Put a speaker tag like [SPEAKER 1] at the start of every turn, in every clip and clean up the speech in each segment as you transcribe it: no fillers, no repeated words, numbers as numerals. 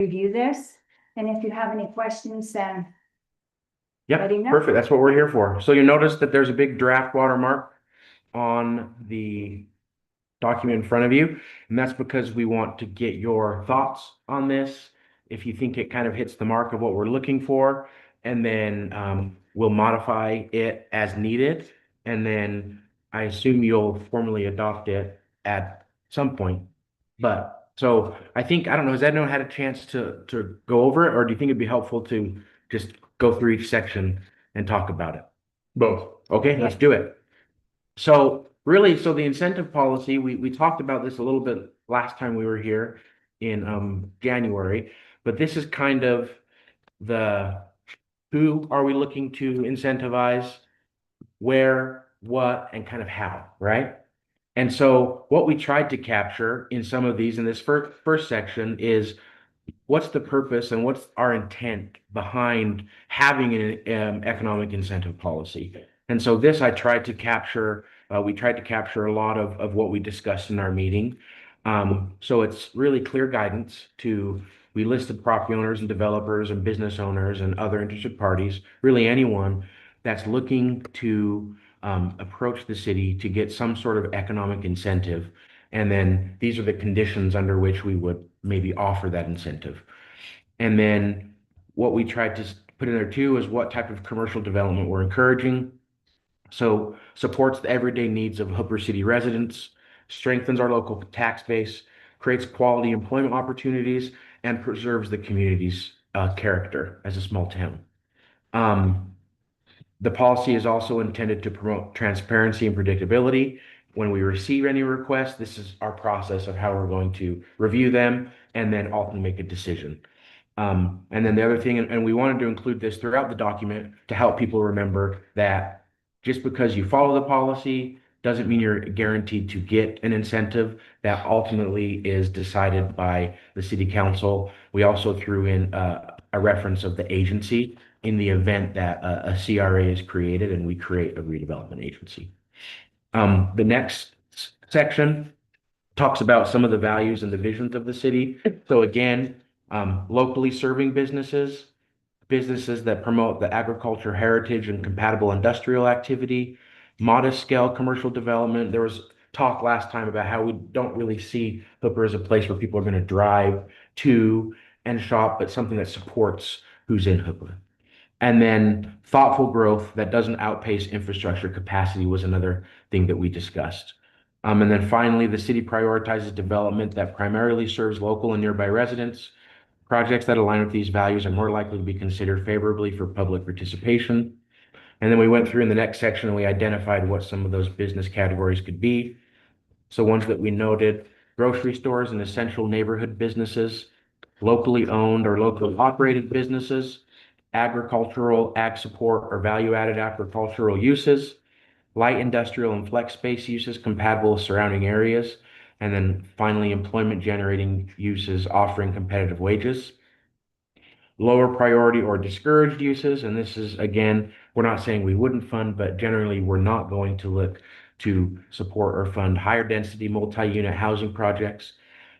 [SPEAKER 1] review this, and if you have any questions, then
[SPEAKER 2] Yeah,
[SPEAKER 1] Let him know.
[SPEAKER 2] perfect. That's what we're here for. So you notice that there's a big draft watermark on the document in front of you, and that's because we want to get your thoughts on this. If you think it kind of hits the mark of what we're looking for, and then we'll modify it as needed, and then I assume you'll formally adopt it at some point. But so I think, I don't know, has anyone had a chance to go over it, or do you think it'd be helpful to just go through each section and talk about it?
[SPEAKER 3] Both.
[SPEAKER 2] Okay, let's do it. So really, so the incentive policy, we talked about this a little bit last time we were here in January, but this is kind of the who are we looking to incentivize, where, what, and kind of how, right? And so what we tried to capture in some of these in this first section is what's the purpose and what's our intent behind having an economic incentive policy. And so this I tried to capture, we tried to capture a lot of what we discussed in our meeting. So it's really clear guidance to, we listed property owners and developers and business owners and other interested parties, really anyone that's looking to approach the city to get some sort of economic incentive. And then these are the conditions under which we would maybe offer that incentive. And then what we tried to put in there too is what type of commercial development we're encouraging. So supports the everyday needs of Hooper City residents, strengthens our local tax base, creates quality employment opportunities, and preserves the community's character as a small town. The policy is also intended to promote transparency and predictability. When we receive any requests, this is our process of how we're going to review them and then ultimately make a decision. And then the other thing, and we wanted to include this throughout the document to help people remember that just because you follow the policy doesn't mean you're guaranteed to get an incentive. That ultimately is decided by the city council. We also threw in a reference of the agency in the event that a CRA is created and we create a redevelopment agency. The next section talks about some of the values and the visions of the city. So again, locally serving businesses, businesses that promote the agriculture heritage and compatible industrial activity, modest scale commercial development. There was talk last time about how we don't really see Hooper as a place where people are going to drive to and shop, but something that supports who's in Hooper. And then thoughtful growth that doesn't outpace infrastructure capacity was another thing that we discussed. And then finally, the city prioritizes development that primarily serves local and nearby residents. Projects that align with these values are more likely to be considered favorably for public participation. And then we went through in the next section and we identified what some of those business categories could be. So ones that we noted: grocery stores and essential neighborhood businesses, locally owned or locally operated businesses, agricultural, ag support, or value-added agricultural uses, light industrial and flex space uses compatible with surrounding areas, and then finally, employment generating uses offering competitive wages. Lower priority or discouraged uses, and this is, again, we're not saying we wouldn't fund, but generally we're not going to look to support or fund higher density multi-unit housing projects,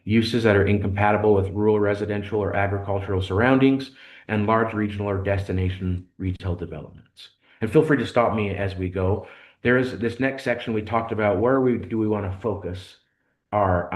[SPEAKER 2] uses that are incompatible with rural residential or agricultural surroundings, and large regional or destination retail developments. And feel free to stop me as we go. There is this next section we talked about, where do we want to focus our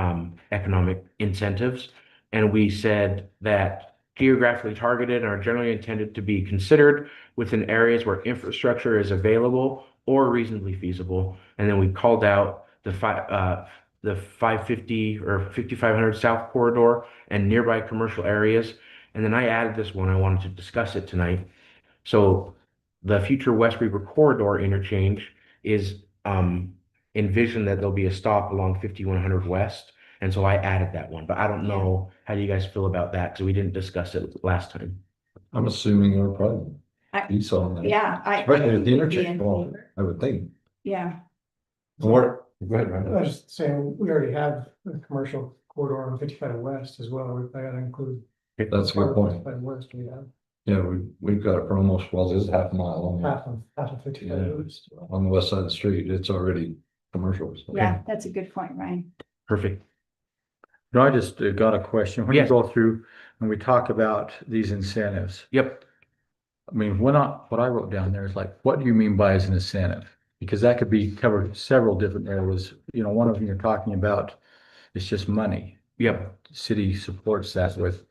[SPEAKER 2] economic incentives? And we said that geographically targeted and are generally intended to be considered within areas where infrastructure is available or reasonably feasible. And then we called out the 550 or 5500 South Corridor and nearby commercial areas. And then I added this one, I wanted to discuss it tonight. So the future West Weaver Corridor interchange is envisioned that there'll be a stop along 5100 West. And so I added that one, but I don't know, how do you guys feel about that? Because we didn't discuss it last time.
[SPEAKER 3] I'm assuming it'll probably be so.
[SPEAKER 1] Yeah,
[SPEAKER 3] Especially with the
[SPEAKER 1] would be in
[SPEAKER 3] interchange, well,
[SPEAKER 1] favor.
[SPEAKER 3] I would think.
[SPEAKER 1] Yeah,
[SPEAKER 3] What? Go ahead,
[SPEAKER 4] I
[SPEAKER 3] Ryan.
[SPEAKER 4] was just saying, we already have a commercial corridor on 55 West as well. I gotta include.
[SPEAKER 3] That's a good point.
[SPEAKER 4] 55 West, we have
[SPEAKER 3] Yeah, we've got it for almost, well, this is half a mile long
[SPEAKER 4] half of 55
[SPEAKER 3] Yeah.
[SPEAKER 4] West.
[SPEAKER 3] on the west side of the street. It's already commercial. So.
[SPEAKER 1] yeah, that's a good point, Ryan.
[SPEAKER 2] Perfect.
[SPEAKER 3] No, I just got a question. When you
[SPEAKER 2] Yes.
[SPEAKER 3] go through and we talk about these incentives,
[SPEAKER 2] Yep.
[SPEAKER 3] I mean, what I wrote down there is like, what do you mean by as an incentive? Because that could be covered several different areas. You know, one of them you're talking about is just money.
[SPEAKER 2] Yep.
[SPEAKER 3] City supports that with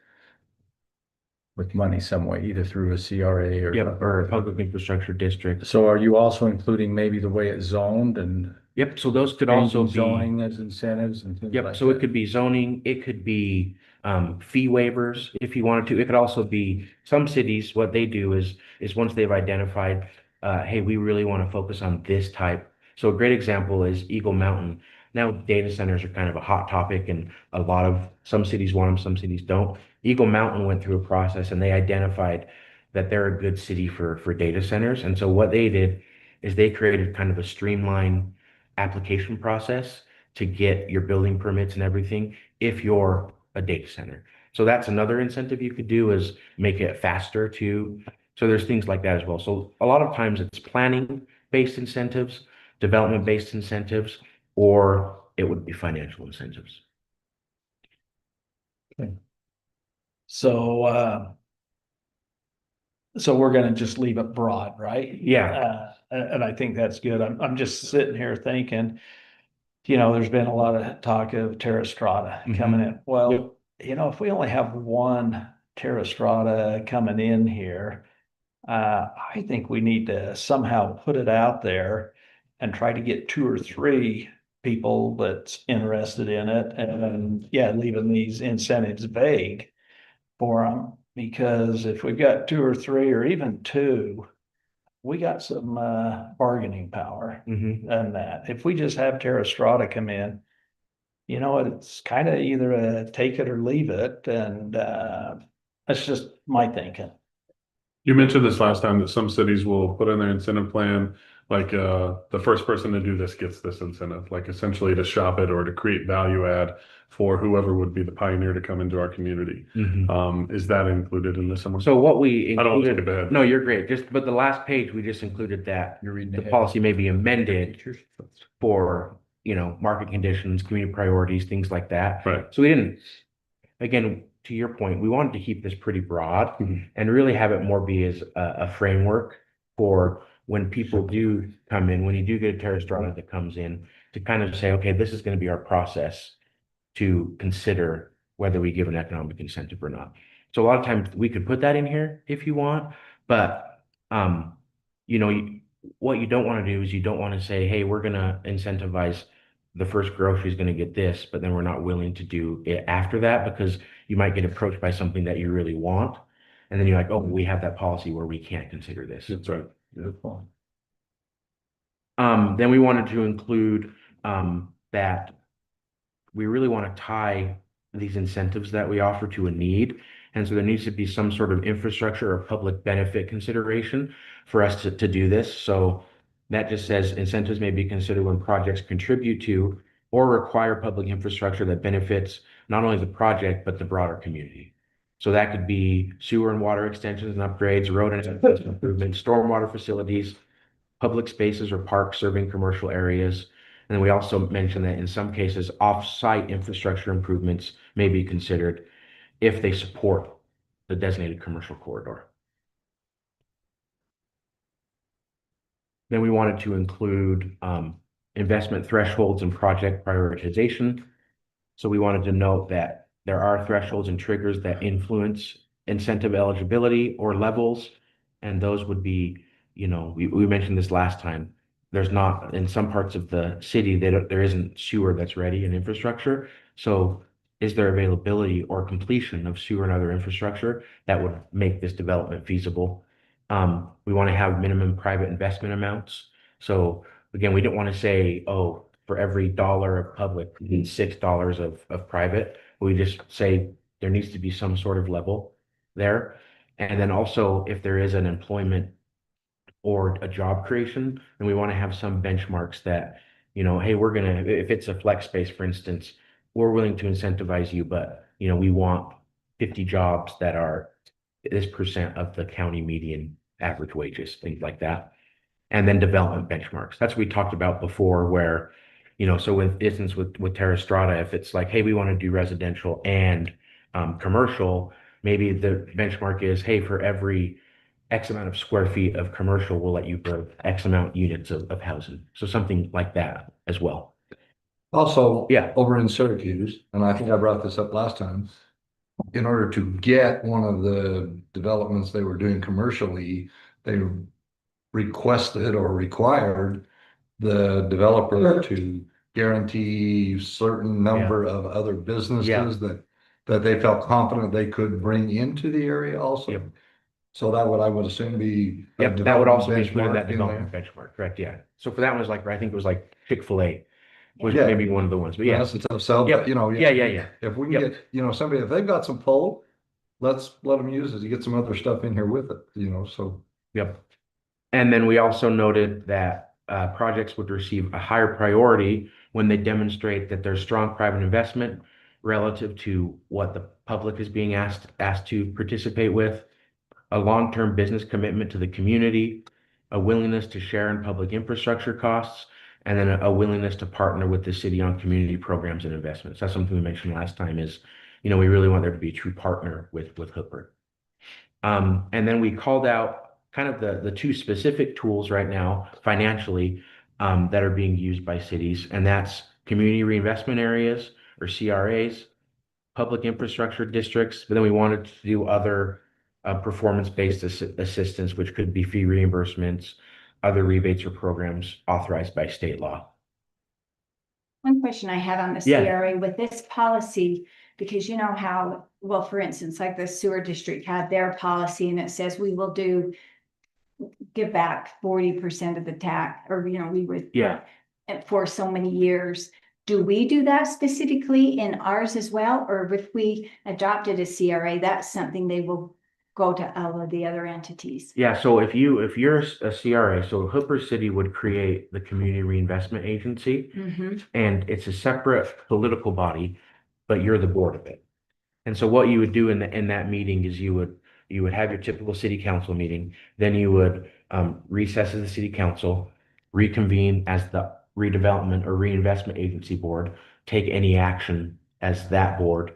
[SPEAKER 3] money some way, either through a CRA or.
[SPEAKER 2] Yep. Or public infrastructure district.
[SPEAKER 3] So are you also including maybe the way it's zoned and
[SPEAKER 2] Yep. So those could also
[SPEAKER 3] changing
[SPEAKER 2] be.
[SPEAKER 3] zoning as incentives and things like
[SPEAKER 2] Yep, so it
[SPEAKER 3] that?
[SPEAKER 2] could be zoning, it could be fee waivers if you wanted to. It could also be some cities, what they do is once they've identified, hey, we really want to focus on this type. So a great example is Eagle Mountain. Now data centers are kind of a hot topic and a lot of some cities want them, some cities don't. Eagle Mountain went through a process and they identified that they're a good city for data centers. And so what they did is they created kind of a streamlined application process to get your building permits and everything if you're a data center. So that's another incentive you could do is make it faster too. So there's things like that as well. So a lot of times it's planning based incentives, development based incentives, or it would be financial incentives.
[SPEAKER 5] So, so we're gonna just leave it broad, right?
[SPEAKER 2] Yeah.
[SPEAKER 5] And I think that's good. I'm just sitting here thinking, you know, there's been a lot of talk of Terra Strata coming in.
[SPEAKER 2] Yep.
[SPEAKER 5] Well, you know, if we only have one Terra Strata coming in here, I think we need to somehow put it out there and try to get two or three people that's interested in it, and then, yeah, leaving these incentives vague for them, because if we've got two or three or even two, we got some bargaining power
[SPEAKER 2] Mhm.
[SPEAKER 5] on that. If we just have Terra Strata come in, you know, it's kind of either a take it or leave it, and that's just my thinking.
[SPEAKER 6] You mentioned this last time that some cities will put in their incentive plan, like the first person to do this gets this incentive, like essentially to shop it or to create value add for whoever would be the pioneer to come into our community.
[SPEAKER 2] Mhm.
[SPEAKER 6] Is that included in this somewhere?
[SPEAKER 2] So what we
[SPEAKER 6] I don't want to
[SPEAKER 2] included,
[SPEAKER 6] skip ahead.
[SPEAKER 2] no, you're great. But the last page, we just included that
[SPEAKER 3] You're reading
[SPEAKER 2] the
[SPEAKER 3] ahead.
[SPEAKER 2] policy may be amended for, market conditions, community priorities, things like that.
[SPEAKER 6] Right.
[SPEAKER 2] So we didn't, again, to your point, we wanted to keep this pretty broad
[SPEAKER 6] Mhm.
[SPEAKER 2] and really have it more be as a framework for when people do come in, when you do get a Terra Strata that comes in, to kind of say, okay, this is going to be our process to consider whether we give an economic incentive or not. So a lot of times we could put that in here if you want, but what you don't want to do is you don't want to say, hey, we're going to incentivize the first grocery is going to get this, but then we're not willing to do it after that because you might get approached by something that you really want. And then you're like, oh, we have that policy where we can't consider this.
[SPEAKER 6] That's right.
[SPEAKER 3] Beautiful.
[SPEAKER 2] Then we wanted to include that we really want to tie these incentives that we offer to a need. And so there needs to be some sort of infrastructure or public benefit consideration for us to do this. So that just says incentives may be considered when projects contribute to or require public infrastructure that benefits not only the project, but the broader community. So that could be sewer and water extensions and upgrades, road and improvements, stormwater facilities, public spaces or parks serving commercial areas. And then we also mentioned that in some cases, off-site infrastructure improvements may be considered if they support the designated commercial corridor. Then we wanted to include investment thresholds and project prioritization. So we wanted to note that there are thresholds and triggers that influence incentive eligibility or levels. And those would be, we mentioned this last time. There's not, in some parts of the city, there isn't sewer that's ready and infrastructure. So is there availability or completion of sewer and other infrastructure that would make this development feasible? We want to have minimum private investment amounts. So again, we don't want to say, oh, for every dollar of public, we need $6 of private. We just say there needs to be some sort of level there. And then also if there is an employment or a job creation, then we want to have some benchmarks that, hey, if it's a flex space, for instance, we're willing to incentivize you, but we want 50 jobs that are this percent of the county median average wages, things like that. And then development benchmarks. That's what we talked about before, where You know, so with instance with Terra Strata, if it's like, hey, we want to do residential and commercial, maybe the benchmark is, hey, for every X amount of square feet of commercial, we'll let you build X amount units of housing. So something like that as well.
[SPEAKER 7] Also,
[SPEAKER 2] Yeah.
[SPEAKER 7] over in Syracuse, and I think I brought this up last time, in order to get one of the developments they were doing commercially, they requested or required the developer to guarantee certain number of other businesses that they felt confident they could bring into the area also.
[SPEAKER 2] Yep.
[SPEAKER 7] So that would, I would assume, be. a
[SPEAKER 2] Yep, that would also be included in
[SPEAKER 7] development
[SPEAKER 2] that
[SPEAKER 7] benchmark in
[SPEAKER 2] development
[SPEAKER 7] there.
[SPEAKER 2] benchmark, correct? Yeah. So for that one was like, I think it was like Chick-fil-A was
[SPEAKER 7] Yeah.
[SPEAKER 2] maybe one of the ones, but yeah.
[SPEAKER 7] That's a tough sell,
[SPEAKER 2] Yep.
[SPEAKER 7] but you know.
[SPEAKER 2] Yeah.
[SPEAKER 7] If we can
[SPEAKER 2] Yep.
[SPEAKER 7] get, somebody, if they've got some pull, let's let them use it to get some other stuff in here with it, so.
[SPEAKER 2] Yep. And then we also noted that projects would receive a higher priority when they demonstrate that there's strong private investment relative to what the public is being asked to participate with, a long-term business commitment to the community, a willingness to share in public infrastructure costs, and then a willingness to partner with the city on community programs and investments. That's something we mentioned last time is, we really want there to be a true partner with Hooper. And then we called out kind of the two specific tools right now financially that are being used by cities, and that's community reinvestment areas or CRAs, public infrastructure districts, but then we wanted to do other performance-based assistance, which could be fee reimbursements, other rebates or programs authorized by state law.
[SPEAKER 1] One question I had on the
[SPEAKER 2] Yeah.
[SPEAKER 1] CRA with this policy, because you know how, well, for instance, like the sewer district had their policy and it says we will give back 40% of the tax, or, we would.
[SPEAKER 2] Yeah.
[SPEAKER 1] For so many years. Do we do that specifically in ours as well? Or if we adopted a CRA, that's something they will go to all of the other entities?
[SPEAKER 2] Yeah, so if you're a CRA, so Hooper City would create the Community Reinvestment Agency,
[SPEAKER 1] Mm-hmm.
[SPEAKER 2] and it's a separate political body, but you're the board of it. And so what you would do in that meeting is you would have your typical city council meeting, then you would recess as the city council, reconvene as the redevelopment or reinvestment agency board, take any action as that board.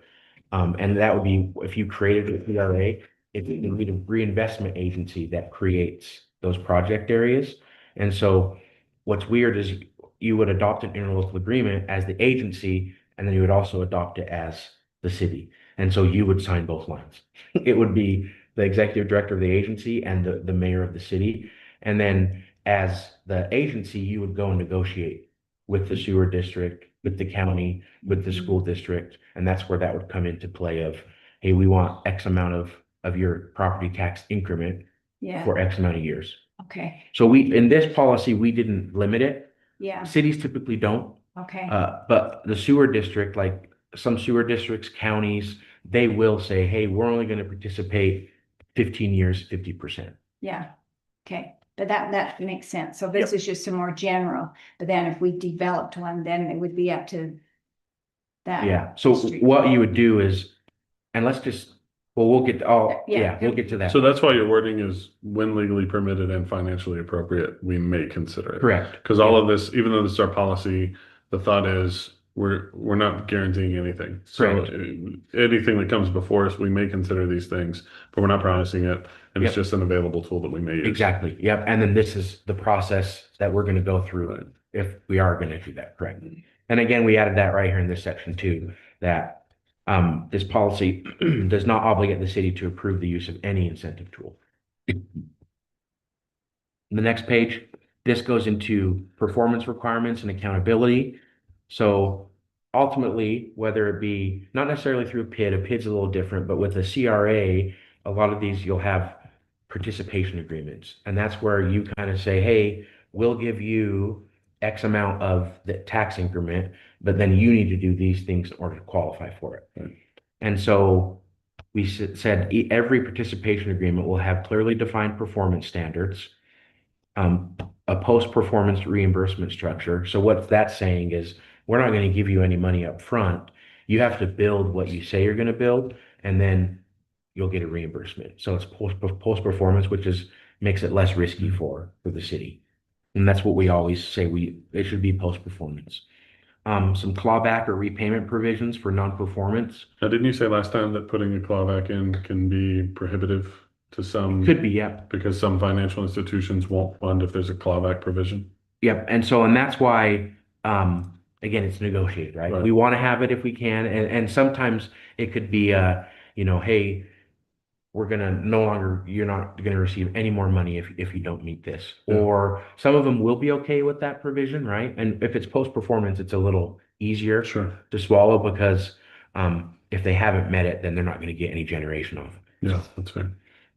[SPEAKER 2] And that would be, if you created a CRA, it's the reinvestment agency that creates those project areas. And so what's weird is you would adopt an interlocal agreement as the agency, and then you would also adopt it as the city. And so you would sign both lines. It would be the executive director of the agency and the mayor of the city. And then as the agency, you would go and negotiate with the sewer district, with the county, with the school district. And that's where that would come into play of, hey, we want X amount of your property tax increment
[SPEAKER 1] Yeah,
[SPEAKER 2] for X amount of years.
[SPEAKER 1] okay,
[SPEAKER 2] So in this policy, we didn't limit it.
[SPEAKER 1] yeah,
[SPEAKER 2] Cities typically don't.
[SPEAKER 1] okay,
[SPEAKER 2] But the sewer district, like some sewer districts, counties, they will say, hey, we're only going to participate 15 years, 50%.
[SPEAKER 1] yeah, okay. But that makes sense. So this is just a more general, but then if we developed one, then it would be up to that.
[SPEAKER 2] Yeah. So
[SPEAKER 1] district.
[SPEAKER 2] what you would do is, and let's just, well, we'll get,
[SPEAKER 1] Yeah.
[SPEAKER 2] we'll get to that.
[SPEAKER 6] So that's why your wording is when legally permitted and financially appropriate, we may consider it.
[SPEAKER 2] Correct.
[SPEAKER 6] Because all of this, even though this is our policy, the thought is we're not guaranteeing anything. So
[SPEAKER 2] Correct.
[SPEAKER 6] anything that comes before us, we may consider these things, but we're not promising it. And it's
[SPEAKER 2] Yep.
[SPEAKER 6] just an available tool that we may use.
[SPEAKER 2] Exactly. Yep. And then this is the process that we're going to go through if we are going to do that. Correct. And again, we added that right here in this section too, that this policy does not obligate the city to approve the use of any incentive tool. The next page, this goes into performance requirements and accountability. So ultimately, whether it be not necessarily through a PID's a little different, but with a CRA, a lot of these you'll have participation agreements. And that's where you kind of say, hey, we'll give you X amount of the tax increment, but then you need to do these things in order to qualify for it.
[SPEAKER 6] Right.
[SPEAKER 2] And so we said every participation agreement will have clearly defined performance standards, a post-performance reimbursement structure. So what that's saying is we're not going to give you any money up front. You have to build what you say you're going to build, and then you'll get a reimbursement. So it's post-performance, which makes it less risky for the city. And that's what we always say, it should be post-performance. some clawback or repayment provisions for non-performance.
[SPEAKER 6] Now, didn't you say last time that putting a clawback in can be prohibitive to some?
[SPEAKER 2] Could be, yep.
[SPEAKER 6] Because some financial institutions won't fund if there's a clawback provision.
[SPEAKER 2] Yep. And that's why, again, it's negotiated, right?
[SPEAKER 6] Right.
[SPEAKER 2] We want to have it if we can. And sometimes it could be, hey, we're gonna no longer, you're not gonna receive any more money if you don't meet this.
[SPEAKER 6] Yeah.
[SPEAKER 2] Or some of them will be okay with that provision, right? And if it's post-performance, it's a little easier
[SPEAKER 6] Sure.
[SPEAKER 2] to swallow because if they haven't met it, then they're not gonna get any generation off.
[SPEAKER 6] Yeah, that's fair.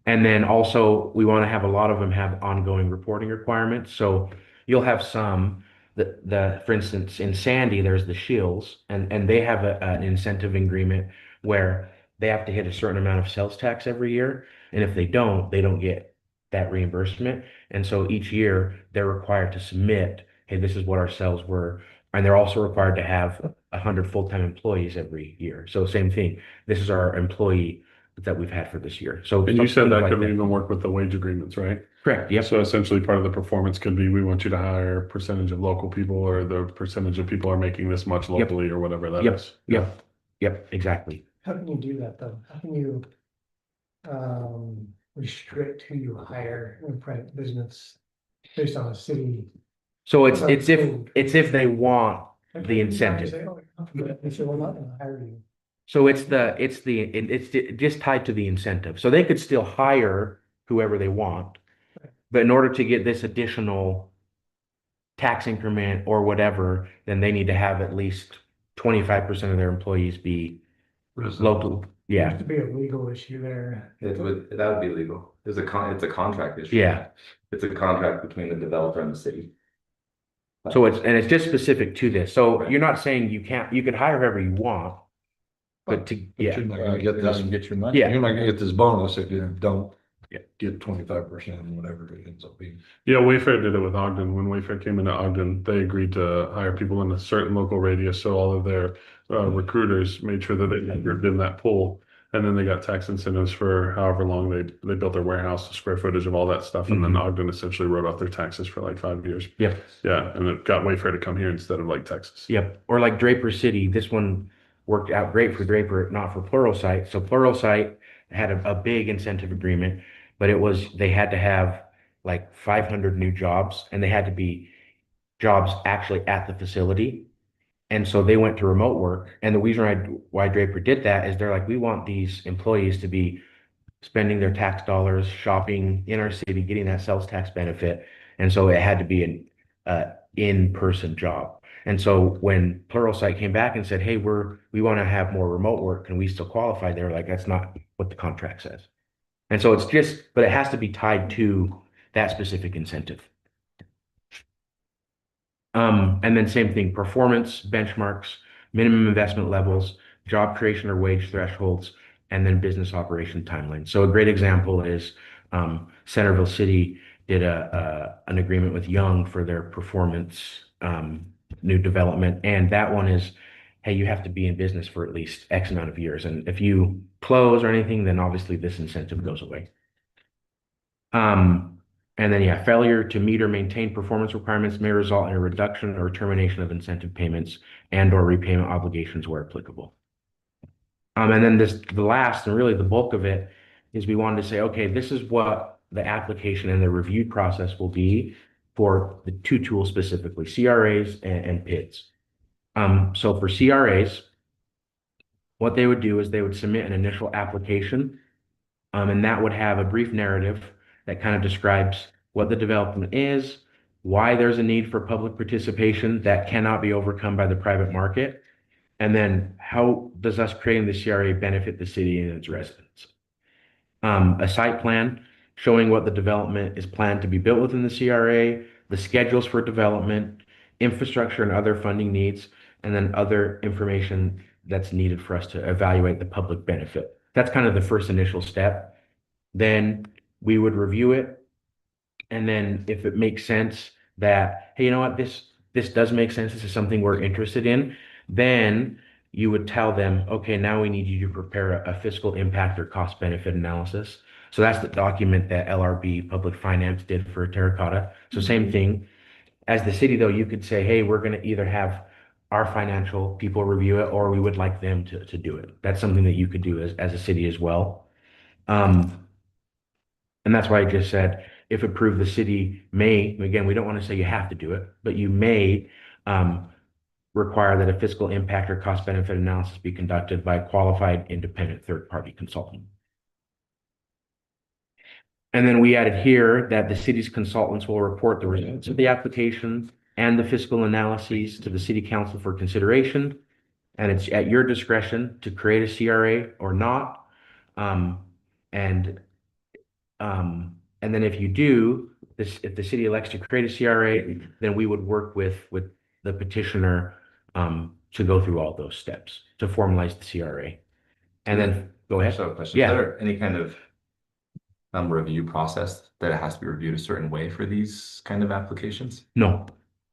[SPEAKER 2] And then also we want to have a lot of them have ongoing reporting requirements. So you'll have some for instance, in Sandy, there's the Shills and they have an incentive agreement where they have to hit a certain amount of sales tax every year. And if they don't get that reimbursement. And so each year they're required to submit, hey, this is what our sales were. And they're also required to have 100 full-time employees every year. So same thing. This is our employee that we've had for this year. So
[SPEAKER 6] And you said
[SPEAKER 2] things
[SPEAKER 6] that
[SPEAKER 2] like
[SPEAKER 6] could even work with the wage agreements, right?
[SPEAKER 2] Correct. Yep.
[SPEAKER 6] So essentially part of the performance could be, we want you to hire percentage of local people or the percentage of people are making this much locally or whatever that
[SPEAKER 2] Yep.
[SPEAKER 6] is.
[SPEAKER 2] Yep. Yep. Exactly.
[SPEAKER 4] How can you do that though? How can you restrict who you hire in private business based on a city?
[SPEAKER 2] So it's if they want the incentive.
[SPEAKER 4] They say, we're not gonna hire you.
[SPEAKER 2] So it's just tied to the incentive. So they could still hire whoever they want, but in order to get this additional tax increment or whatever, then they need to have at least 25% of their employees be local.
[SPEAKER 4] There
[SPEAKER 2] Yeah.
[SPEAKER 4] used to be a legal issue there.
[SPEAKER 8] That would be legal. It's a contract issue.
[SPEAKER 2] Yeah.
[SPEAKER 8] It's a contract between the developer and the city.
[SPEAKER 2] So it's just specific to this. So you're not saying you could hire whoever you want, but
[SPEAKER 7] But
[SPEAKER 2] yeah.
[SPEAKER 7] you're not gonna get
[SPEAKER 3] You're not
[SPEAKER 7] this,
[SPEAKER 3] gonna get your money.
[SPEAKER 2] Yeah.
[SPEAKER 7] you're not gonna get this bonus if you don't
[SPEAKER 2] Yeah.
[SPEAKER 7] get 25%, whatever it ends up being.
[SPEAKER 6] Yeah, Wayfair did it with Ogden. When Wayfair came into Ogden, they agreed to hire people in a certain local radius. So all of their recruiters made sure that they entered in that pool. And then they got tax incentives for however long they built their warehouse, the square footage of all that stuff. And then Ogden essentially wrote off their taxes for like 5 years.
[SPEAKER 2] Yep.
[SPEAKER 6] Yeah, and it got Wayfair to come here instead of like Texas.
[SPEAKER 2] Yep. Or like Draper City, this one worked out great for Draper, not for Pluralsight. So Pluralsight had a big incentive agreement, but they had to have like 500 new jobs and they had to be jobs actually at the facility. And so they went to remote work. And the reason why Draper did that is they're like, we want these employees to be spending their tax dollars, shopping in our city, getting that sales tax benefit. And so it had to be an in-person job. And so when Pluralsight came back and said, hey, we want to have more remote work, can we still qualify? They were like, that's not what the contract says. And so but it has to be tied to that specific incentive. And then same thing, performance benchmarks, minimum investment levels, job creation or wage thresholds, and then business operation timeline. So a great example is Centerville City did an agreement with Young for their performance new development. And that one is, hey, you have to be in business for at least X amount of years. And if you close or anything, then obviously this incentive goes away. And then, yeah, failure to meet or maintain performance requirements may result in a reduction or termination of incentive payments and or repayment obligations where applicable. And then the last and really the bulk of it is we wanted to say, okay, this is what the application and the review process will be for the two tools specifically, CRAs and PIDs. So for CRAs, what they would do is they would submit an initial application, and that would have a brief narrative that kind of describes what the development is, why there's a need for public participation that cannot be overcome by the private market, and then how does us creating the CRA benefit the city and its residents. A site plan showing what the development is planned to be built within the CRA, the schedules for development, infrastructure and other funding needs, and then other information that's needed for us to evaluate the public benefit. That's kind of the first initial step. Then we would review it. And then if it makes sense that, hey, you know what, this does make sense, this is something we're interested in, then you would tell them, okay, now we need you to prepare a fiscal impact or cost benefit analysis. So that's the document that LRB Public Finance did for Terracotta. So same thing. As the city, though, you could say, hey, we're going to either have our financial people review it, or we would like them to do it. That's something that you could do as a city as well. And that's why I just said, if approved, the city may, again, we don't want to say you have to do it, but you may require that a fiscal impact or cost benefit analysis be conducted by a qualified independent third-party consultant. And then we added here that the city's consultants will report the results of the application and the fiscal analyses to the city council for consideration. And it's at your discretion to create a CRA or not. And then if you do, if the city elects to create a CRA, then we would work with the petitioner to go through all those steps to formalize the CRA. And then go ahead.
[SPEAKER 8] So, question:
[SPEAKER 2] Yeah.
[SPEAKER 8] Is there any kind of review process that it has to be reviewed a certain way for these kind of applications?
[SPEAKER 2] No.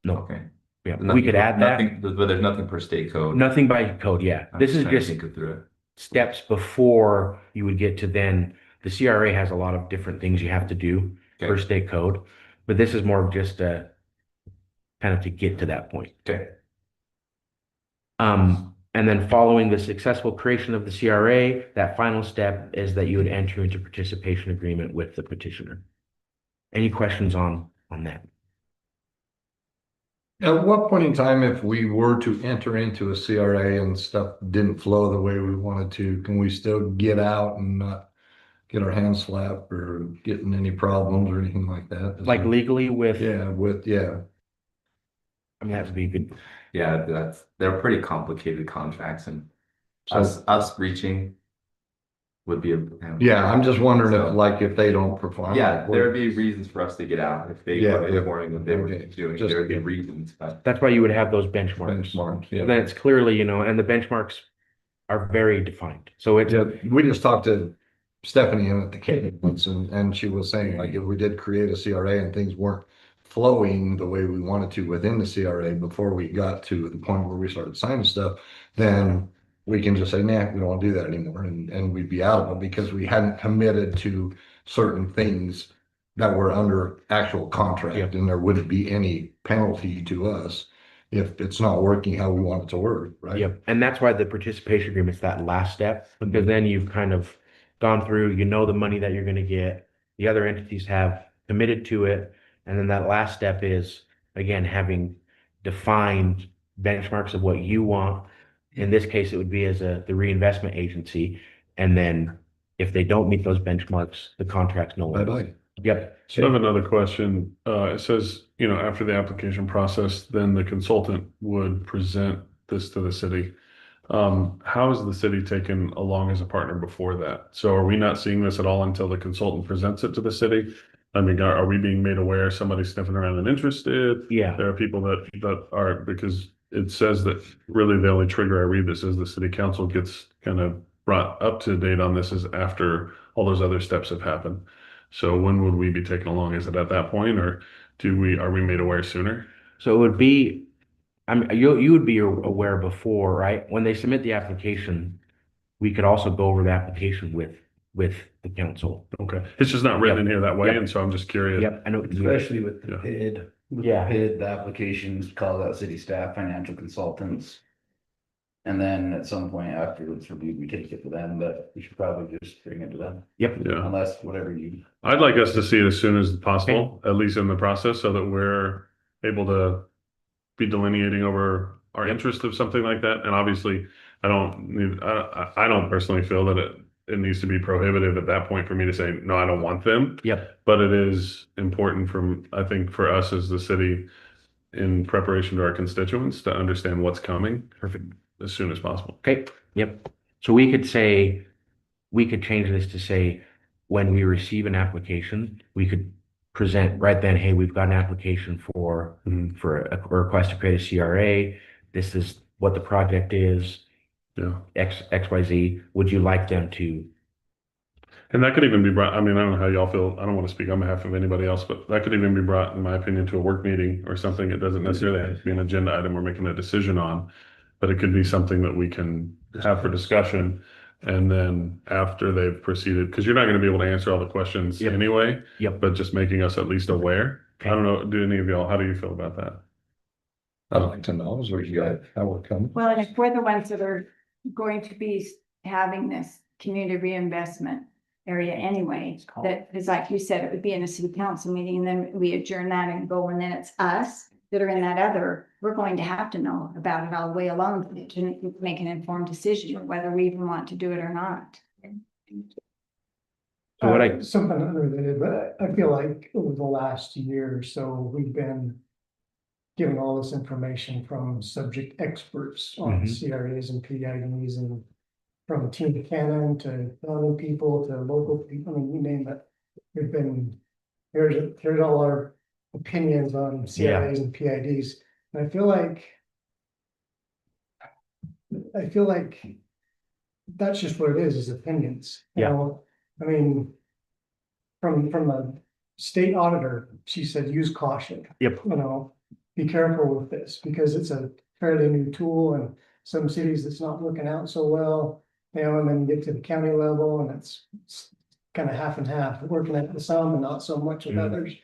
[SPEAKER 8] Okay.
[SPEAKER 2] Yeah, we
[SPEAKER 8] Nothing
[SPEAKER 2] could
[SPEAKER 8] per-
[SPEAKER 2] add that.
[SPEAKER 8] Nothing, but there's nothing per state code.
[SPEAKER 2] Nothing by code. Yeah.
[SPEAKER 8] I'm
[SPEAKER 2] This is
[SPEAKER 8] trying to
[SPEAKER 2] just
[SPEAKER 8] think it through it.
[SPEAKER 2] steps before you would get to then. The CRA has a lot of different things you have to do per
[SPEAKER 8] Okay.
[SPEAKER 2] state code, but this is more of just a kind of to get to that point.
[SPEAKER 8] Okay.
[SPEAKER 2] And then following the successful creation of the CRA, that final step is that you would enter into participation agreement with the petitioner. Any questions on that?
[SPEAKER 7] At what point in time, if we were to enter into a CRA and stuff didn't flow the way we wanted to, can we still get out and not get our hands slapped or get in any problems or anything like that?
[SPEAKER 2] Like legally with,
[SPEAKER 7] Yeah,
[SPEAKER 2] I mean, that would be good.
[SPEAKER 8] Yeah, they're pretty complicated contracts, and
[SPEAKER 7] So-
[SPEAKER 8] us reaching would be a
[SPEAKER 7] yeah, I'm just wondering
[SPEAKER 8] So-
[SPEAKER 7] if, like, if they don't perform.
[SPEAKER 8] Yeah, there would be reasons for us to get out if they
[SPEAKER 7] Yeah,
[SPEAKER 8] were
[SPEAKER 7] yeah.
[SPEAKER 8] performing what they were
[SPEAKER 7] Okay,
[SPEAKER 8] doing.
[SPEAKER 7] just-
[SPEAKER 8] There would be reasons, but
[SPEAKER 2] That's why you would have those benchmarks.
[SPEAKER 7] Benchmarks, yeah.
[SPEAKER 2] Then it's clearly, and the benchmarks are very defined. So it's,
[SPEAKER 7] Yeah, we just talked to Stephanie in at the Cape once, and she was saying, like, if we did create a CRA and things weren't flowing the way we wanted to within the CRA before we got to the point where we started signing stuff, then we can just say, nah, we don't want to do that anymore, and we'd be out of it because we hadn't committed to certain things that were under actual contract,
[SPEAKER 2] Yep.
[SPEAKER 7] and there wouldn't be any penalty to us if it's not working how we want it to work, right?
[SPEAKER 2] yep. And that's why the participation agreement's that last step, because then you've kind of gone through, the money that you're going to get. The other entities have committed to it. And then that last step is, again, having defined benchmarks of what you want. In this case, it would be as the reinvestment agency. And then if they don't meet those benchmarks, the contract's no longer.
[SPEAKER 7] Bye-bye.
[SPEAKER 2] Yep.
[SPEAKER 6] So I have another question. It says, after the application process, then the consultant would present this to the city. How is the city taken along as a partner before that? So are we not seeing this at all until the consultant presents it to the city? I mean, are we being made aware somebody's sniffing around and interested?
[SPEAKER 2] Yeah.
[SPEAKER 6] There are people that are, because it says that really the only trigger I read this is the city council gets kind of brought up to date on this is after all those other steps have happened. So when would we be taken along? Is it at that point, or are we made aware sooner?
[SPEAKER 2] So it would be, you would be aware before, right? When they submit the application, we could also go over the application with the council.
[SPEAKER 6] Okay, it's just not written in here that way,
[SPEAKER 2] Yep.
[SPEAKER 6] and so I'm just curious.
[SPEAKER 2] Yep, I know.
[SPEAKER 9] Especially with the
[SPEAKER 6] Yeah.
[SPEAKER 9] PID,
[SPEAKER 2] Yeah.
[SPEAKER 9] PID, the applications calls out city staff, financial consultants. And then at some point after it's reviewed, we take it to them, but we should probably just bring it to them,
[SPEAKER 2] Yep.
[SPEAKER 6] Yeah,
[SPEAKER 9] unless whatever you.
[SPEAKER 6] I'd like us to see it as soon as possible, at least in the process, so that we're able to be delineating over our interest of something like that. And obviously, I don't personally feel that it needs to be prohibitive at that point for me to say, no, I don't want them.
[SPEAKER 2] Yep.
[SPEAKER 6] But it is important I think for us as the city in preparation to our constituents to understand what's coming
[SPEAKER 2] Perfect.
[SPEAKER 6] as soon as possible.
[SPEAKER 2] Okay. Yep. So we could change this to say, when we receive an application, we could present right then, hey, we've got an application for a request to create a CRA. This is what the project is,
[SPEAKER 6] Yeah.
[SPEAKER 2] XYZ. Would you like them to?
[SPEAKER 6] And that could even be brought, I mean, I don't know how y'all feel. I don't want to speak on behalf of anybody else, but that could even be brought, in my opinion, to a work meeting or something. It doesn't necessarily have to be an agenda item we're making a decision on, but it could be something that we can have for discussion. And then after they've proceeded, because you're not going to be able to answer all the questions
[SPEAKER 2] Yep.
[SPEAKER 6] anyway,
[SPEAKER 2] Yep.
[SPEAKER 6] but just making us at least aware.
[SPEAKER 2] Okay.
[SPEAKER 6] I don't know, do any of y'all, how do you feel about that?
[SPEAKER 7] I'd like to know, is what you got, how we're coming.
[SPEAKER 1] Well, and if we're the ones that are going to be having this community reinvestment area anyway, that is like you said, it would be in a city council meeting, and then we adjourn that and go, and then it's us that are in that other, we're going to have to know about it all the way along to make an informed decision whether we even want to do it or not.
[SPEAKER 2] So what I,
[SPEAKER 4] Something unrelated, but I feel like over the last year or so, we've been given all this information from subject experts on
[SPEAKER 2] Mhm.
[SPEAKER 4] CRAs and PIDs, and from Team Buchanan to other people to local people, I mean, you name it. We've been, here's all our opinions on CRAs and PIDs, and I feel like that's just what it is opinions, you
[SPEAKER 2] Yeah.
[SPEAKER 4] know? I mean, from a state auditor, she said, use caution.
[SPEAKER 2] Yep.
[SPEAKER 4] You know, be careful with this, because it's a fairly new tool, and some cities it's not working out so well. You know, and then you get to the county level and it's kind of half and half, working at some and not so much with
[SPEAKER 2] Mhm.
[SPEAKER 4] others.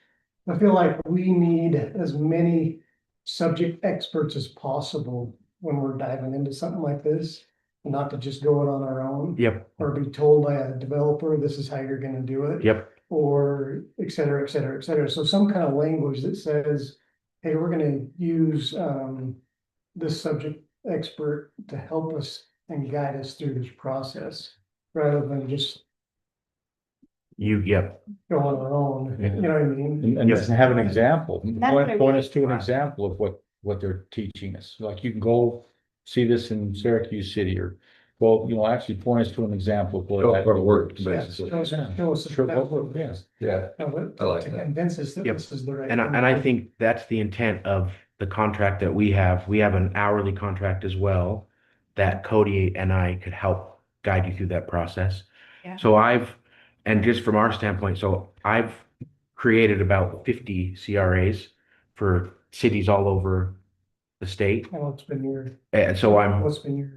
[SPEAKER 4] I feel like we need as many subject experts as possible when we're diving into something like this. Not to just go it on our own.
[SPEAKER 2] yep,
[SPEAKER 4] Or be told by a developer, this is how you're gonna do it.
[SPEAKER 2] yep,
[SPEAKER 4] Or et cetera, et cetera, et cetera. So some kind of language that says, hey, we're gonna use this subject expert to help us and guide us through this process, rather than just
[SPEAKER 2] yep,
[SPEAKER 4] go on our own, you know what I mean?
[SPEAKER 3] And
[SPEAKER 2] Yes.
[SPEAKER 3] just have an example,
[SPEAKER 1] That's what I
[SPEAKER 3] point us
[SPEAKER 1] mean.
[SPEAKER 3] to an example of what they're teaching us. Like you can go see this in Syracuse City, or, well, actually point us to an example of
[SPEAKER 7] Show
[SPEAKER 3] what
[SPEAKER 7] what worked,
[SPEAKER 4] Yeah,
[SPEAKER 7] basically.
[SPEAKER 4] show us
[SPEAKER 3] Sure,
[SPEAKER 4] that-
[SPEAKER 3] yeah.
[SPEAKER 7] Yeah, I like
[SPEAKER 4] to
[SPEAKER 7] that.
[SPEAKER 4] convince us that
[SPEAKER 2] Yep.
[SPEAKER 4] this is the right.
[SPEAKER 2] and
[SPEAKER 4] thing
[SPEAKER 2] I
[SPEAKER 4] to do.
[SPEAKER 2] think that's the intent of the contract that we have an hourly contract as well, that Cody and I could help guide you through that process.
[SPEAKER 1] Yeah.
[SPEAKER 2] So and just from our standpoint, so I've created about 50 CRAs for cities all over the state.
[SPEAKER 4] And what's been your,
[SPEAKER 2] And so I'm
[SPEAKER 4] what's been your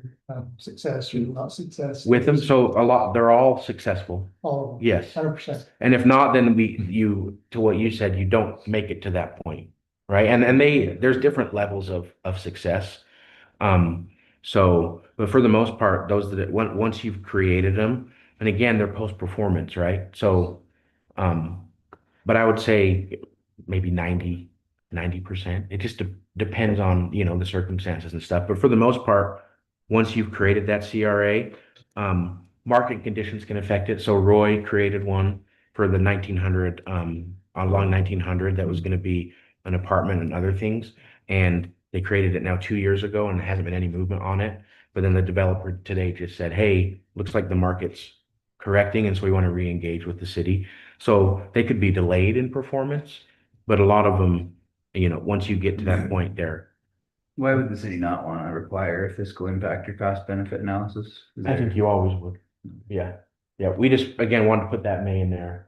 [SPEAKER 4] success or not success?
[SPEAKER 2] with them, so a lot, they're all successful.
[SPEAKER 4] All of them.
[SPEAKER 2] Yes.
[SPEAKER 4] 100%.
[SPEAKER 2] And if not, then to what you said, you don't make it to that point, right? And there's different levels of success. But for the most part, those once you've created them, and again, they're post-performance, right? So, but I would say maybe 90%. It just depends on, the circumstances and stuff. But for the most part, once you've created that CRA, market conditions can affect it. So Roy created one for the 1900, along 1900, that was going to be an apartment and other things. And they created it now 2 years ago, and there hasn't been any movement on it. But then the developer today just said, hey, looks like the market's correcting, and so we want to re-engage with the city. So they could be delayed in performance, but a lot of them, once you get to that point, they're,
[SPEAKER 9] Why would the city not want to require a fiscal impact or cost benefit analysis? Is
[SPEAKER 2] I
[SPEAKER 9] there-
[SPEAKER 2] think you always would. Yeah. Yeah. We just, again, wanted to put that May in there.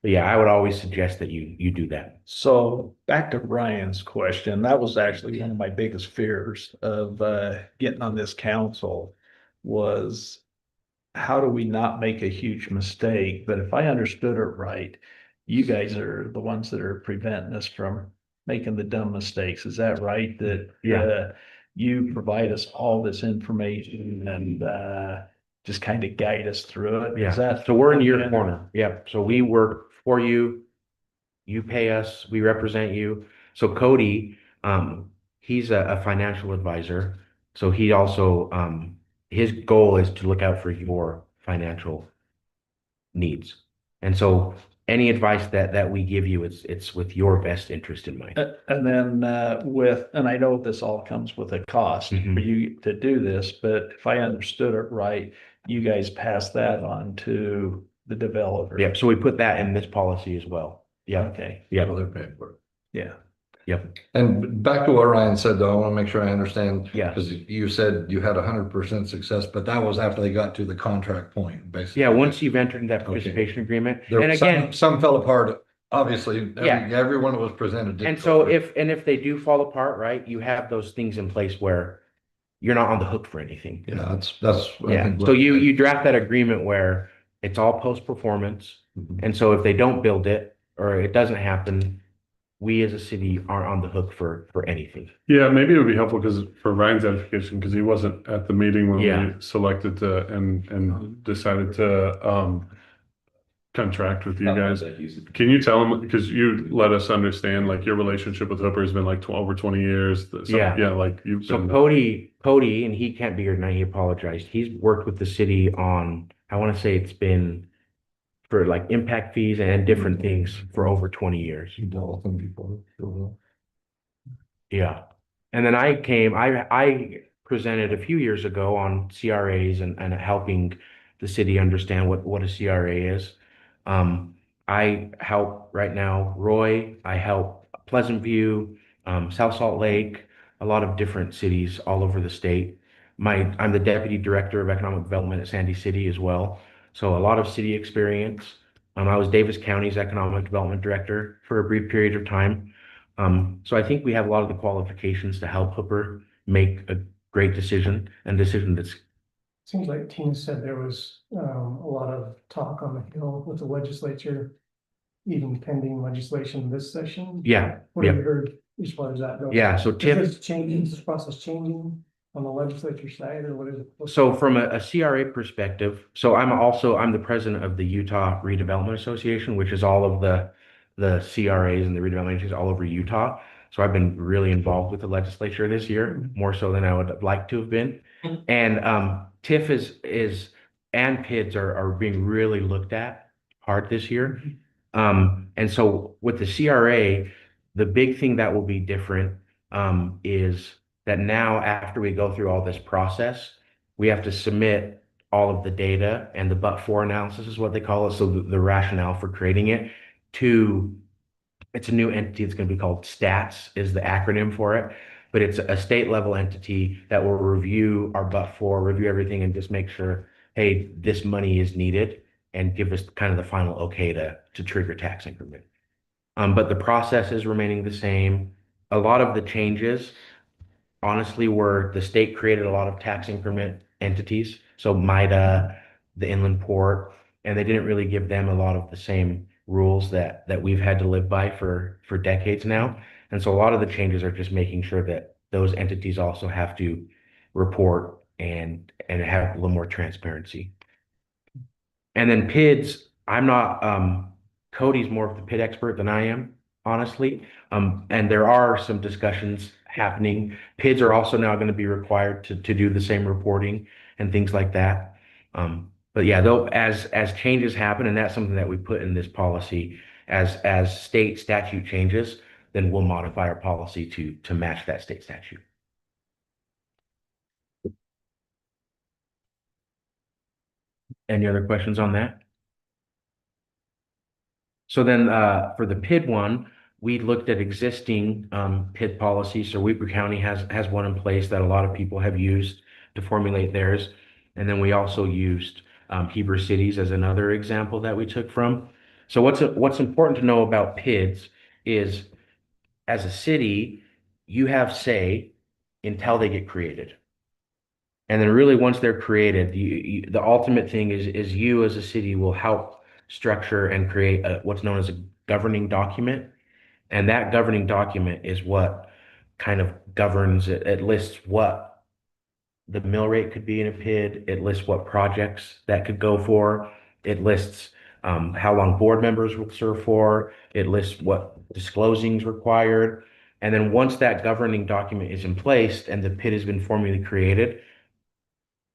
[SPEAKER 2] But yeah, I would always suggest that you do that.
[SPEAKER 5] So back to Ryan's question, that was actually one of my biggest fears of getting on this council was how do we not make a huge mistake? But if I understood it right, you guys are the ones that are preventing us from making the dumb mistakes. Is that right? That
[SPEAKER 2] Yeah.
[SPEAKER 5] You provide us all this information and just kind of guide us through it. Is
[SPEAKER 2] Yeah.
[SPEAKER 5] that
[SPEAKER 2] So we're in your corner. Yep. So we work for you. You pay us, we represent you. So Cody, he's a financial advisor. So he also, his goal is to look out for your financial needs. And so any advice that we give you, it's with your best interest in mind.
[SPEAKER 5] And then and I know this all comes with a cost for
[SPEAKER 2] Mhm.
[SPEAKER 5] you to do this, but if I understood it right, you guys pass that on to the developer.
[SPEAKER 2] Yep. So we put that in this policy as well. Yeah.
[SPEAKER 5] Okay,
[SPEAKER 2] Yep.
[SPEAKER 7] Well, they're paying for it.
[SPEAKER 5] yeah.
[SPEAKER 2] Yep.
[SPEAKER 7] And back to what Ryan said, though, I want to make sure I understand.
[SPEAKER 2] Yeah.
[SPEAKER 7] Because you said you had 100% success, but that was after they got to the contract point, basically.
[SPEAKER 2] Yeah. Once you've entered that
[SPEAKER 7] Okay.
[SPEAKER 2] participation agreement,
[SPEAKER 7] There
[SPEAKER 2] and
[SPEAKER 7] was
[SPEAKER 2] again,
[SPEAKER 7] some fell apart, obviously,
[SPEAKER 2] Yeah.
[SPEAKER 7] everyone that was presented. did
[SPEAKER 2] and so
[SPEAKER 7] fall apart.
[SPEAKER 2] if they do fall apart, right, you have those things in place where you're not on the hook for anything.
[SPEAKER 7] Yeah, that's. I
[SPEAKER 2] Yeah.
[SPEAKER 7] think
[SPEAKER 2] So
[SPEAKER 7] what-
[SPEAKER 2] you draft that agreement where it's all post-performance.
[SPEAKER 7] Mhm.
[SPEAKER 2] And so if they don't build it or it doesn't happen, we as a city aren't on the hook for anything.
[SPEAKER 6] Yeah, maybe it would be helpful because for Ryan's edification, because he wasn't at the meeting when
[SPEAKER 2] Yeah.
[SPEAKER 6] we selected to and decided to contract with you guys. Can you tell him, because you let us understand, like your relationship with Hooper has been like over 20 years. So,
[SPEAKER 2] Yeah.
[SPEAKER 6] yeah, like you've
[SPEAKER 2] So
[SPEAKER 6] been.
[SPEAKER 2] Cody, and he can't be here tonight, he apologized. He's worked with the city on, I want to say it's been for like impact fees and different things for over 20 years.
[SPEAKER 7] You dealt with them before. So,
[SPEAKER 2] Yeah. And then I presented a few years ago on CRAs and helping the city understand what a CRA is. I help right now Roy, I help Pleasant View, South Salt Lake, a lot of different cities all over the state. I'm the deputy director of economic development at Sandy City as well. So a lot of city experience. I was Davis County's economic development director for a brief period of time. So I think we have a lot of the qualifications to help Hooper make a great decision and decision that's,
[SPEAKER 4] Seems like Tina said there was a lot of talk on the Hill with the legislature, even pending legislation this session.
[SPEAKER 2] yeah,
[SPEAKER 4] What have
[SPEAKER 2] yeah,
[SPEAKER 4] you heard as far as that goes?
[SPEAKER 2] yeah. So
[SPEAKER 4] Is
[SPEAKER 2] TIF,
[SPEAKER 4] this changing, is this process changing on the legislature side, or what is it?
[SPEAKER 2] so from a CRA perspective, so I'm the president of the Utah Redevelopment Association, which is all of the CRAs and the redevelopment agencies all over Utah. So I've been really involved with the legislature this year, more so than I would have liked to have been. And TIF is and PIDs are being really looked at hard this year. And so with the CRA, the big thing that will be different is that now after we go through all this process, we have to submit all of the data and the but-for analysis is what they call it. So the rationale for creating it to, it's a new entity. It's going to be called STATS is the acronym for it, but it's a state level entity that will review our but-for, review everything and just make sure, hey, this money is needed and give us kind of the final okay to trigger tax increment. But the process is remaining the same. A lot of the changes honestly were the state created a lot of tax increment entities. So MIDA, the inland port, and they didn't really give them a lot of the same rules that we've had to live by for decades now. And so a lot of the changes are just making sure that those entities also have to report and have a little more transparency. And then PIDs, I'm not Cody's more of the PID expert than I am, honestly. And there are some discussions happening. PIDs are also now going to be required to do the same reporting and things like that. But yeah, though as changes happen, and that's something that we put in this policy, as state statute changes, then we'll modify our policy to match that state statute. Any other questions on that? So then for the PID one, we looked at existing PID policies. So Weber County has one in place that a lot of people have used to formulate theirs. And then we also used Heber Cities as another example that we took from. So what's important to know about PIDs is as a city, you have say until they get created. And then really once they're created, the ultimate thing is you as a city will help structure and create what's known as a governing document. And that governing document is what kind of governs it. It lists what the mill rate could be in a PID. It lists what projects that could go for. It lists how long board members will serve for. It lists what disclosing is required. And then once that governing document is in place and the PID has been formally created,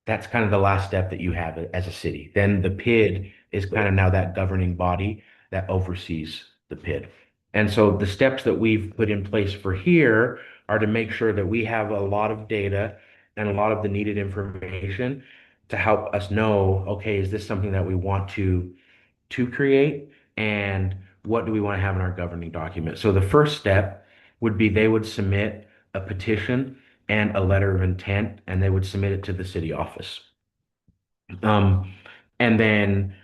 [SPEAKER 2] that's kind of the last step that you have as a city. Then the PID is kind of now that governing body that oversees the PID. And so the steps that we've put in place for here are to make sure that we have a lot of data and a lot of the needed information to help us know, okay, is this something that we want to create? And what do we want to have in our governing document? So the first step would be they would submit a petition and a letter of intent, and they would submit it to the city office. And then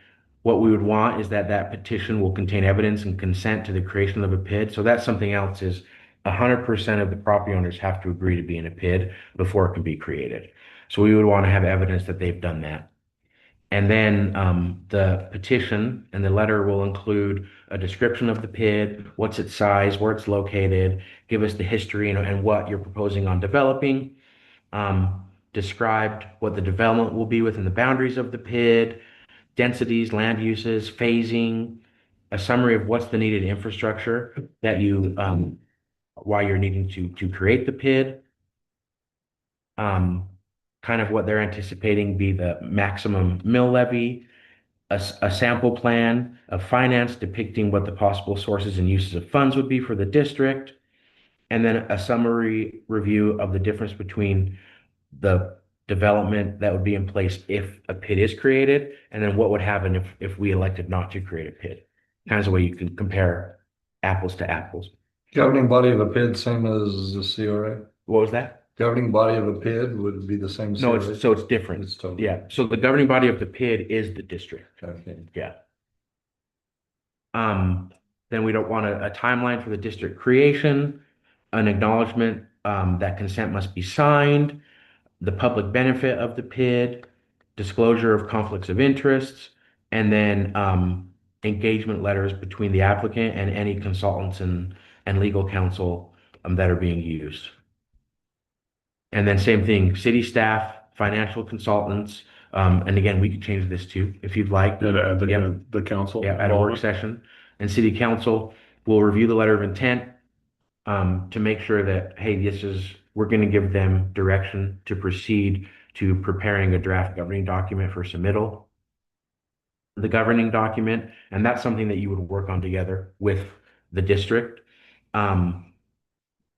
[SPEAKER 2] what we would want is that petition will contain evidence and consent to the creation of a PID. So that's something else is 100% of the property owners have to agree to be in a PID before it can be created. So we would want to have evidence that they've done that. And then the petition and the letter will include a description of the PID, what's its size, where it's located, give us the history and what you're proposing on developing. Described what the development will be within the boundaries of the PID, densities, land uses, phasing, a summary of what's the needed infrastructure that you why you're needing to create the PID. Kind of what they're anticipating be the maximum mill levy, a sample plan of finance depicting what the possible sources and uses of funds would be for the district, and then a summary review of the difference between the development that would be in place if a PID is created, and then what would happen if we elected not to create a PID. Kind of a way you can compare apples to apples.
[SPEAKER 7] Governing body of a PID, same as the CRA?
[SPEAKER 2] What was that?
[SPEAKER 7] Governing body of a PID would be the same.
[SPEAKER 2] No,
[SPEAKER 7] CRA?
[SPEAKER 2] it's different.
[SPEAKER 7] It's totally.
[SPEAKER 2] Yeah, so the governing body of the PID is the district.
[SPEAKER 7] Okay.
[SPEAKER 2] Yeah. Then we don't want a timeline for the district creation, an acknowledgement that consent must be signed, the public benefit of the PID, disclosure of conflicts of interests, and then engagement letters between the applicant and any consultants and legal counsel that are being used. And then same thing, city staff, financial consultants, and again, we could change this too, if you'd like.
[SPEAKER 6] Yeah, to add
[SPEAKER 2] Yep.
[SPEAKER 6] the council.
[SPEAKER 2] Yeah, at a work session. And city council will review the letter of intent to make sure that, hey, we're going to give them direction to proceed to preparing a draft governing document for submittal. The governing document, and that's something that you would work on together with the district.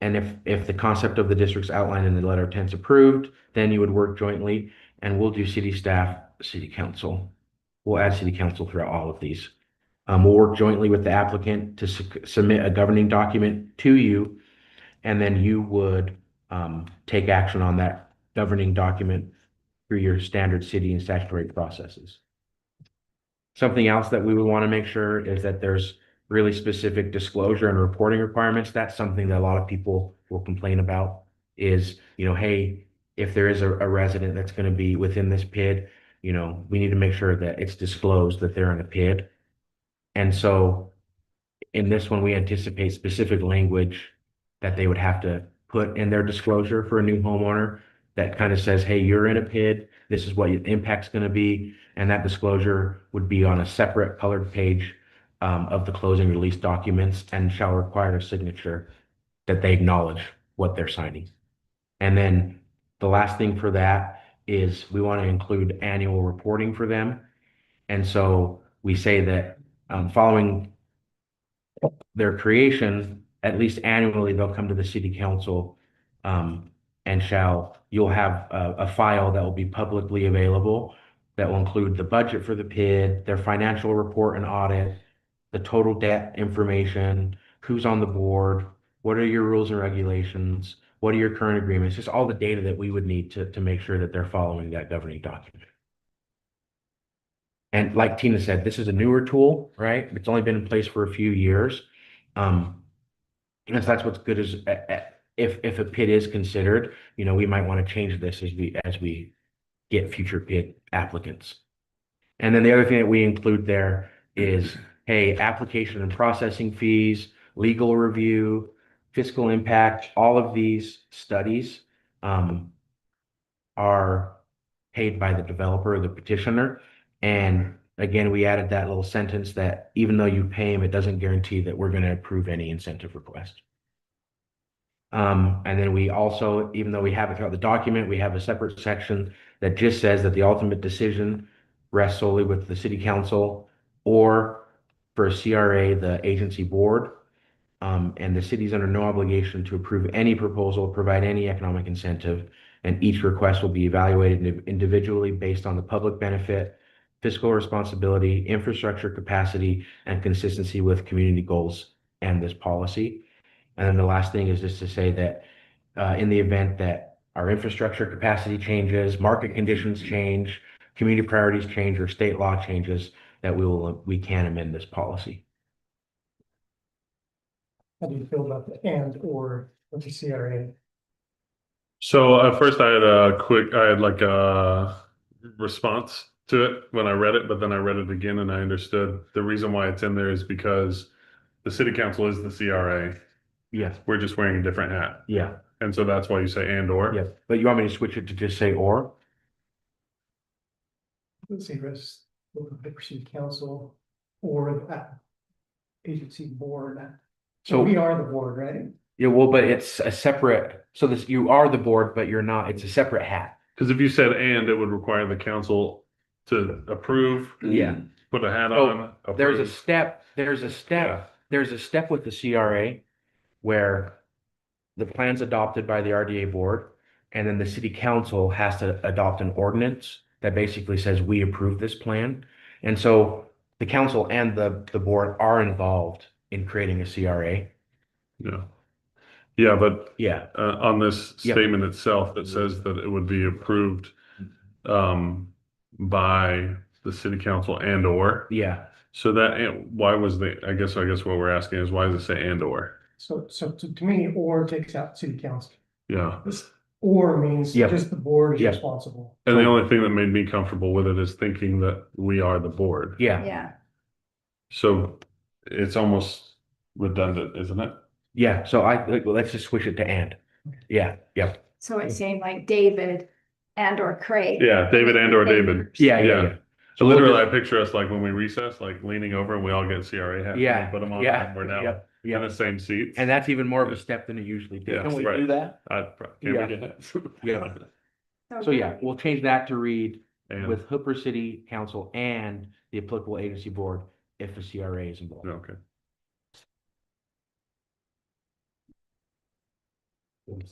[SPEAKER 2] And if the concept of the district's outlined in the letter of intent's approved, then you would work jointly, and we'll do city staff, city council. We'll add city council throughout all of these. We'll work jointly with the applicant to submit a governing document to you, and then you would take action on that governing document through your standard city and statutory processes. Something else that we would want to make sure is that there's really specific disclosure and reporting requirements. That's something that a lot of people will complain about is, hey, if there is a resident that's going to be within this PID, we need to make sure that it's disclosed that they're in a PID. And so in this one, we anticipate specific language that they would have to put in their disclosure for a new homeowner that kind of says, hey, you're in a PID, this is what your impact's going to be. And that disclosure would be on a separate colored page of the closing release documents and shall require a signature that they acknowledge what they're signing. And then the last thing for that is we want to include annual reporting for them. And so we say that following their creation, at least annually, they'll come to the city council and you'll have a file that will be publicly available that will include the budget for the PID, their financial report and audit, the total debt information, who's on the board, what are your rules and regulations, what are your current agreements, just all the data that we would need to make sure that they're following that governing document. And like Tina said, this is a newer tool, right? It's only been in place for a few years. And so that's what's good is if a PID is considered, we might want to change this as we get future PID applicants. And then the other thing that we include there is, hey, application and processing fees, legal review, fiscal impact, all of these studies are paid by the developer or the petitioner. And again, we added that little sentence that even though you pay them, it doesn't guarantee that we're going to approve any incentive request. And then we also, even though we have it throughout the document, we have a separate section that just says that the ultimate decision rests solely with the city council or for a CRA, the agency board. And the city's under no obligation to approve any proposal, provide any economic incentive, and each request will be evaluated individually based on the public benefit, fiscal responsibility, infrastructure capacity, and consistency with community goals and this policy. And then the last thing is just to say that in the event that our infrastructure capacity changes, market conditions change, community priorities change, or state law changes, that we can amend this policy.
[SPEAKER 4] How do you feel about the and or with the CRA?
[SPEAKER 6] So at first I had a response to it when I read it, but then I read it again and I understood the reason why it's in there is because the city council is the CRA.
[SPEAKER 2] Yeah,
[SPEAKER 6] We're just wearing a different hat.
[SPEAKER 2] yeah,
[SPEAKER 6] And so that's why you say and or.
[SPEAKER 2] yeah. But you want me to switch it to just say or?
[SPEAKER 4] Let's see, rest, Hooper City Council or that agency board. So
[SPEAKER 2] So,
[SPEAKER 4] we are the board, right?
[SPEAKER 2] yeah, well, but it's a separate, so this, you are the board, but you're not, it's a separate hat.
[SPEAKER 6] Because if you said and, it would require the council to approve,
[SPEAKER 2] Yeah.
[SPEAKER 6] put a hat
[SPEAKER 2] So,
[SPEAKER 6] on.
[SPEAKER 2] There's a
[SPEAKER 6] approve.
[SPEAKER 2] step,
[SPEAKER 6] Yeah.
[SPEAKER 2] there's a step with the CRA where the plan's adopted by the RDA board, and then the city council has to adopt an ordinance that basically says we approve this plan. And so the council and the board are involved in creating a CRA.
[SPEAKER 6] Yeah. Yeah, but
[SPEAKER 2] Yeah,
[SPEAKER 6] on this
[SPEAKER 2] Yep.
[SPEAKER 6] statement itself, it says that it would be approved by the city council and or.
[SPEAKER 2] yeah.
[SPEAKER 6] So that, why was I guess what we're asking is why does it say and or?
[SPEAKER 4] So to me, or takes out city council.
[SPEAKER 6] Yeah.
[SPEAKER 4] This or means
[SPEAKER 2] Yep.
[SPEAKER 4] just the board is
[SPEAKER 2] Yep.
[SPEAKER 4] responsible.
[SPEAKER 6] And the only thing that made me comfortable with it is thinking that we are the board.
[SPEAKER 2] Yeah,
[SPEAKER 1] Yeah,
[SPEAKER 6] So it's almost redundant, isn't it?
[SPEAKER 2] yeah. So let's just switch it to and. Yeah, yep.
[SPEAKER 1] so it's saying like David and or Craig.
[SPEAKER 6] Yeah, David and or David.
[SPEAKER 2] Yeah, yeah,
[SPEAKER 6] Yeah.
[SPEAKER 2] yeah.
[SPEAKER 6] So
[SPEAKER 2] we'll
[SPEAKER 6] literally,
[SPEAKER 2] just-
[SPEAKER 6] I picture us like when we recess, like leaning over and we all get CRA hats. and
[SPEAKER 2] Yeah,
[SPEAKER 6] we Put them on.
[SPEAKER 2] yeah,
[SPEAKER 6] And we're now
[SPEAKER 2] yep,
[SPEAKER 6] in
[SPEAKER 2] yep.
[SPEAKER 6] the same seats.
[SPEAKER 2] And that's even more of a step than it usually
[SPEAKER 6] Yeah.
[SPEAKER 2] takes.
[SPEAKER 5] Can we
[SPEAKER 6] right.
[SPEAKER 5] do that?
[SPEAKER 6] Can
[SPEAKER 2] Yeah.
[SPEAKER 6] we get hats?
[SPEAKER 2] Yeah. So yeah, we'll change that to read
[SPEAKER 6] And,
[SPEAKER 2] with Hooper City Council and the applicable agency board if a CRA is involved.
[SPEAKER 6] okay.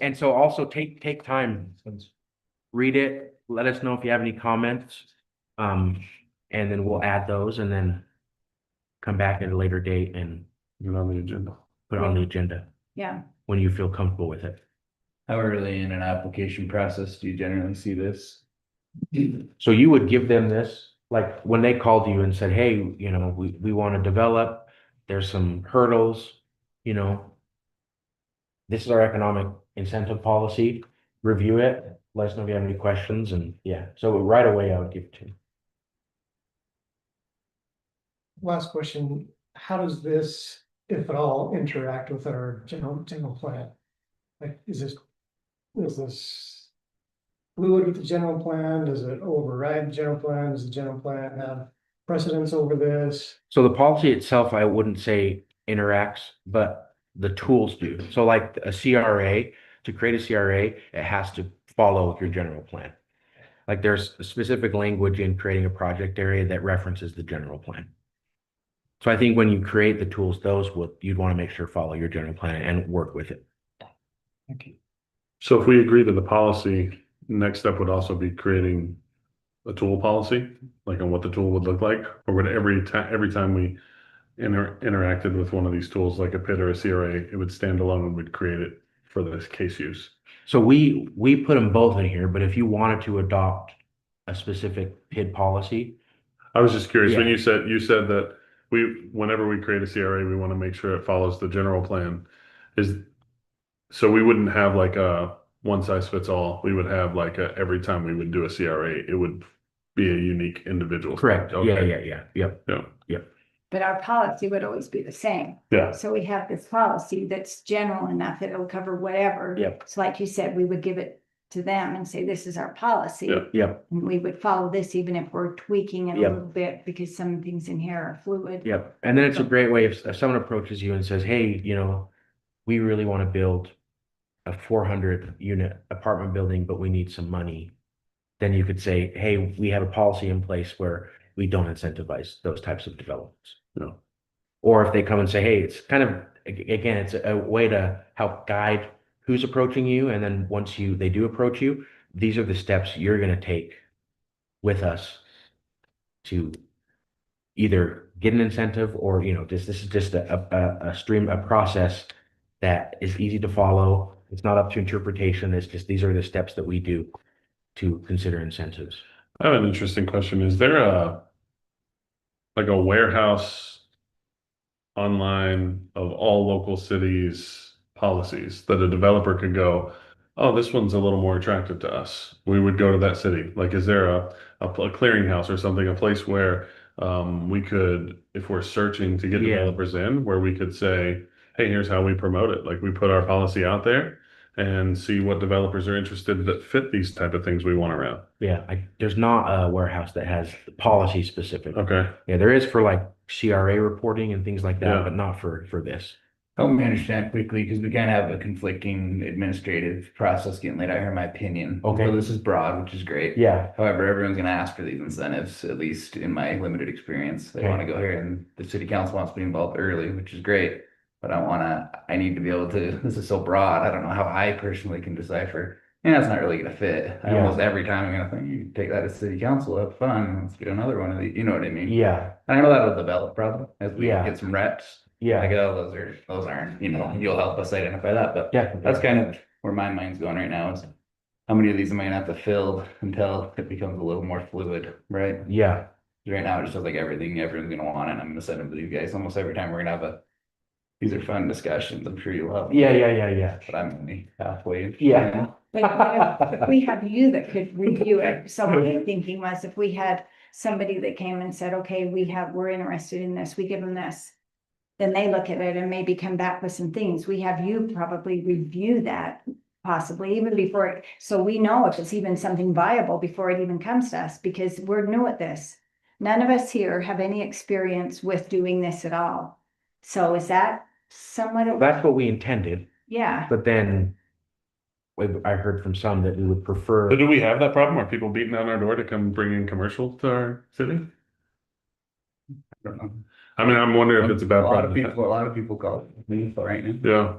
[SPEAKER 2] And so also take time, read it, let us know if you have any comments. And then we'll add those and then come back at a later date and
[SPEAKER 6] Get on the agenda.
[SPEAKER 2] put it on the agenda
[SPEAKER 1] Yeah,
[SPEAKER 2] when you feel comfortable with it.
[SPEAKER 9] How early in an application process do you generally see this?
[SPEAKER 2] So you would give them this, like when they called you and said, hey, you know, we want to develop, there's some hurdles, you know. This is our economic incentive policy, review it, let us know if you have any questions and yeah, so right away I would give it to you.
[SPEAKER 4] Last question, how does this, if at all, interact with our general plan? Like, is this fluid with the general plan? Does it override the general plan? Does the general plan have precedence over this?
[SPEAKER 2] So the policy itself, I wouldn't say interacts, but the tools do. So like a CRA, to create a CRA, it has to follow your general plan. Like there's specific language in creating a project area that references the general plan. So I think when you create the tools, you'd want to make sure follow your general plan and work with it.
[SPEAKER 4] Okay.
[SPEAKER 6] So if we agree to the policy, next step would also be creating a tool policy, like on what the tool would look like, or would every time we interacted with one of these tools, like a PID or a CRA, it would stand alone and we'd create it for this case use.
[SPEAKER 2] So we put them both in here, but if you wanted to adopt a specific PID policy,
[SPEAKER 6] I was just curious, when
[SPEAKER 2] Yeah.
[SPEAKER 6] you said that whenever we create a CRA, we want to make sure it follows the general plan. So we wouldn't have like a one size fits all. We would have like every time we would do a CRA, it would be a unique individual.
[SPEAKER 2] correct? Yeah,
[SPEAKER 6] Okay.
[SPEAKER 2] yeah, yep.
[SPEAKER 1] but our policy would always be the same.
[SPEAKER 6] Yeah.
[SPEAKER 1] So we have this policy that's general enough that it'll cover whatever.
[SPEAKER 2] Yep.
[SPEAKER 1] So like you said, we would give it to them and say, this is our policy.
[SPEAKER 6] Yeah.
[SPEAKER 2] Yep,
[SPEAKER 1] And we would follow this even if we're tweaking it a
[SPEAKER 2] Yep.
[SPEAKER 1] little bit because some things in here are fluid.
[SPEAKER 2] yep. And then it's a great way if someone approaches you and says, hey, you know, we really want to build a 400 unit apartment building, but we need some money. Then you could say, hey, we have a policy in place where we don't incentivize those types of developments.
[SPEAKER 6] No.
[SPEAKER 2] Or if they come and say, hey, it's kind of, again, it's a way to help guide who's approaching you. And then once they do approach you, these are the steps you're going to take with us to either get an incentive or, you know, this is just a process that is easy to follow. It's not up to interpretation. It's just, these are the steps that we do to consider incentives.
[SPEAKER 6] I have an interesting question. Is there like a warehouse online of all local cities' policies that a developer could go, oh, this one's a little more attractive to us. We would go to that city. Like, is there a clearinghouse or something, a place where we could, if we're searching to get
[SPEAKER 2] Yeah.
[SPEAKER 6] developers in, where we could say, hey, here's how we promote it. Like we put our policy out there and see what developers are interested that fit these type of things we want around.
[SPEAKER 2] Yeah, there's not a warehouse that has policy specific.
[SPEAKER 6] Okay.
[SPEAKER 2] Yeah, there is for like CRA reporting and things like that,
[SPEAKER 6] Yeah.
[SPEAKER 2] but not for this.
[SPEAKER 9] Help me understand quickly, because we kind of have a conflicting administrative process getting laid out here, in my opinion.
[SPEAKER 2] Okay.
[SPEAKER 9] So this is broad, which is great.
[SPEAKER 2] Yeah,
[SPEAKER 9] However, everyone's gonna ask for these incentives, at least in my limited experience. They
[SPEAKER 2] Okay.
[SPEAKER 9] wanna go here and the city council wants to be involved early, which is great. But I need to be able to, this is so broad, I don't know how I personally can decipher. Yeah, it's not really gonna fit.
[SPEAKER 2] Yeah.
[SPEAKER 9] Almost every time I'm gonna think, you take that to city council, have fun, let's do another one of these, you know what I mean?
[SPEAKER 2] yeah,
[SPEAKER 9] I know that'll develop probably as we
[SPEAKER 2] Yeah.
[SPEAKER 9] get some reps.
[SPEAKER 2] yeah,
[SPEAKER 9] Like, oh, those aren't, you'll help us identify that, but
[SPEAKER 2] yeah.
[SPEAKER 9] that's kind of where my mind's going right now is how many of these am I gonna have to fill until it becomes a little more fluid, right?
[SPEAKER 2] Yeah,
[SPEAKER 9] Right now, it just feels like everyone's gonna want it, and I'm gonna send them to you guys almost every time we're gonna have these are fun discussions, I'm sure you'll have. them.
[SPEAKER 2] yeah.
[SPEAKER 9] But I'm only halfway.
[SPEAKER 2] Yeah.
[SPEAKER 1] But if we have you that could review it, so what I'm thinking was if we had somebody that came and said, okay, we're interested in this, we give them this. Then they look at it and maybe come back with some things. We have you probably review that possibly even before, so we know if it's even something viable before it even comes to us, because we're new at this. None of us here have any experience with doing this at all. So is that somewhat,
[SPEAKER 2] That's what we intended,
[SPEAKER 1] yeah,
[SPEAKER 2] but then I heard from some that we would prefer.
[SPEAKER 6] So do we have that problem? Are people beating down our door to come bring in commercial to our city?
[SPEAKER 9] I don't know.
[SPEAKER 6] I mean, I'm wondering if it's a bad
[SPEAKER 9] A
[SPEAKER 6] problem.
[SPEAKER 9] lot of people call me right now.
[SPEAKER 6] Yeah,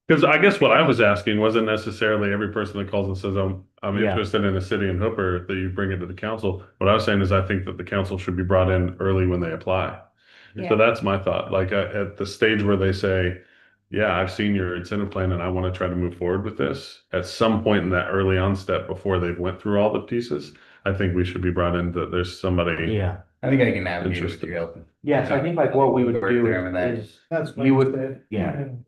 [SPEAKER 6] because I guess what I was asking wasn't necessarily every person that calls and says, I'm
[SPEAKER 2] Yeah.
[SPEAKER 6] interested in a city in Hooper, that you bring it to the council. What I was saying is I think that the council should be brought in early when they apply.
[SPEAKER 1] Yeah.
[SPEAKER 6] So that's my thought, like at the stage where they say, yeah, I've seen your incentive plan and I want to try to move forward with this. At some point in that early on step before they've went through all the pieces, I think we should be brought in that there's somebody.
[SPEAKER 2] Yeah,
[SPEAKER 9] I think I can navigate with
[SPEAKER 6] Interesting.
[SPEAKER 9] your help.
[SPEAKER 2] yeah, so I think like what we would
[SPEAKER 9] Work
[SPEAKER 2] do
[SPEAKER 9] through them and
[SPEAKER 2] is,
[SPEAKER 4] That's.
[SPEAKER 2] You would-
[SPEAKER 4] Wednesday,
[SPEAKER 2] yeah.
[SPEAKER 4] and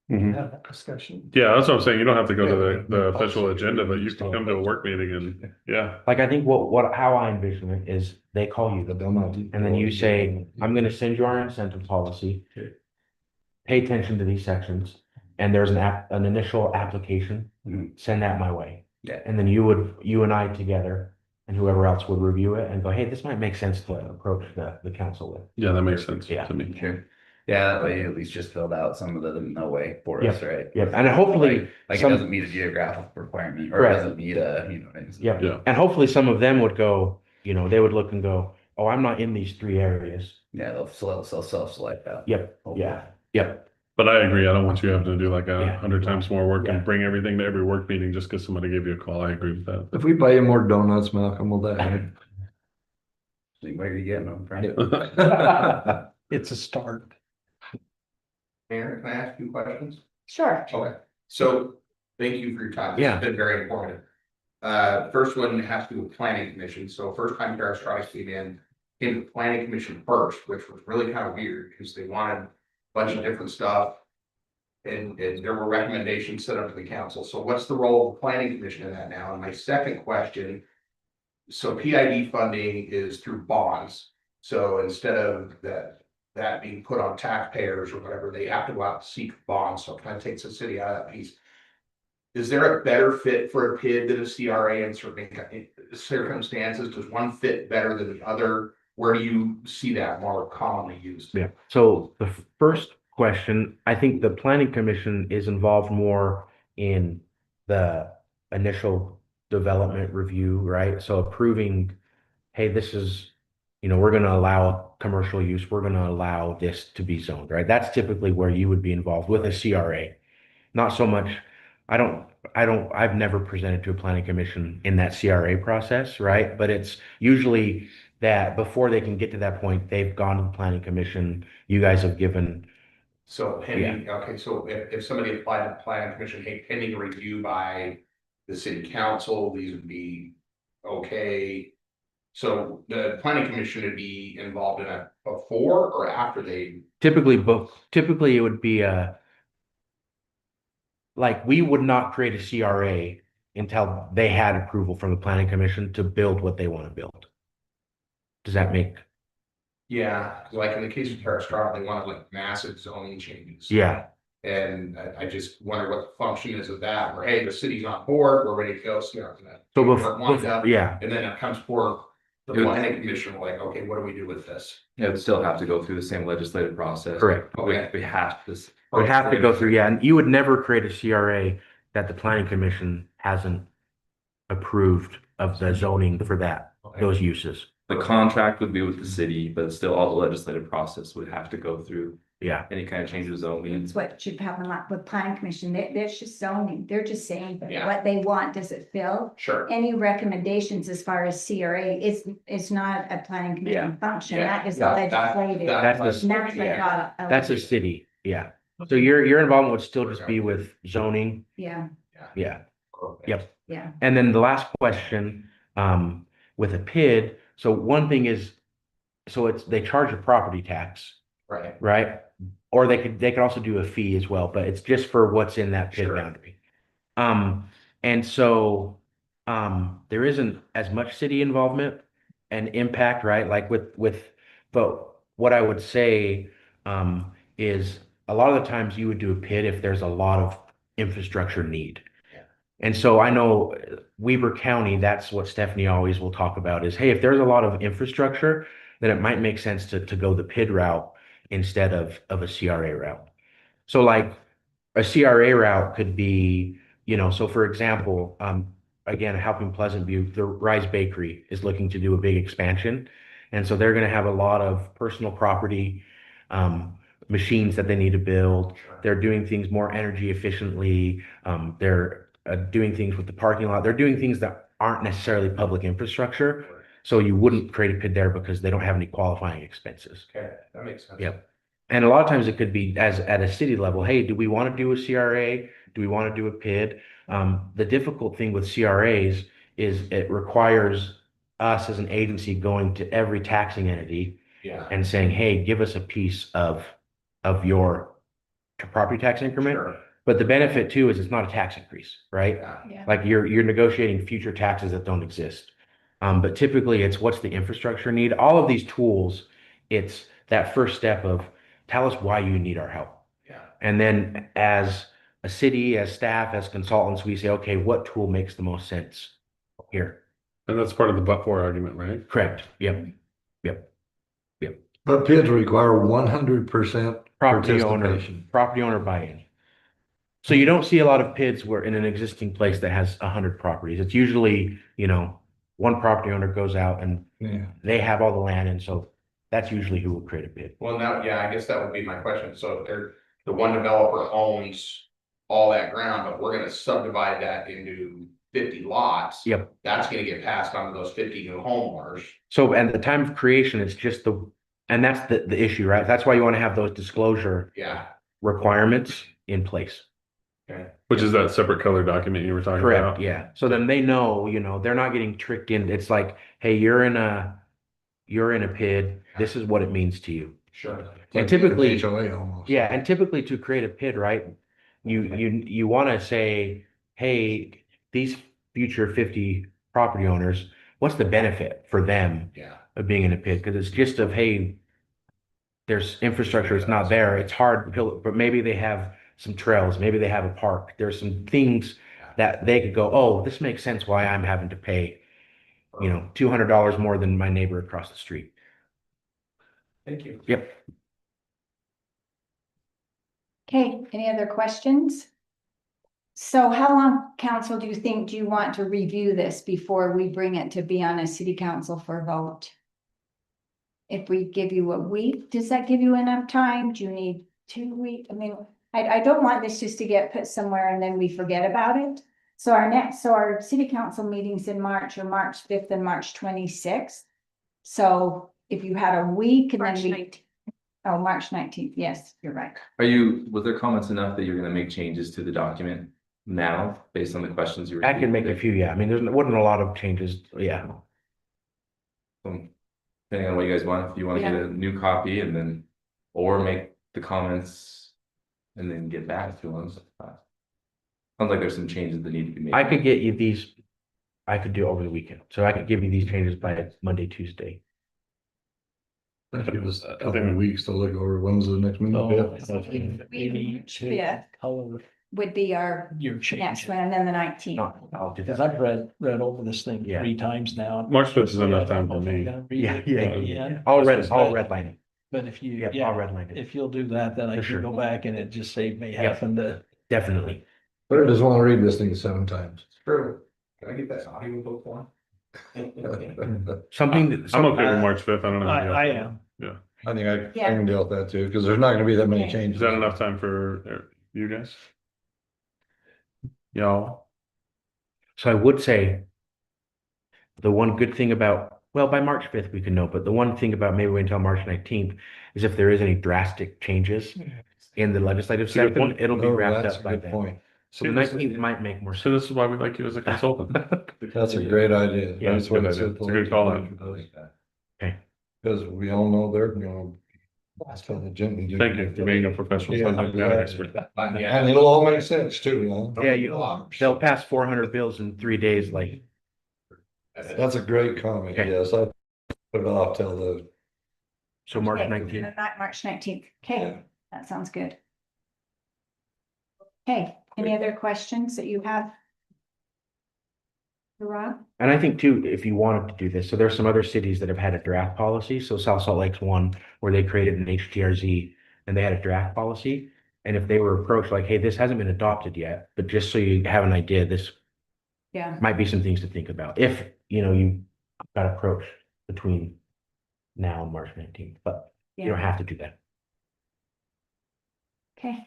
[SPEAKER 6] Mhm.
[SPEAKER 4] Have that discussion.
[SPEAKER 6] Yeah, that's what I'm saying. You don't have to go to
[SPEAKER 7] Yeah,
[SPEAKER 6] the
[SPEAKER 7] yeah.
[SPEAKER 6] official agenda, but you can come to a work meeting and, yeah.
[SPEAKER 2] like, I think how I envision it is they call you, and then you say, I'm gonna send you our incentive policy. Pay attention to these sections, and there's an initial application,
[SPEAKER 9] Mhm.
[SPEAKER 2] send that my way.
[SPEAKER 9] Yeah.
[SPEAKER 2] And then you and I together, and whoever else would review it and go, hey, this might make sense to approach the council with.
[SPEAKER 6] Yeah, that makes sense
[SPEAKER 2] Yeah.
[SPEAKER 6] to me.
[SPEAKER 9] Sure. Yeah, that way at least just filled out some of the no way for us, right?
[SPEAKER 2] Yep, and hopefully,
[SPEAKER 9] Like it
[SPEAKER 2] some-
[SPEAKER 9] doesn't meet a geographic requirement or it
[SPEAKER 2] Correct.
[SPEAKER 9] doesn't meet a, what I mean?
[SPEAKER 2] yeah,
[SPEAKER 6] Yeah.
[SPEAKER 2] and hopefully some of them would go, they would look and go, oh, I'm not in these 3 areas.
[SPEAKER 9] Yeah, they'll self-select out.
[SPEAKER 2] Yep, yeah, yep,
[SPEAKER 6] But I agree. I don't want you having to do like
[SPEAKER 2] Yeah.
[SPEAKER 6] 100 times more work
[SPEAKER 2] Yeah.
[SPEAKER 6] and bring everything to every work meeting just because somebody gave you a call. I agree with that.
[SPEAKER 7] If we buy you more donuts, Malcolm, will that help?
[SPEAKER 9] See, where are you getting them from?
[SPEAKER 5] It's a start.
[SPEAKER 10] Mayor, can I ask you questions?
[SPEAKER 1] sure.
[SPEAKER 10] Okay, so thank you for your time.
[SPEAKER 2] Yeah.
[SPEAKER 10] It's been very informative. First one has to do with planning commission. So first time Terra Strice came in the planning commission first, which was really kind of weird because they wanted a bunch of different stuff. And there were recommendations set up to the council. So what's the role of the planning commission in that now? And my second question. So PID funding is through bonds. So instead of that being put on taxpayers or whatever, they have to go out and seek bonds, so it kind of takes the city out of that piece. Is there a better fit for a PID than a CRA in certain circumstances? Does one fit better than the other? Where do you see that more commonly used?
[SPEAKER 2] yeah. So the first question, I think the planning commission is involved more in the initial development review, right? So approving, hey, this is, we're gonna allow commercial use, we're gonna allow this to be zoned, right? That's typically where you would be involved with a CRA. Not so much, I've never presented to a planning commission in that CRA process, right? But it's usually that before they can get to that point, they've gone to the planning commission, you guys have given.
[SPEAKER 10] So pending, okay, so if somebody applied to the planning commission, hey, pending review by the city council, these would be okay. So the planning commission would be involved in it before or after they,
[SPEAKER 2] Typically it would be like, we would not create a CRA until they had approval from the planning commission to build what they want to build. Does that make?
[SPEAKER 10] Yeah, like in the case of Terra Strata, they wanted like massive zoning changes.
[SPEAKER 2] Yeah,
[SPEAKER 10] And I just wonder what the function is of that, where, hey, the city's on board, we're ready to go, start that.
[SPEAKER 2] so
[SPEAKER 10] Lined up,
[SPEAKER 2] yeah,
[SPEAKER 10] and then it comes for the
[SPEAKER 8] It would-
[SPEAKER 10] planning commission, we're like, okay, what do we do with this?
[SPEAKER 8] It would still have to go through the same legislative process.
[SPEAKER 2] correct.
[SPEAKER 10] Okay.
[SPEAKER 8] We have this.
[SPEAKER 2] It would have to go through, yeah, and you would never create a CRA that the planning commission hasn't approved of the zoning for that, those uses.
[SPEAKER 8] The contract would be with the city, but still all the legislative process would have to go through
[SPEAKER 2] Yeah,
[SPEAKER 8] any kind of change of zoning.
[SPEAKER 1] That's what should happen like with planning commission. There's just zoning. They're just saying
[SPEAKER 10] Yeah.
[SPEAKER 1] what they want. Does it fill?
[SPEAKER 10] Sure.
[SPEAKER 1] Any recommendations as far as CRA is not a planning commission function. That is legislative.
[SPEAKER 2] That's
[SPEAKER 1] That's what
[SPEAKER 10] yeah.
[SPEAKER 1] got.
[SPEAKER 2] that's a city, yeah. So your involvement would still just be with zoning,
[SPEAKER 1] Yeah,
[SPEAKER 2] yeah. Yep.
[SPEAKER 1] yeah.
[SPEAKER 2] And then the last question, with a PID, so one thing is, so they charge a property tax,
[SPEAKER 10] Right.
[SPEAKER 2] right? Or they could also do a fee as well, but it's just for what's in that PID
[SPEAKER 10] Sure.
[SPEAKER 2] boundary. And so, there isn't as much city involvement and impact, right? Like but what I would say, is a lot of the times you would do a PID if there's a lot of infrastructure need. And so I know Weber County, that's what Stephanie always will talk about is, hey, if there's a lot of infrastructure, then it might make sense to go the PID route instead of a CRA route. So like a CRA route could be, so for example, again, Helping Pleasant View, the Rise Bakery is looking to do a big expansion. And so they're going to have a lot of personal property, machines that they need to build. They're doing things more energy efficiently. They're doing things with the parking lot. They're doing things that aren't necessarily public infrastructure. So you wouldn't create a PID there because they don't have any qualifying expenses.
[SPEAKER 10] Okay, that makes sense.
[SPEAKER 2] Yep. And a lot of times it could be as at a city level, hey, do we want to do a CRA? Do we want to do a PID? The difficult thing with CRAs is it requires us as an agency going to every taxing entity
[SPEAKER 10] Yeah.
[SPEAKER 2] and saying, hey, give us a piece of your property tax increment.
[SPEAKER 10] Sure.
[SPEAKER 2] But the benefit too is it's not a tax increase, right?
[SPEAKER 10] Yeah.
[SPEAKER 1] Yeah.
[SPEAKER 2] Like you're negotiating future taxes that don't exist. But typically it's what's the infrastructure need. All of these tools, it's that first step of tell us why you need our help.
[SPEAKER 10] Yeah.
[SPEAKER 2] And then as a city, as staff, as consultants, we say, okay, what tool makes the most sense here?
[SPEAKER 6] And that's part of the but-for argument, right?
[SPEAKER 2] Correct. Yep.
[SPEAKER 7] But PIDs require 100%
[SPEAKER 2] Property owner
[SPEAKER 7] participation.
[SPEAKER 2] buy-in. So you don't see a lot of PIDs where in an existing place that has 100 properties. It's usually, one property owner goes out and
[SPEAKER 7] Yeah.
[SPEAKER 2] they have all the land, and so that's usually who will create a PID.
[SPEAKER 10] Well, now, yeah, I guess that would be my question. So if the one developer owns all that ground, but we're gonna subdivide that into 50 lots.
[SPEAKER 2] Yep.
[SPEAKER 10] That's gonna get passed on to those 50 new homeowners.
[SPEAKER 2] So at the time of creation, it's just and that's the issue, right? That's why you want to have those disclosure
[SPEAKER 10] Yeah.
[SPEAKER 2] requirements in place.
[SPEAKER 10] Okay.
[SPEAKER 6] Which is that separate color document you were talking
[SPEAKER 2] Correct,
[SPEAKER 6] about?
[SPEAKER 2] yeah. So then they know, they're not getting tricked in. It's like, hey, you're in a PID. This is what it means to you.
[SPEAKER 10] Sure.
[SPEAKER 2] And typically,
[SPEAKER 7] HOA almost.
[SPEAKER 2] yeah, and typically to create a PID, right? You want to say, hey, these future 50 property owners, what's the benefit for them
[SPEAKER 10] Yeah.
[SPEAKER 2] of being in a PID? Because it's just of, hey, there's infrastructure, it's not there. It's hard to build, but maybe they have some trails, maybe they have a park. There's some things that they could go, oh, this makes sense why I'm having to pay, $200 more than my neighbor across the street.
[SPEAKER 10] Thank you.
[SPEAKER 2] Yep.
[SPEAKER 1] Okay, any other questions? So how long, council, do you want to review this before we bring it to be on a city council for vote? If we give you a week, does that give you enough time? Do you need 2 weeks? I mean, I don't want this just to get put somewhere and then we forget about it. So our city council meetings in March are March 5th and March 26th. So if you had a week and then March 19th, yes, you're right.
[SPEAKER 8] Was there comments enough that you're gonna make changes to the document now based on the questions you were?
[SPEAKER 2] I can make a few, yeah. I mean, wasn't a lot of changes, yeah.
[SPEAKER 8] Depending on what you guys want, if you want to get a new copy and then, or make the comments and then get back to us. Sounds like there's some changes that need to be made.
[SPEAKER 2] I could get you these, I could do over the weekend, so I could give you these changes by Monday, Tuesday.
[SPEAKER 7] Give us a couple of weeks to look over. When's the next meeting?
[SPEAKER 5] So we need to
[SPEAKER 1] Yeah.
[SPEAKER 5] color
[SPEAKER 1] Would be our
[SPEAKER 5] your
[SPEAKER 1] next
[SPEAKER 5] change.
[SPEAKER 1] one, and then the 19th.
[SPEAKER 2] No, I'll do
[SPEAKER 5] Because
[SPEAKER 2] that.
[SPEAKER 5] I've read over this thing
[SPEAKER 2] Yeah.
[SPEAKER 5] 3 times now.
[SPEAKER 6] March 5th is enough time for me.
[SPEAKER 5] Yeah.
[SPEAKER 2] I'll redline it.
[SPEAKER 5] But if you,
[SPEAKER 2] Yeah, I'll
[SPEAKER 5] yeah,
[SPEAKER 2] redline it.
[SPEAKER 5] if you'll do that, then I
[SPEAKER 2] For
[SPEAKER 5] can
[SPEAKER 2] sure.
[SPEAKER 5] go back and it just saved me
[SPEAKER 2] Yeah.
[SPEAKER 5] having to.
[SPEAKER 2] Definitely.
[SPEAKER 7] But I just want to read this thing 7 times.
[SPEAKER 10] True. Can I get that audio book one?
[SPEAKER 2] Something that.
[SPEAKER 6] I'm okay with March 5th. I don't know. how you
[SPEAKER 5] I
[SPEAKER 6] feel.
[SPEAKER 5] am.
[SPEAKER 6] Yeah.
[SPEAKER 7] I think I
[SPEAKER 1] Yeah.
[SPEAKER 7] can deal with that too, because there's not gonna be that many
[SPEAKER 1] Okay.
[SPEAKER 7] changes.
[SPEAKER 6] Is that enough time for you guys? Y'all?
[SPEAKER 2] So I would say the one good thing about, well, by March 5th, we can know, but the one thing about maybe wait until March 19th is if there is any drastic changes in the legislative
[SPEAKER 6] That's a good
[SPEAKER 2] session,
[SPEAKER 6] point.
[SPEAKER 2] it'll be
[SPEAKER 7] No,
[SPEAKER 2] wrapped
[SPEAKER 7] that's
[SPEAKER 2] up
[SPEAKER 7] a
[SPEAKER 2] by
[SPEAKER 7] good
[SPEAKER 2] then.
[SPEAKER 7] point.
[SPEAKER 2] So the 19th might make more
[SPEAKER 6] So
[SPEAKER 2] sense.
[SPEAKER 6] this is why we like you as a consultant.
[SPEAKER 7] That's a great idea.
[SPEAKER 2] Yeah,
[SPEAKER 7] That's what
[SPEAKER 6] it's a good call out.
[SPEAKER 2] Okay.
[SPEAKER 7] Because we all know they're, you know. That's kind of gently.
[SPEAKER 6] Thank you for being a professional
[SPEAKER 7] Yeah,
[SPEAKER 6] subject matter
[SPEAKER 7] yeah.
[SPEAKER 6] expert.
[SPEAKER 7] And it'll all make sense too, you know?
[SPEAKER 2] Yeah, they'll pass 400 bills in 3 days, like,
[SPEAKER 7] That's a great comment,
[SPEAKER 2] Okay.
[SPEAKER 7] yes, I put it off till the,
[SPEAKER 2] so March
[SPEAKER 1] Okay,
[SPEAKER 2] 19th.
[SPEAKER 1] March 19th. Okay,
[SPEAKER 7] Yeah.
[SPEAKER 1] that sounds good. Okay, any other questions that you have? For Rob?
[SPEAKER 2] And I think too, if you wanted to do this, so there's some other cities that have had a draft policy. So South Salt Lake's one where they created an HTRZ and they had a draft policy. And if they were approached like, hey, this hasn't been adopted yet, but just so you have an idea, this
[SPEAKER 1] Yeah,
[SPEAKER 2] might be some things to think about. If, you know, you got approached between now and March 19th, but you don't
[SPEAKER 1] yeah,
[SPEAKER 2] have to do that.
[SPEAKER 1] okay.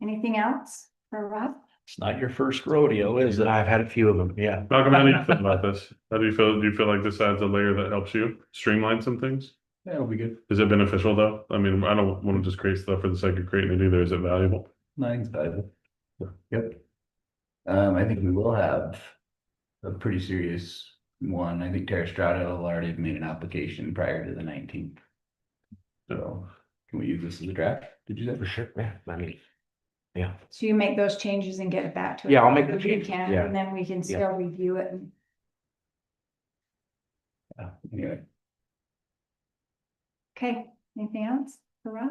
[SPEAKER 1] Anything else for Rob?
[SPEAKER 5] It's not your first rodeo, is it?
[SPEAKER 2] I've had a few of them, yeah.
[SPEAKER 6] Malcolm, how do you feel about this? How do you feel? Do you feel like this adds a layer that helps you streamline some things?
[SPEAKER 3] That'll be good.
[SPEAKER 6] Is it beneficial though? I mean, I don't want to just create stuff for the sake of creating it either. Is it valuable?
[SPEAKER 9] Nice, valuable.
[SPEAKER 2] Yep.
[SPEAKER 9] I think we will have a pretty serious one. I think Terra Strata will already have made an application prior to the 19th. So can we use this as a draft? Did you say?
[SPEAKER 2] For sure, yeah. I mean, yeah.
[SPEAKER 1] So you make those changes and get it back to us?
[SPEAKER 2] Yeah, I'll make the
[SPEAKER 1] if you
[SPEAKER 2] changes,
[SPEAKER 1] can,
[SPEAKER 2] yeah.
[SPEAKER 1] And then we can still review it. And
[SPEAKER 9] Anyway,
[SPEAKER 1] Okay, anything else for Rob?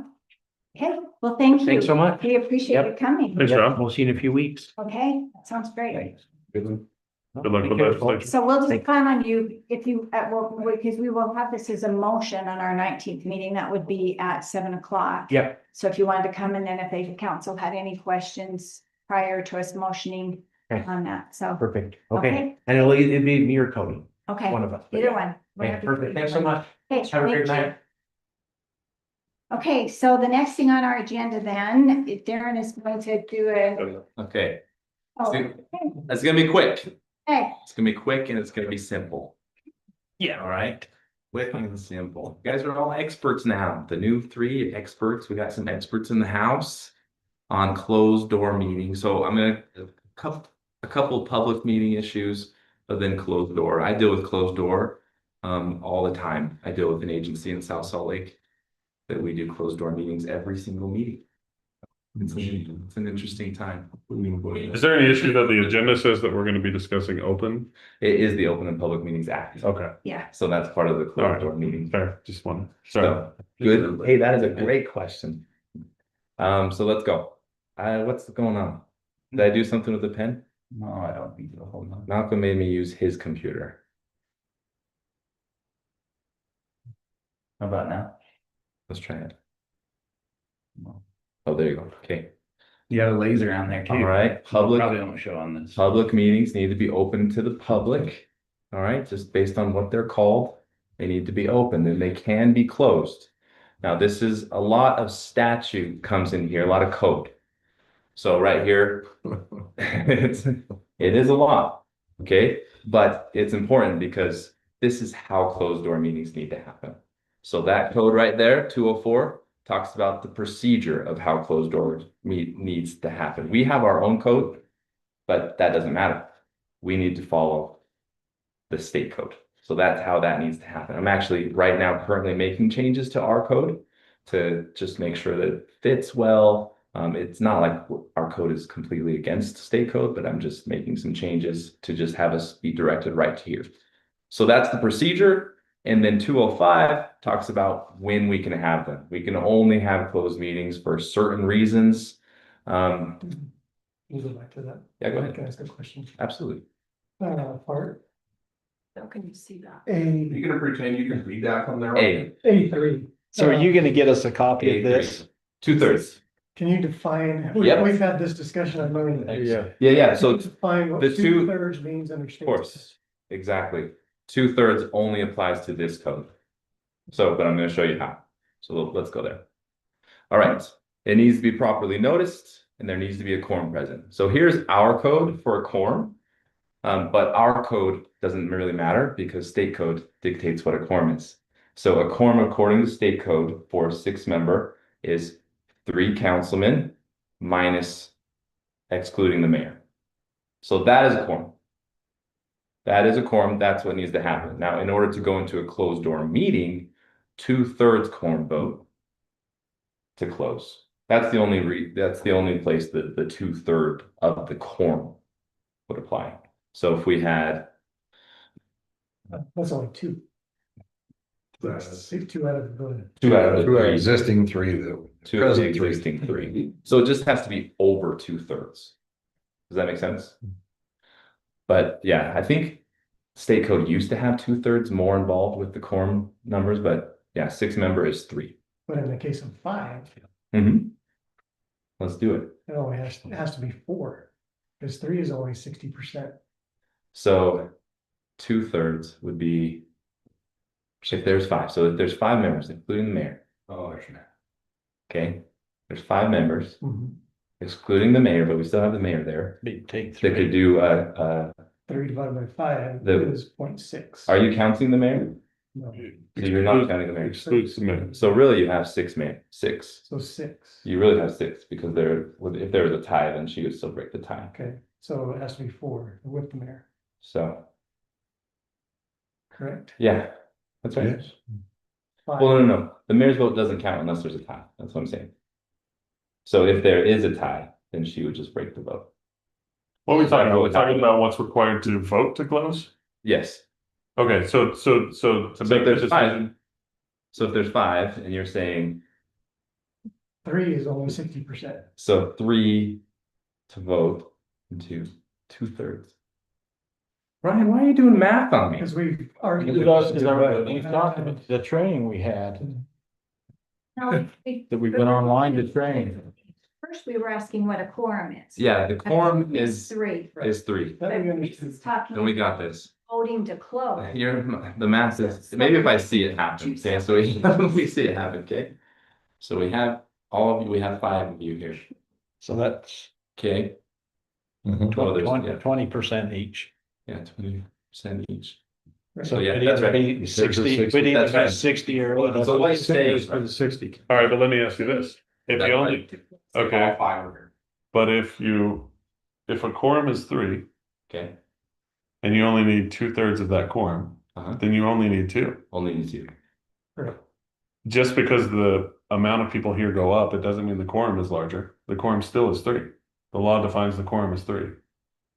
[SPEAKER 1] Okay, well, thank you.
[SPEAKER 2] Thanks so much.
[SPEAKER 1] We appreciate
[SPEAKER 2] Yep.
[SPEAKER 1] you coming.
[SPEAKER 6] Thanks,
[SPEAKER 2] Yep,
[SPEAKER 6] Rob.
[SPEAKER 2] we'll see you in a few weeks.
[SPEAKER 1] Okay, that sounds great.
[SPEAKER 6] Good luck
[SPEAKER 2] Be
[SPEAKER 6] with
[SPEAKER 2] careful.
[SPEAKER 6] legislation.
[SPEAKER 1] So we'll just
[SPEAKER 2] Thank-
[SPEAKER 1] plan on you, if you, well, because we will have this as a motion on our 19th meeting, that would be at 7 o'clock.
[SPEAKER 2] Yep,
[SPEAKER 1] So if you wanted to come and then if the council had any questions prior to us motioning
[SPEAKER 2] Okay.
[SPEAKER 1] on that, so,
[SPEAKER 2] perfect. Okay.
[SPEAKER 1] Okay.
[SPEAKER 2] And it'll be me or Cody,
[SPEAKER 1] okay,
[SPEAKER 2] one of us.
[SPEAKER 1] either one. We're
[SPEAKER 2] Okay,
[SPEAKER 1] happy
[SPEAKER 2] perfect.
[SPEAKER 1] for
[SPEAKER 2] Thanks so
[SPEAKER 1] either one.
[SPEAKER 2] much.
[SPEAKER 1] Okay,
[SPEAKER 2] Have a great
[SPEAKER 1] thank you.
[SPEAKER 2] night.
[SPEAKER 1] Okay, so the next thing on our agenda then, Darren is going to do a.
[SPEAKER 8] Okay,
[SPEAKER 1] Oh,
[SPEAKER 8] See-
[SPEAKER 1] okay.
[SPEAKER 8] it's gonna be quick.
[SPEAKER 1] Okay,
[SPEAKER 8] It's gonna be quick and it's gonna be simple.
[SPEAKER 5] Yeah.
[SPEAKER 8] All right, quick and simple. You guys are all experts now. The new 3 experts. We got some experts in the house on closed door meetings. So I'm gonna a couple of public meeting issues, but then closed door. I deal with closed door all the time. I deal with an agency in South Salt Lake that we do closed door meetings every single meeting. It's an interesting time.
[SPEAKER 6] Is there any issue that the agenda says that we're going to be discussing open?
[SPEAKER 8] It is the Open and Public Meetings Act.
[SPEAKER 6] Okay,
[SPEAKER 1] yeah,
[SPEAKER 8] So that's part of the
[SPEAKER 6] All
[SPEAKER 8] closed
[SPEAKER 6] right.
[SPEAKER 8] door meeting.
[SPEAKER 6] fair. Just one. Sorry.
[SPEAKER 8] So, good. Hey, that is a great question. So let's go. What's going on? Did I do something with the pen?
[SPEAKER 9] no, I don't think so. Hold on.
[SPEAKER 8] Malcolm made me use his computer.
[SPEAKER 9] How about now?
[SPEAKER 8] Let's try it. Oh, there you go. Okay.
[SPEAKER 9] You got a laser on there too.
[SPEAKER 8] All right.
[SPEAKER 9] Probably
[SPEAKER 8] Public,
[SPEAKER 9] don't show on this.
[SPEAKER 8] public meetings need to be open to the public. All right, just based on what they're called, they need to be open and they can be closed. Now, this is a lot of statute comes in here, a lot of code. So right here, it is a lot, okay? But it's important because this is how closed door meetings need to happen. So that code right there, 204, talks about the procedure of how closed door needs to happen. We have our own code, but that doesn't matter. We need to follow the state code. So that's how that needs to happen. I'm actually right now currently making changes to our code to just make sure that it fits well. It's not like our code is completely against state code, but I'm just making some changes to just have us be directed right to here. So that's the procedure. And then 205 talks about when we can have them. We can only have closed meetings for certain reasons.
[SPEAKER 4] We'll go back to that.
[SPEAKER 8] Yeah, go ahead.
[SPEAKER 4] Can I ask a question?
[SPEAKER 8] Absolutely.
[SPEAKER 4] Part
[SPEAKER 1] How can you see that?
[SPEAKER 10] You gonna pretend you can read that from there?
[SPEAKER 4] A3.
[SPEAKER 5] So are you gonna get us a copy of this?
[SPEAKER 8] 2/3.
[SPEAKER 4] Can you define,
[SPEAKER 8] Yep.
[SPEAKER 4] we've had this discussion, I know.
[SPEAKER 8] Yeah. So
[SPEAKER 4] Define what
[SPEAKER 8] the two-
[SPEAKER 4] 2/3 means under state.
[SPEAKER 8] of course, exactly. 2/3 only applies to this code. So, but I'm going to show you how. So let's go there. All right. It needs to be properly noticed and there needs to be a quorum present. So here's our code for a quorum. But our code doesn't really matter because state code dictates what a quorum is. So a quorum according to state code for a 6-member is 3 councilmen minus excluding the mayor. So that is a quorum. That is a quorum. That's what needs to happen. Now, in order to go into a closed door meeting, 2/3 quorum vote to close. That's the only place that the 2/3 of the quorum would apply. So if we had,
[SPEAKER 4] That's only two.
[SPEAKER 7] That's
[SPEAKER 4] 2 out of the.
[SPEAKER 8] 2 out of the
[SPEAKER 7] two
[SPEAKER 8] 3,
[SPEAKER 7] existing three that.
[SPEAKER 8] 2 of the
[SPEAKER 7] present three.
[SPEAKER 8] existing 3. So it just has to be over 2/3. Does that make sense? But yeah, I think state code used to have 2/3 more involved with the quorum numbers, but yeah, 6-member is 3.
[SPEAKER 4] But in the case of 5,
[SPEAKER 8] Let's do it.
[SPEAKER 4] it only has to be 4. Because 3 is only 60%.
[SPEAKER 8] So 2/3 would be if there's 5. So if there's 5 members, including the mayor.
[SPEAKER 7] Oh, there's no.
[SPEAKER 8] Okay, there's 5 members,
[SPEAKER 4] Mhm.
[SPEAKER 8] excluding the mayor, but we still have the mayor there.
[SPEAKER 5] Take
[SPEAKER 8] They could
[SPEAKER 5] 3.
[SPEAKER 8] do
[SPEAKER 4] 3 divided by 5
[SPEAKER 8] The-
[SPEAKER 4] is 0.6.
[SPEAKER 8] Are you counting the mayor?
[SPEAKER 4] No,
[SPEAKER 8] So you're not counting the mayor.
[SPEAKER 6] Excludes the mayor.
[SPEAKER 8] So really you have 6 men, 6.
[SPEAKER 4] so 6.
[SPEAKER 8] You really have 6 because if there was a tie, then she would still break the tie.
[SPEAKER 4] Okay, so it has to be 4 with the mayor,
[SPEAKER 8] So,
[SPEAKER 4] correct?
[SPEAKER 8] yeah, that's right.
[SPEAKER 7] Yes.
[SPEAKER 4] 5.
[SPEAKER 8] Well, no. The mayor's vote doesn't count unless there's a tie. That's what I'm saying. So if there is a tie, then she would just break the vote.
[SPEAKER 6] What are we talking about? We're
[SPEAKER 8] What
[SPEAKER 6] talking
[SPEAKER 8] happened?
[SPEAKER 6] about what's required to vote to close?
[SPEAKER 8] Yes.
[SPEAKER 6] Okay, so to
[SPEAKER 8] So
[SPEAKER 6] make the
[SPEAKER 8] there's 5.
[SPEAKER 6] decision,
[SPEAKER 8] So if there's 5 and you're saying,
[SPEAKER 4] 3 is only 60%.
[SPEAKER 8] so 3 to vote into 2/3. Ryan, why are you doing math on me?
[SPEAKER 4] Because we've already.
[SPEAKER 3] We talked about the training we had,
[SPEAKER 1] No,
[SPEAKER 3] that we went online to train.
[SPEAKER 1] First, we were asking what a quorum is.
[SPEAKER 8] Yeah, the quorum
[SPEAKER 1] It's
[SPEAKER 8] is
[SPEAKER 1] 3.
[SPEAKER 8] 3.
[SPEAKER 4] That we
[SPEAKER 1] But
[SPEAKER 4] understood.
[SPEAKER 1] it's talking
[SPEAKER 8] Then we got this.
[SPEAKER 1] voting to close.
[SPEAKER 8] The math is, maybe if I see it happen, okay, so we see it happen, okay? So we have all of you, we have 5 of you here,
[SPEAKER 5] So that's
[SPEAKER 8] okay?
[SPEAKER 7] Mhm.
[SPEAKER 8] Oh, there's, yeah,
[SPEAKER 5] 20% each.
[SPEAKER 8] yeah, 20% each.
[SPEAKER 5] So
[SPEAKER 8] yeah,
[SPEAKER 5] it'd
[SPEAKER 8] that's
[SPEAKER 5] either
[SPEAKER 8] right.
[SPEAKER 5] be 60, it'd either
[SPEAKER 8] That's
[SPEAKER 5] be
[SPEAKER 8] right.
[SPEAKER 5] 60 or.
[SPEAKER 8] So what he's saying is,
[SPEAKER 3] For the 60.
[SPEAKER 6] all right, but let me ask you this. If
[SPEAKER 8] That's
[SPEAKER 6] you only,
[SPEAKER 8] right.
[SPEAKER 6] okay.
[SPEAKER 10] All 5 are here.
[SPEAKER 6] but if a quorum is 3
[SPEAKER 8] Okay,
[SPEAKER 6] and you only need 2/3 of that quorum, then you only need 2.
[SPEAKER 8] only need 2.
[SPEAKER 4] Right.
[SPEAKER 6] Just because the amount of people here go up, it doesn't mean the quorum is larger. The quorum still is 3. The law defines the quorum as 3.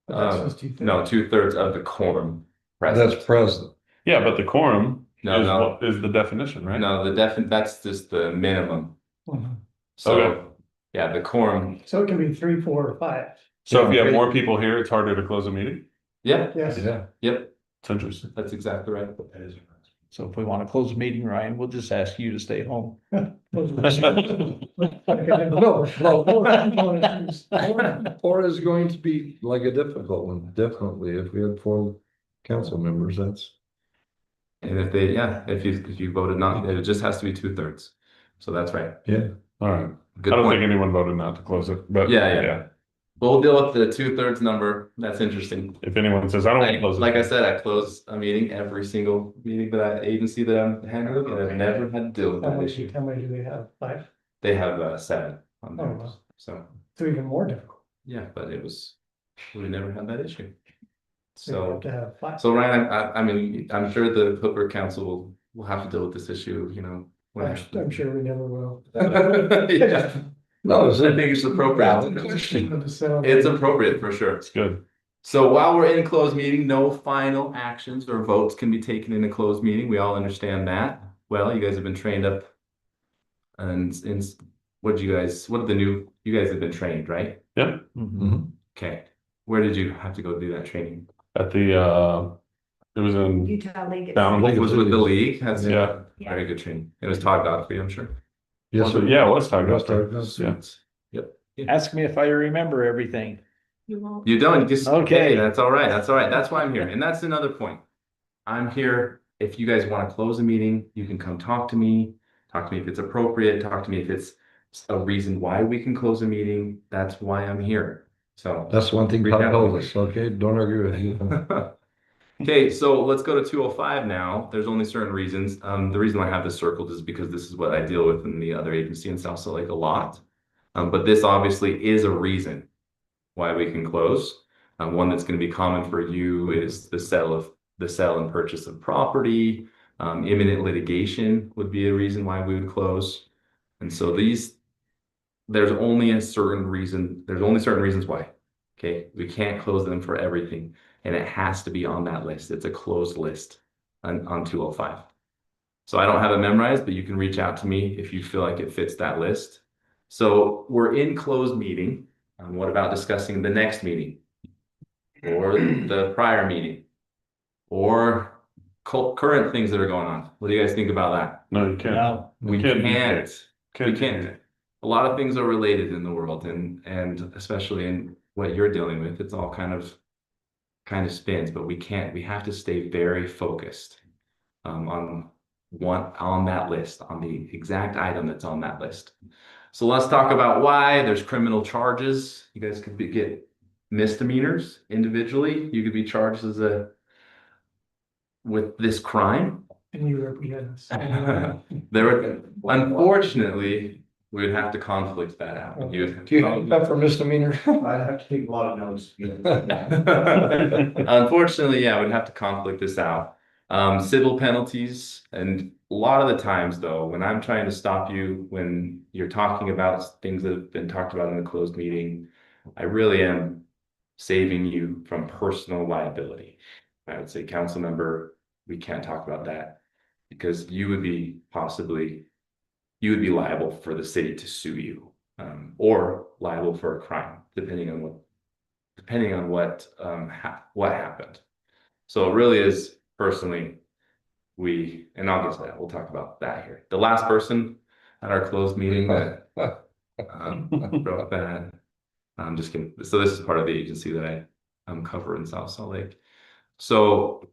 [SPEAKER 4] But that's just 2/3.
[SPEAKER 8] No, 2/3 of the quorum present.
[SPEAKER 7] That's present.
[SPEAKER 6] Yeah, but the quorum
[SPEAKER 8] No,
[SPEAKER 6] is
[SPEAKER 8] no.
[SPEAKER 6] what is the definition, right?
[SPEAKER 8] No, that's just the minimum.
[SPEAKER 4] Mhm.
[SPEAKER 8] So,
[SPEAKER 6] Okay.
[SPEAKER 8] yeah, the quorum,
[SPEAKER 4] So it can be 3, 4, or 5.
[SPEAKER 6] So if you have more people here, it's harder to close a meeting?
[SPEAKER 8] yeah,
[SPEAKER 4] Yes.
[SPEAKER 7] Yeah.
[SPEAKER 8] yep,
[SPEAKER 6] It's interesting.
[SPEAKER 8] that's exactly right.
[SPEAKER 5] So if we want to close the meeting, Ryan, we'll just ask you to stay home.
[SPEAKER 7] Four is going to be like a difficult one, definitely. If we had 4 council members, that's.
[SPEAKER 8] And if you voted not, it just has to be 2/3. So that's right.
[SPEAKER 7] Yeah.
[SPEAKER 6] All right.
[SPEAKER 8] Good
[SPEAKER 6] I don't
[SPEAKER 8] point.
[SPEAKER 6] think anyone voted not to close it, but
[SPEAKER 8] Yeah. We'll deal with the 2/3 number. That's interesting.
[SPEAKER 6] If anyone says, I don't want to close it.
[SPEAKER 8] Like I said, I close a meeting every single meeting that agency that I'm handling, and I've never had to deal with
[SPEAKER 4] How
[SPEAKER 8] that
[SPEAKER 4] many,
[SPEAKER 8] issue.
[SPEAKER 4] how many do they have? 5?
[SPEAKER 8] They have 7 on
[SPEAKER 4] Oh,
[SPEAKER 8] theirs,
[SPEAKER 4] wow.
[SPEAKER 8] so,
[SPEAKER 4] So even more difficult.
[SPEAKER 8] yeah, but we never had that issue.
[SPEAKER 4] So you
[SPEAKER 8] So,
[SPEAKER 4] have to have 5.
[SPEAKER 8] so Ryan, I mean, I'm sure the Hooper Council will have to deal with this issue, when.
[SPEAKER 4] I'm sure we never will.
[SPEAKER 8] Yeah.
[SPEAKER 7] No, it's
[SPEAKER 8] I think it's appropriate.
[SPEAKER 4] Question of the sound.
[SPEAKER 8] It's appropriate for sure.
[SPEAKER 6] It's good.
[SPEAKER 8] So while we're in closed meeting, no final actions or votes can be taken in a closed meeting. We all understand that. Well, you guys have been trained up. And what did you guys, what are the new, you guys have been trained, right?
[SPEAKER 6] Yep.
[SPEAKER 8] Okay. Where did you have to go do that training?
[SPEAKER 6] At the, it was in
[SPEAKER 1] Utah League.
[SPEAKER 6] Down.
[SPEAKER 8] Was it with the league? That's
[SPEAKER 6] Yeah.
[SPEAKER 8] very good training. It was Todd Godfrey, I'm sure.
[SPEAKER 7] Yes, sir.
[SPEAKER 6] Yeah, it was talking
[SPEAKER 7] Yes,
[SPEAKER 6] about
[SPEAKER 7] sir.
[SPEAKER 6] that. Yeah.
[SPEAKER 8] Yep.
[SPEAKER 5] Ask me if I remember everything.
[SPEAKER 1] You won't.
[SPEAKER 8] You don't, just,
[SPEAKER 5] Okay.
[SPEAKER 8] okay, that's all right, that's all right, that's why I'm here, and that's another point. I'm here, if you guys wanna close a meeting, you can come talk to me if it's appropriate, talk to me if it's a reason why we can close a meeting, that's why I'm here, so.
[SPEAKER 7] That's one thing Todd told us, okay? Don't argue with you.
[SPEAKER 8] Okay, so let's go to 205 now, there's only certain reasons, the reason I have this circled is because this is what I deal with in the other agency in South Salt Lake a lot. But this obviously is a reason why we can close. One that's going to be common for you is the sale and purchase of property. Imminent litigation would be a reason why we would close. And so there's only certain reasons why. Okay, we can't close them for everything, and it has to be on that list. It's a closed list on 205. So I don't have it memorized, but you can reach out to me if you feel like it fits that list. So we're in closed meeting. What about discussing the next meeting? Or the prior meeting? Or current things that are going on? What do you guys think about that?
[SPEAKER 6] No, you can't.
[SPEAKER 5] No,
[SPEAKER 8] We
[SPEAKER 6] Can't.
[SPEAKER 8] can't. We
[SPEAKER 6] Can't.
[SPEAKER 8] can't. A lot of things are related in the world, and especially in what you're dealing with, it's all kind of spins, but we can't. We have to stay very focused on that list, on the exact item that's on that list. So let's talk about why there's criminal charges. You guys could get misdemeanors individually. You could be charged with this crime.
[SPEAKER 4] And you represent us.
[SPEAKER 8] Unfortunately, we would have to conflict that out.
[SPEAKER 7] Do you have that for misdemeanor?
[SPEAKER 9] I'd have to take a lot of notes.
[SPEAKER 8] Unfortunately, yeah, we'd have to conflict this out. Civil penalties, and a lot of the times though, when I'm trying to stop you, when you're talking about things that have been talked about in the closed meeting, I really am saving you from personal liability. I would say, council member, we can't talk about that because you would be liable for the city to sue you, or liable for a crime, depending on what happened. So it really is personally, and I'll get to that. We'll talk about that here. The last person at our closed meeting that wrote that. I'm just kidding. So this is part of the agency that I cover in South Salt Lake. So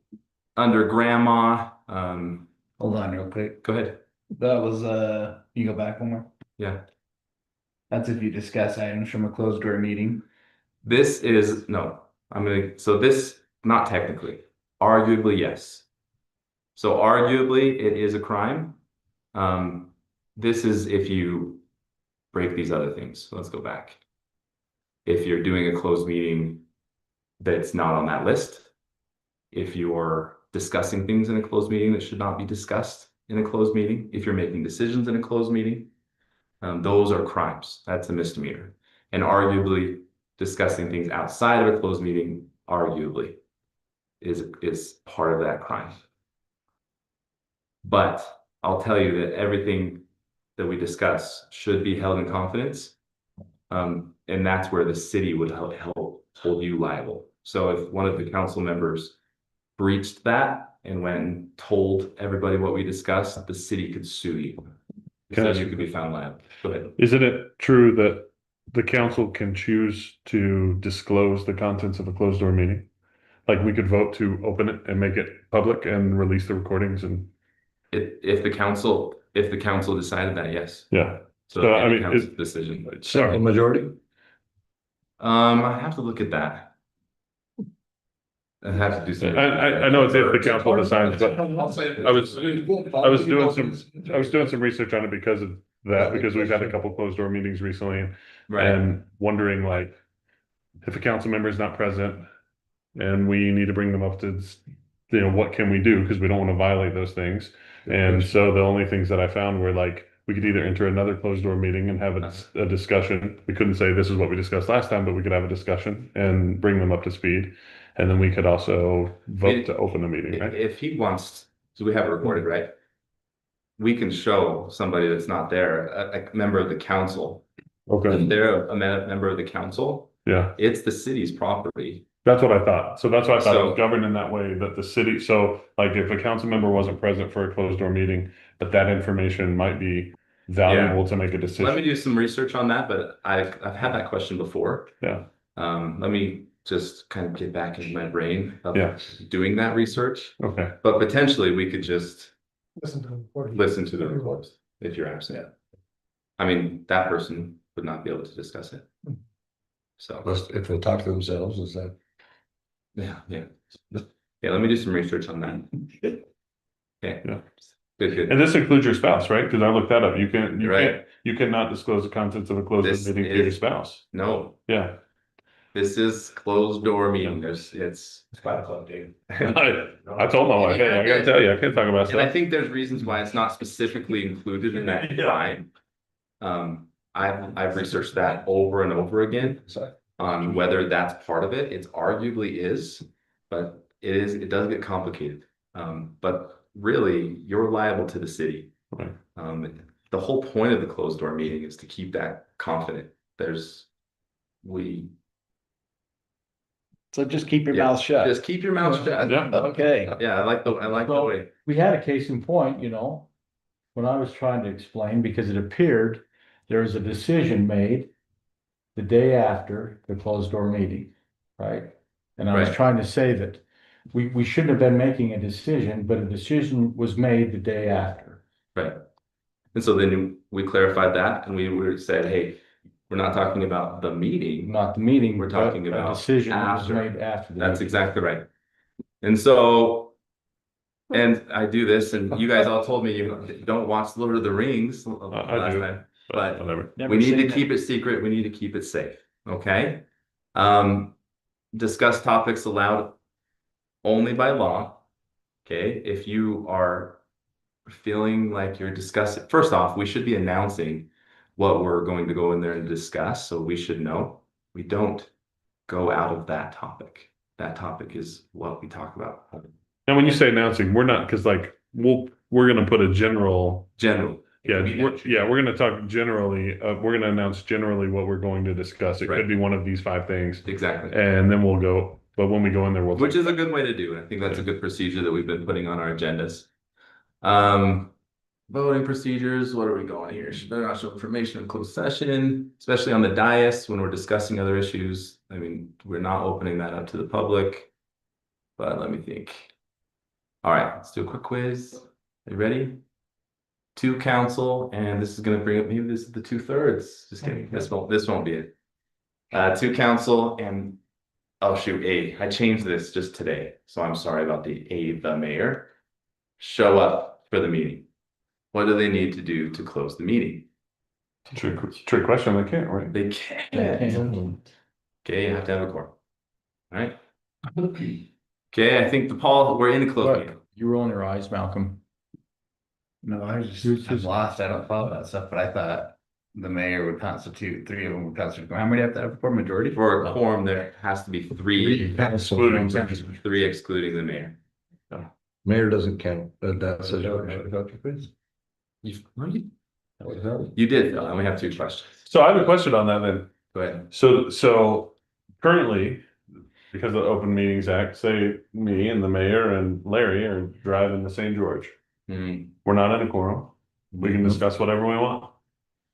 [SPEAKER 8] under grandma,
[SPEAKER 9] Hold on real quick.
[SPEAKER 8] go ahead.
[SPEAKER 9] That was, you go back one more.
[SPEAKER 8] Yeah.
[SPEAKER 9] That's if you discuss items from a closed door meeting.
[SPEAKER 8] This is, no, not technically, arguably, yes. So arguably, it is a crime. This is if you break these other things. So let's go back. If you're doing a closed meeting that's not on that list, if you're discussing things in a closed meeting that should not be discussed in a closed meeting, if you're making decisions in a closed meeting, those are crimes. That's a misdemeanor. And arguably, discussing things outside of a closed meeting, arguably, is part of that crime. But I'll tell you that everything that we discuss should be held in confidence. And that's where the city would help hold you liable. So if one of the council members breached that and went and told everybody what we discussed, the city could sue you. So you could be found liable. Go ahead.
[SPEAKER 6] Isn't it true that the council can choose to disclose the contents of a closed door meeting? Like we could vote to open it and make it public and release the recordings and.
[SPEAKER 8] If the council decided that, yes.
[SPEAKER 6] Yeah.
[SPEAKER 8] So
[SPEAKER 6] So, I
[SPEAKER 8] any
[SPEAKER 6] mean,
[SPEAKER 8] council decision.
[SPEAKER 7] A
[SPEAKER 6] Sorry.
[SPEAKER 7] majority?
[SPEAKER 8] I have to look at that. I have to do some.
[SPEAKER 6] I know it's if the council decides, but I was doing some research on it because of that, because we've had a couple closed door meetings recently.
[SPEAKER 8] Right.
[SPEAKER 6] And wondering like, if a council member is not present and we need to bring them up to, what can we do? Because we don't want to violate those things. And so the only things that I found were like we could either enter another closed door meeting and have a discussion. We couldn't say this is what we discussed last time, but we could have a discussion and bring them up to speed. And then we could also vote to open the meeting, right?
[SPEAKER 8] If he wants, so we have it recorded, right? We can show somebody that's not there, a member of the council.
[SPEAKER 6] Okay,
[SPEAKER 8] If they're a member of the council,
[SPEAKER 6] yeah,
[SPEAKER 8] it's the city's property.
[SPEAKER 6] that's what I thought. So that's why I thought it was
[SPEAKER 8] So-
[SPEAKER 6] governed in that way, that the city, so like if a council member wasn't present for a closed door meeting, but that information might be valuable to make a
[SPEAKER 8] Let me
[SPEAKER 6] decision.
[SPEAKER 8] do some research on that, but I've had that question before.
[SPEAKER 6] Yeah.
[SPEAKER 8] Let me just kind of get back into my brain of
[SPEAKER 6] Yeah.
[SPEAKER 8] doing that research,
[SPEAKER 6] Okay,
[SPEAKER 8] but potentially we could just
[SPEAKER 4] Listen to them.
[SPEAKER 8] listen to the report if you're absent. I mean, that person would not be able to discuss it. So,
[SPEAKER 7] If they talk to themselves, is that?
[SPEAKER 8] yeah. Yeah, let me do some research on that. Okay.
[SPEAKER 6] Yeah.
[SPEAKER 8] Good.
[SPEAKER 6] and this includes your spouse, right? Because I looked that up.
[SPEAKER 8] Right.
[SPEAKER 6] You cannot disclose the contents of a closed
[SPEAKER 8] This
[SPEAKER 6] door meeting to your
[SPEAKER 8] is-
[SPEAKER 6] spouse.
[SPEAKER 8] No,
[SPEAKER 6] Yeah.
[SPEAKER 8] this is closed door meeting. It's
[SPEAKER 9] 5 o'clock, Dave.
[SPEAKER 6] I told my wife, hey, I gotta tell you, I can't talk about
[SPEAKER 8] And I
[SPEAKER 6] stuff.
[SPEAKER 8] think there's reasons why it's not specifically included in that
[SPEAKER 6] Yeah.
[SPEAKER 8] line. I've researched that over and over again on whether that's part of it. It's arguably is, but it does get complicated. But really, you're liable to the city.
[SPEAKER 6] Right.
[SPEAKER 8] The whole point of the closed door meeting is to keep that confident.
[SPEAKER 5] So just keep your
[SPEAKER 8] Yeah,
[SPEAKER 5] mouth shut.
[SPEAKER 8] Just keep your mouth shut.
[SPEAKER 6] Yeah.
[SPEAKER 5] Okay.
[SPEAKER 8] Yeah, I like the
[SPEAKER 3] So-
[SPEAKER 8] way.
[SPEAKER 3] We had a case in point, when I was trying to explain, because it appeared there was a decision made the day after the closed door meeting, right? And I was
[SPEAKER 8] Right.
[SPEAKER 3] trying to say that we shouldn't have been making a decision, but a decision was made the day after.
[SPEAKER 8] Right. And so then we clarified that and we said, hey, we're not talking about the meeting.
[SPEAKER 3] Not the meeting.
[SPEAKER 8] We're
[SPEAKER 3] but
[SPEAKER 8] talking
[SPEAKER 3] a
[SPEAKER 8] about
[SPEAKER 3] decision was
[SPEAKER 8] after.
[SPEAKER 3] made after. the
[SPEAKER 8] That's
[SPEAKER 3] meeting.
[SPEAKER 8] exactly right. And so, and I do this and you guys all told me you don't watch Lord of the Rings
[SPEAKER 6] I
[SPEAKER 8] last
[SPEAKER 6] do.
[SPEAKER 8] time. But
[SPEAKER 6] Whatever.
[SPEAKER 5] Never
[SPEAKER 8] we need
[SPEAKER 5] seen
[SPEAKER 8] to
[SPEAKER 5] it.
[SPEAKER 8] keep it secret. We need to keep it safe. Okay? Discuss topics allowed only by law. Okay? If you are feeling like you're discussing, first off, we should be announcing what we're going to go in there and discuss. So we should know. We don't go out of that topic. That topic is what we talk about.
[SPEAKER 6] And when you say announcing, we're not, because like, we're gonna put a general,
[SPEAKER 8] General.
[SPEAKER 6] yeah, we're gonna talk generally, we're gonna announce generally what we're going to discuss. It
[SPEAKER 8] Right.
[SPEAKER 6] could be one of these 5 things,
[SPEAKER 8] Exactly.
[SPEAKER 6] and then we'll go, but when we go in there, we'll.
[SPEAKER 8] Which is a good way to do it. I think that's a good procedure that we've been putting on our agendas. Voting procedures, what are we going here? Should there not show information in closed session, especially on the dais when we're discussing other issues? I mean, we're not opening that up to the public. But let me think. All right, let's do a quick quiz. Are you ready? 2 council, and this is gonna bring up, maybe this is the 2/3. Just kidding. This won't be it. 2 council and oh shoot, I changed this just today, so I'm sorry about the mayor. Show up for the meeting. What do they need to do to close the meeting?
[SPEAKER 6] Trick question, they can't, right?
[SPEAKER 8] They can't. Okay, you have to have a quorum. All right. Okay, I think we're in the closed
[SPEAKER 3] What?
[SPEAKER 8] meeting.
[SPEAKER 3] You rolling your eyes, Malcolm?
[SPEAKER 9] No, I'm lost. I don't follow that stuff, but I thought the mayor would constitute, 3 of them would constitute. How many do you have to have for majority?
[SPEAKER 8] For a quorum, there has to be 3,
[SPEAKER 6] Excluding.
[SPEAKER 8] 3 excluding the mayor.
[SPEAKER 7] Mayor doesn't count, that's a.
[SPEAKER 8] You did, Phil. I only have 2 questions.
[SPEAKER 6] So I have a question on that then.
[SPEAKER 8] Go ahead.
[SPEAKER 6] So currently, because of the Open Meetings Act, say me and the mayor and Larry are driving to St. George.
[SPEAKER 8] Hmm.
[SPEAKER 6] We're not in a quorum. We can discuss whatever we want.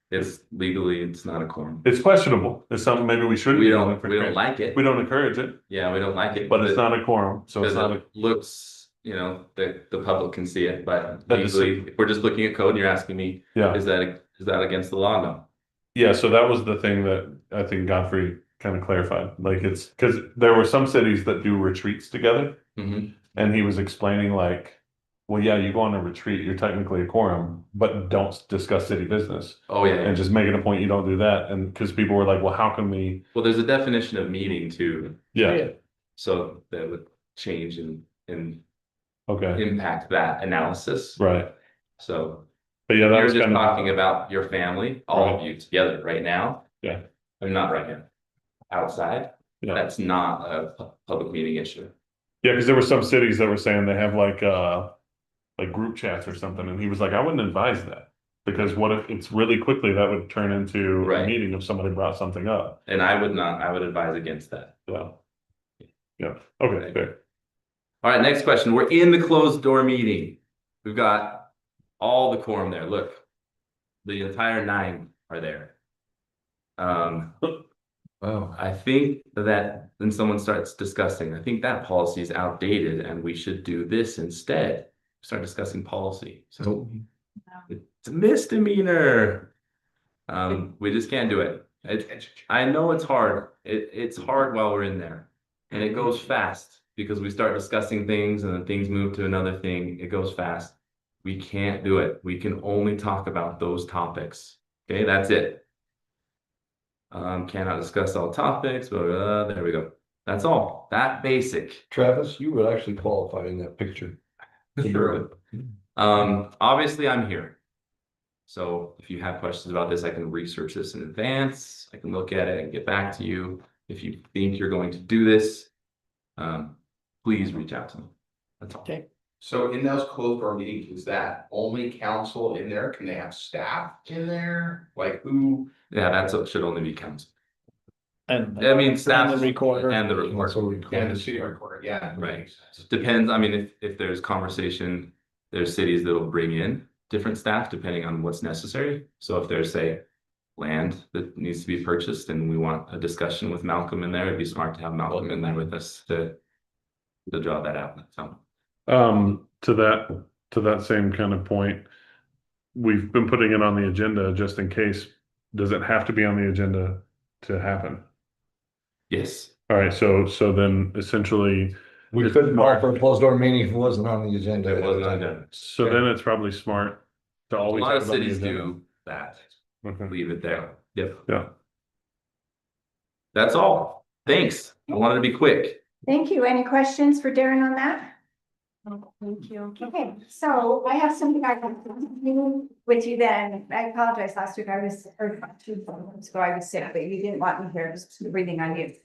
[SPEAKER 8] It's legally, it's not a quorum.
[SPEAKER 6] It's questionable. It's something maybe we shouldn't.
[SPEAKER 8] We
[SPEAKER 6] be
[SPEAKER 8] don't
[SPEAKER 6] doing.
[SPEAKER 8] like it.
[SPEAKER 6] We don't encourage it,
[SPEAKER 8] Yeah, we don't like it.
[SPEAKER 6] but it's not a quorum, so it's
[SPEAKER 8] Because
[SPEAKER 6] not a.
[SPEAKER 8] it looks, the public can see it, but
[SPEAKER 6] That is-
[SPEAKER 8] legally, if we're just looking at code and you're asking me,
[SPEAKER 6] Yeah,
[SPEAKER 8] is that against the law? No.
[SPEAKER 6] yeah, so that was the thing that I think Godfrey kind of clarified, like it's, because there were some cities that do retreats together,
[SPEAKER 8] Mhm.
[SPEAKER 6] and he was explaining like, well, yeah, you go on a retreat, you're technically a quorum, but don't discuss city business,
[SPEAKER 8] Oh, yeah.
[SPEAKER 6] and just making a point you don't do that, and because people were like, well, how can we,
[SPEAKER 8] Well, there's a definition of meeting too,
[SPEAKER 6] yeah,
[SPEAKER 8] so that would change and
[SPEAKER 6] okay,
[SPEAKER 8] impact that analysis.
[SPEAKER 6] right.
[SPEAKER 8] So,
[SPEAKER 6] But yeah, that
[SPEAKER 8] You're
[SPEAKER 6] was
[SPEAKER 8] just
[SPEAKER 6] kind of.
[SPEAKER 8] talking about your family, all of
[SPEAKER 6] Right.
[SPEAKER 8] you together right now.
[SPEAKER 6] Yeah.
[SPEAKER 8] I mean, not right now. Outside,
[SPEAKER 6] Yeah.
[SPEAKER 8] that's not a public meeting issue.
[SPEAKER 6] Yeah, because there were some cities that were saying they have like group chats or something, and he was like, I wouldn't advise that. Because what if it's really quickly that would turn into a
[SPEAKER 8] Right.
[SPEAKER 6] meeting if somebody brought something up.
[SPEAKER 8] And I would advise against that.
[SPEAKER 6] Yeah. Yeah, okay, fair.
[SPEAKER 8] All right, next question. We're in the closed door meeting. We've got all the quorum there. Look, the entire 9 are there.
[SPEAKER 7] Wow.
[SPEAKER 8] I think that then someone starts discussing, I think that policy is outdated and we should do this instead. Start discussing policy. So it's a misdemeanor. We just can't do it. I know it's hard. It's hard while we're in there. And it goes fast because we start discussing things and then things move to another thing. It goes fast. We can't do it. We can only talk about those topics. Okay, that's it. Cannot discuss all topics, but there we go. That's all. That basic.
[SPEAKER 7] Travis, you would actually qualify in that picture.
[SPEAKER 8] Sure. Obviously I'm here. So if you have questions about this, I can research this in advance. I can look at it and get back to you. If you think you're going to do this, please reach out to me. That's all.
[SPEAKER 5] Okay.
[SPEAKER 10] So in those closed door meetings, is that only council in there? Can they have staff in there? Like who?
[SPEAKER 8] Yeah, should only be council.
[SPEAKER 5] And
[SPEAKER 8] I mean, staff
[SPEAKER 5] and the recorder.
[SPEAKER 8] and the recorder.
[SPEAKER 7] Also
[SPEAKER 10] And the
[SPEAKER 7] requires-
[SPEAKER 10] city recorder, yeah.
[SPEAKER 8] Right. Depends. I mean, if there's conversation, there's cities that'll bring in different staff depending on what's necessary. So if there's, say, land that needs to be purchased and we want a discussion with Malcolm in there, it'd be smart to have Malcolm in there with us to draw that out. So
[SPEAKER 6] To that same kind of point, we've been putting it on the agenda just in case. Does it have to be on the agenda to happen?
[SPEAKER 8] yes.
[SPEAKER 6] All right, so then essentially,
[SPEAKER 7] We
[SPEAKER 6] It's
[SPEAKER 7] couldn't call
[SPEAKER 6] smart.
[SPEAKER 7] for a closed door meeting if it wasn't on the agenda.
[SPEAKER 8] It wasn't on the agenda.
[SPEAKER 6] so then it's probably smart to
[SPEAKER 8] A
[SPEAKER 6] always
[SPEAKER 8] lot
[SPEAKER 6] have
[SPEAKER 8] of
[SPEAKER 6] it on the
[SPEAKER 8] cities
[SPEAKER 6] agenda.
[SPEAKER 8] do that.
[SPEAKER 6] Okay.
[SPEAKER 8] Leave it there. Yep.
[SPEAKER 6] Yeah.
[SPEAKER 8] That's all. Thanks. I wanted to be quick.
[SPEAKER 1] Thank you. Any questions for Darren on that? Thank you. Okay, so I have something I want to do with you then. I apologize, last week I was, or 2 months ago, I was sick, but you didn't want me here, just breathing on you.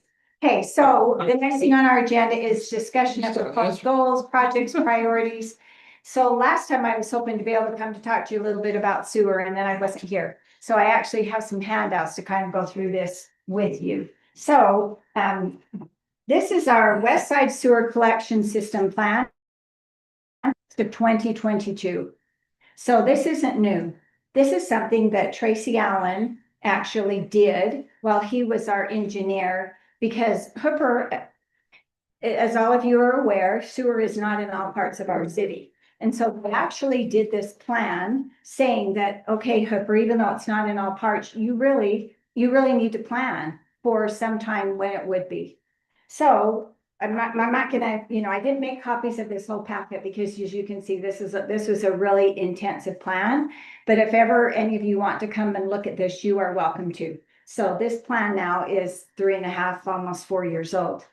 [SPEAKER 1] Okay, so the next thing on our agenda is discussion of proposed goals, projects, priorities. So last time I was hoping to be able to come to talk to you a little bit about sewer, and then I wasn't here. So I actually have some handouts to kind of go through this with you. So this is our West Side Sewer Collection System Plan to 2022. So this isn't new. This is something that Tracy Allen actually did while he was our engineer, because Hooper, as all of you are aware, sewer is not in all parts of our city. And so we actually did this plan saying that, okay, Hooper, even though it's not in all parts, you really need to plan for some time when it would be. So I'm not gonna, I didn't make copies of this whole packet because as you can see, this was a really intensive plan. But if ever any of you want to come and look at this, you are welcome to. So this plan now is 3.5, almost 4 years old.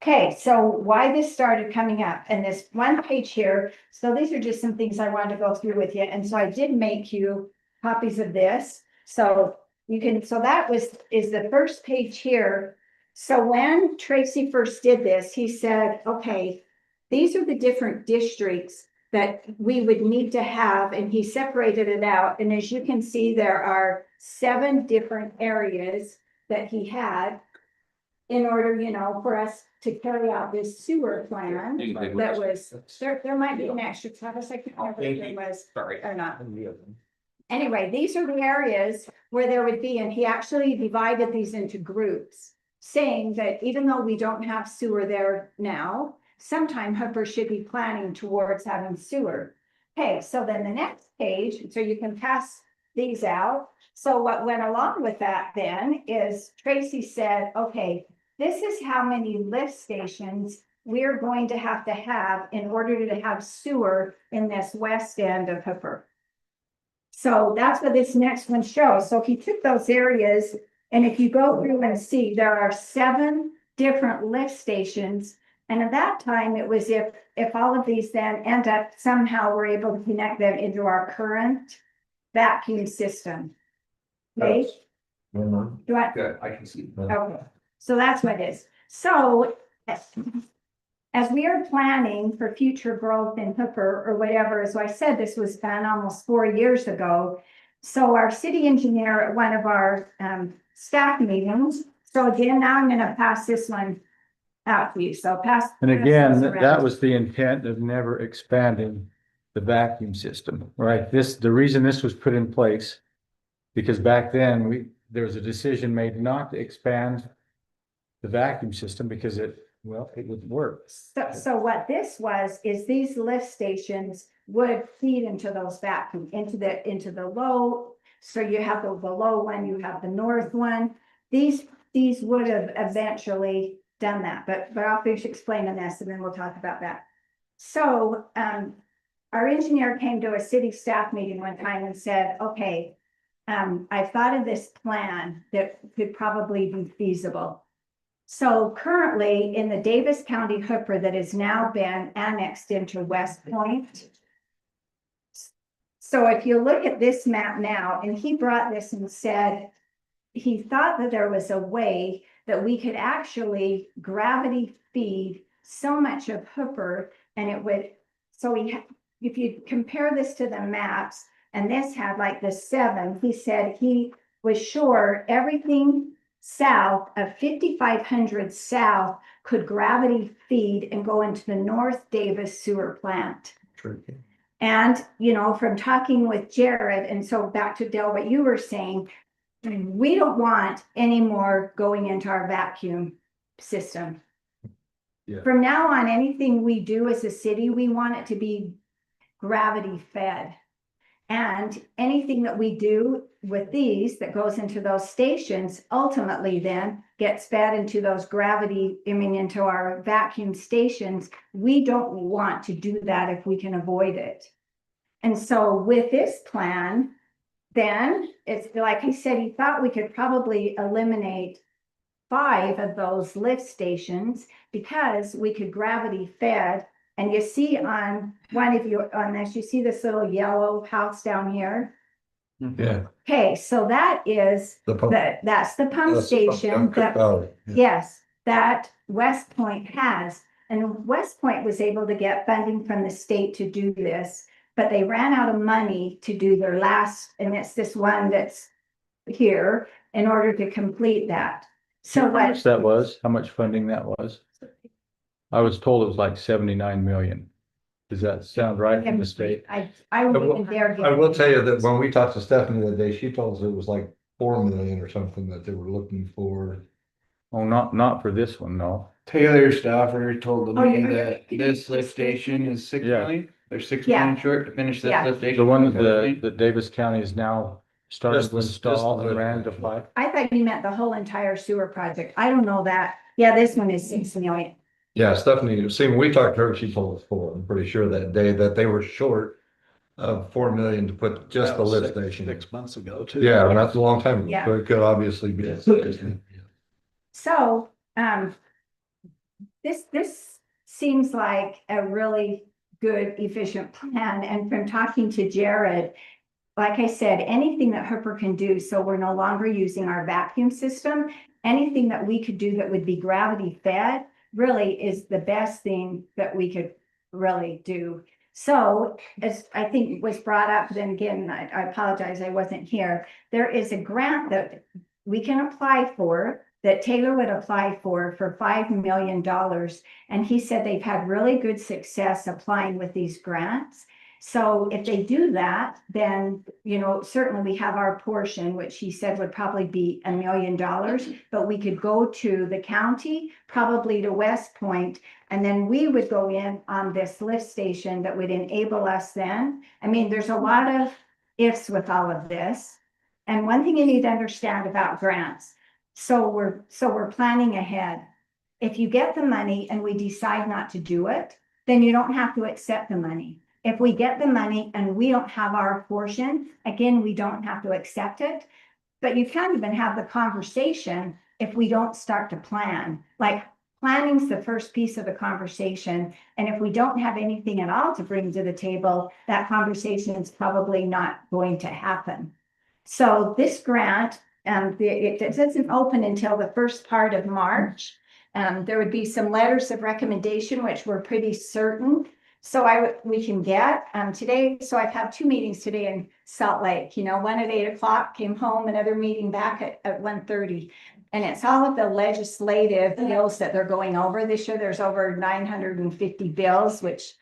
[SPEAKER 1] Okay, so why this started coming up, and this one page here, so these are just some things I wanted to go through with you, and so I did make you copies of this. So you can, so that is the first page here. So when Tracy first did this, he said, okay, these are the different districts that we would need to have, and he separated it out. And as you can see, there are 7 different areas that he had in order, for us to carry out this sewer plan.
[SPEAKER 8] You can take
[SPEAKER 1] That
[SPEAKER 8] one.
[SPEAKER 1] was, there might be an extra, Travis, I can't remember if it was
[SPEAKER 10] Sorry.
[SPEAKER 1] or not. Anyway, these are the areas where there would be, and he actually divided these into groups, saying that even though we don't have sewer there now, sometime Hooper should be planning towards having sewer. Okay, so then the next page, so you can pass these out. So what went along with that then is Tracy said, okay, this is how many lift stations we're going to have in order to have sewer in this west end of Hooper. So that's what this next one shows. So he took those areas, and if you go through and see, there are 7 different lift stations. And at that time, it was if all of these then end up somehow we're able to connect them into our current vacuum system. Okay, do I,
[SPEAKER 10] Good, I can see.
[SPEAKER 1] okay, so that's what it is. So as we are planning for future growth in Hooper or whatever, as I said, this was done almost 4 years ago. So our city engineer at one of our staff meetings, so again, now I'm gonna pass this one out to you, so pass.
[SPEAKER 3] And
[SPEAKER 1] pass
[SPEAKER 3] again,
[SPEAKER 1] this around.
[SPEAKER 3] that was the intent of never expanding the vacuum system, right? The reason this was put in place, because back then, there was a decision made not to expand the vacuum system because it wouldn't work.
[SPEAKER 1] So what this was, is these lift stations would feed into those vacuum, into the low. So you have the low one, you have the north one. These would have eventually done that, but I'll finish explaining this and then we'll talk about that. So, our engineer came to a city staff meeting one time and said, okay, I've thought of this plan that could probably be feasible. So currently in the Davis County Hooper that has now been annexed into West Point. So if you look at this map now, and he brought this and said, he thought that there was a way that we could actually gravity feed so much of Hooper and it would, so if you compare this to the maps, and this had like the 7, he said he was sure everything south of 5500 south could gravity feed and go into the North Davis sewer plant. And, from talking with Jared, and so back to Dale, what you were saying, we don't want any more going into our vacuum system.
[SPEAKER 3] Yeah.
[SPEAKER 1] From now on, anything we do as a city, we want it to be gravity fed. And anything that we do with these that goes into those stations ultimately then gets fed into those into our vacuum stations. We don't want to do that if we can avoid it. And so with this plan, then it's like I said, he thought we could probably eliminate 5 of those lift stations because we could gravity fed. And you see on one of you on this, you see this little yellow house down here.
[SPEAKER 7] Yeah.
[SPEAKER 1] Okay, so that is
[SPEAKER 7] The pump.
[SPEAKER 1] that's the pump station that, yes, that West Point has. And West Point was able to get funding from the state to do this, but they ran out of money to do their last, and it's this one that's here in order to complete that. So
[SPEAKER 3] How much that was, how much funding that was? I was told it was like 79 million. Does that sound right from the state?
[SPEAKER 1] I wouldn't dare.
[SPEAKER 7] I will tell you that when we talked to Stephanie that day, she told us it was like 4 million or something that they were looking for.
[SPEAKER 3] Oh, not for this one, no.
[SPEAKER 11] Taylor Stauffer told
[SPEAKER 1] Oh,
[SPEAKER 11] me
[SPEAKER 1] yeah.
[SPEAKER 11] that this lift station is 6
[SPEAKER 3] Yeah.
[SPEAKER 11] million. They're 6
[SPEAKER 1] Yeah.
[SPEAKER 11] million short to finish this
[SPEAKER 1] Yeah.
[SPEAKER 11] lift station.
[SPEAKER 3] The one
[SPEAKER 11] Okay.
[SPEAKER 3] that Davis County is now starting
[SPEAKER 7] Just
[SPEAKER 3] to
[SPEAKER 7] the-
[SPEAKER 3] install
[SPEAKER 7] just the
[SPEAKER 3] and ran to
[SPEAKER 7] lift
[SPEAKER 3] pipe.
[SPEAKER 1] I thought you meant the whole entire sewer project. I don't know that. Yeah, this one is 6 million.
[SPEAKER 7] Yeah, Stephanie, see, when we talked to her, she told us 4. I'm pretty sure that day that they were short of 4 million to put just the lift station.
[SPEAKER 5] 6 months ago too.
[SPEAKER 7] Yeah, and that's a long time ago,
[SPEAKER 1] Yeah.
[SPEAKER 7] so it could obviously be.
[SPEAKER 1] So, this seems like a really good, efficient plan. And from talking to Jared, like I said, anything that Hooper can do, so we're no longer using our vacuum system, anything that we could do that would be gravity fed really is the best thing that we could really do. So as I think was brought up, then again, I apologize, I wasn't here. There is a grant that we can apply for, that Taylor would apply for $5 million. And he said they've had really good success applying with these grants. So if they do that, then, certainly we have our portion, which he said would probably be $1 million, but we could go to the county, probably to West Point, and then we would go in on this lift station that would enable us then. I mean, there's a lot of ifs with all of this. And one thing you need to understand about grants, so we're planning ahead. If you get the money and we decide not to do it, then you don't have to accept the money. If we get the money and we don't have our portion, again, we don't have to accept it. But you can't even have the conversation if we don't start to plan. Like Planning's the first piece of the conversation, and if we don't have anything at all to bring to the table, that conversation is probably not going to happen. So this grant, it doesn't open until the first part of March. There would be some letters of recommendation, which we're pretty certain. So we can get, today, so I've had 2 meetings today in Salt Lake, one at 8 o'clock, came home, another meeting back at 1:30. And it's all of the legislative bills that they're going over this year. There's over 950 bills, which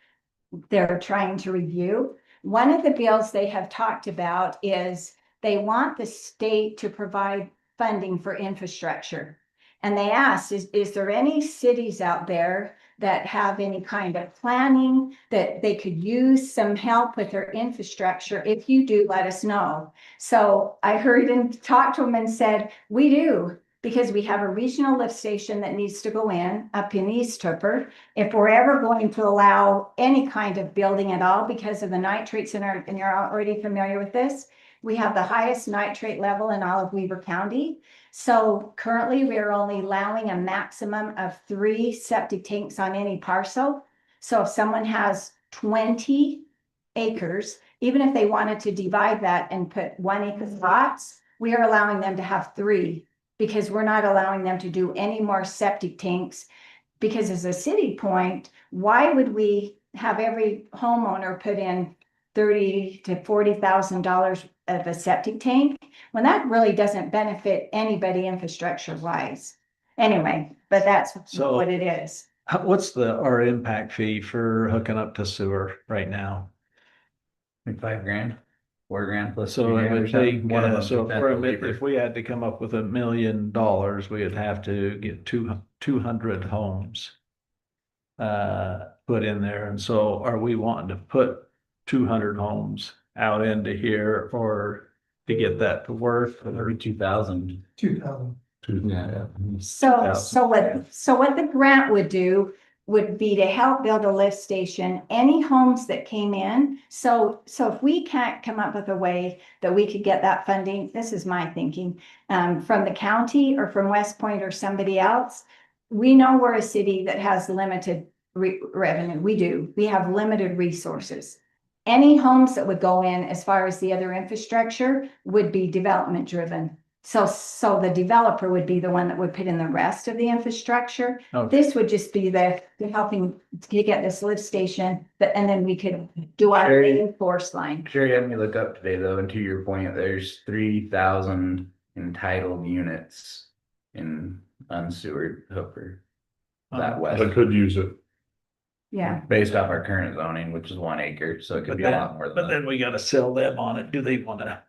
[SPEAKER 1] they're trying to review. One of the bills they have talked about is they want the state to provide funding for infrastructure. And they asked, is there any cities out there that have any kind of planning that they could use some help with their infrastructure? If you do, let us know. So I heard him talk to them and said, we do, because we have a regional lift station that needs to go in up in East Hooper. If we're ever going to allow any kind of building at all because of the nitrates and you're already familiar with this, we have the highest nitrate level in all of Weber County. So currently we are only allowing a maximum of 3 septic tanks on any parcel. So if someone has 20 acres, even if they wanted to divide that and put 1 acre lots, we are allowing them to have 3, because we're not allowing them to do any more septic tanks. Because as a city point, why would we have every homeowner put in $30,000 to $40,000 of a septic tank when that really doesn't benefit anybody infrastructure wise? Anyway, but that's
[SPEAKER 5] So-
[SPEAKER 1] what it is.
[SPEAKER 5] What's our impact fee for hooking up to sewer right now?
[SPEAKER 9] Like $5,000, $4,000 plus.
[SPEAKER 5] So it
[SPEAKER 9] $3,000 or
[SPEAKER 5] would
[SPEAKER 9] something.
[SPEAKER 5] take,
[SPEAKER 9] One of them
[SPEAKER 5] so
[SPEAKER 9] is Bethel
[SPEAKER 5] if
[SPEAKER 9] Weaver.
[SPEAKER 5] we had to come up with $1 million, we would have to get 200 homes put in there. And so are we wanting to put 200 homes out into here or to get that to work?
[SPEAKER 9] Or 2,000.
[SPEAKER 4] 2,000.
[SPEAKER 7] Yeah.
[SPEAKER 1] So what the grant would do would be to help build a lift station, any homes that came in. So if we can't come up with a way that we could get that funding, this is my thinking, from the county or from West Point or somebody else, we know we're a city that has limited revenue. We do. We have limited resources. Any homes that would go in as far as the other infrastructure would be development driven. So the developer would be the one that would put in the rest of the infrastructure.
[SPEAKER 5] Okay.
[SPEAKER 1] This would just be the helping to get this lift station, and then we could do our
[SPEAKER 9] Sure.
[SPEAKER 1] main force line.
[SPEAKER 9] Sure, you had me look up today though, and to your point, there's 3,000 entitled units in unsewered Hooper. That
[SPEAKER 5] Oh.
[SPEAKER 9] west,
[SPEAKER 6] I could use it.
[SPEAKER 1] Yeah.
[SPEAKER 9] based off our current zoning, which is 1 acre, so it could
[SPEAKER 5] But
[SPEAKER 9] be a lot more than
[SPEAKER 5] But
[SPEAKER 9] that.
[SPEAKER 5] then we gotta sell them on it. Do they wanna?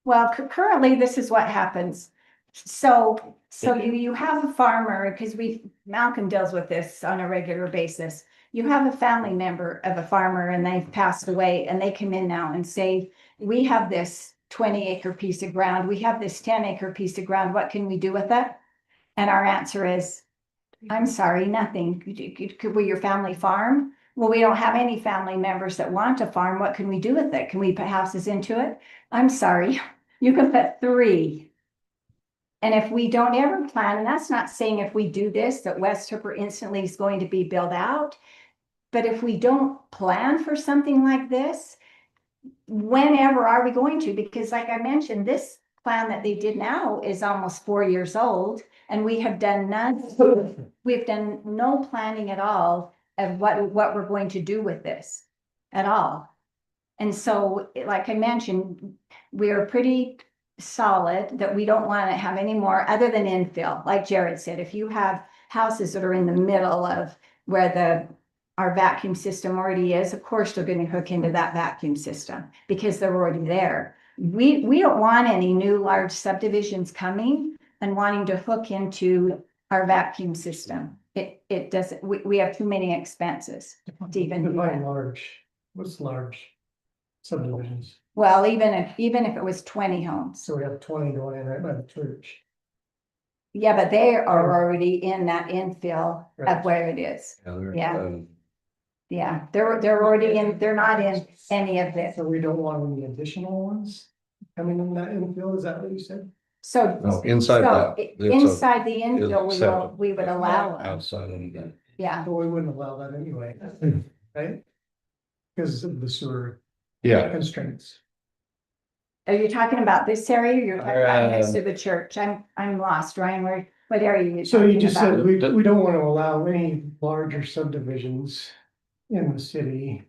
[SPEAKER 1] Well, currently, this is what happens. So you have a farmer, because Malcolm deals with this on a regular basis. You have a family member of a farmer and they've passed away and they come in now and say, we have this 20-acre piece of ground, we have this 10-acre piece of ground, what can we do with it? And our answer is, I'm sorry, nothing. Could we your family farm? Well, we don't have any family members that want to farm. What can we do with it? Can we put houses into it? I'm sorry, you can put 3. And if we don't ever plan, and that's not saying if we do this, that West Hooper instantly is going to be built out. But if we don't plan for something like this, whenever are we going to? Because like I mentioned, this plan that they did now is almost 4 years old, and we have done we've done no planning at all of what we're going to do with this at all. And so, like I mentioned, we are pretty solid that we don't want to have any more other than infill. Like Jared said, if you have houses that are in the middle of where our vacuum system already is, of course, they're going to hook into that vacuum system because they're already there. We don't want any new large subdivisions coming and wanting to hook into our vacuum system. It doesn't, we have too many expenses to even do
[SPEAKER 4] Define
[SPEAKER 1] that.
[SPEAKER 4] large, what's large subdivisions?
[SPEAKER 1] Well, even if it was 20 homes.
[SPEAKER 4] So we have 20 going in right by the church.
[SPEAKER 1] Yeah, but they are already in that infill of
[SPEAKER 4] Right.
[SPEAKER 1] where it is. Yeah.
[SPEAKER 7] um,
[SPEAKER 1] Yeah, they're already in, they're not in any of this.
[SPEAKER 4] So we don't want any additional ones coming in that infield, is that what you said?
[SPEAKER 1] So.
[SPEAKER 7] No, inside
[SPEAKER 1] so
[SPEAKER 7] that.
[SPEAKER 1] i-
[SPEAKER 7] it's a-
[SPEAKER 1] Inside the infill,
[SPEAKER 7] acceptable.
[SPEAKER 1] we would allow them,
[SPEAKER 7] Outside of that.
[SPEAKER 1] yeah.
[SPEAKER 4] But we wouldn't allow that anyway, right? Because of the sewer
[SPEAKER 7] Yeah,
[SPEAKER 4] constraints.
[SPEAKER 1] Are you talking about this area? You're talking about next to
[SPEAKER 5] Uh,
[SPEAKER 1] the church? I'm lost, Ryan. What area are you
[SPEAKER 4] So you
[SPEAKER 1] talking
[SPEAKER 4] just said
[SPEAKER 1] about?
[SPEAKER 4] we don't want to allow any larger subdivisions in the city.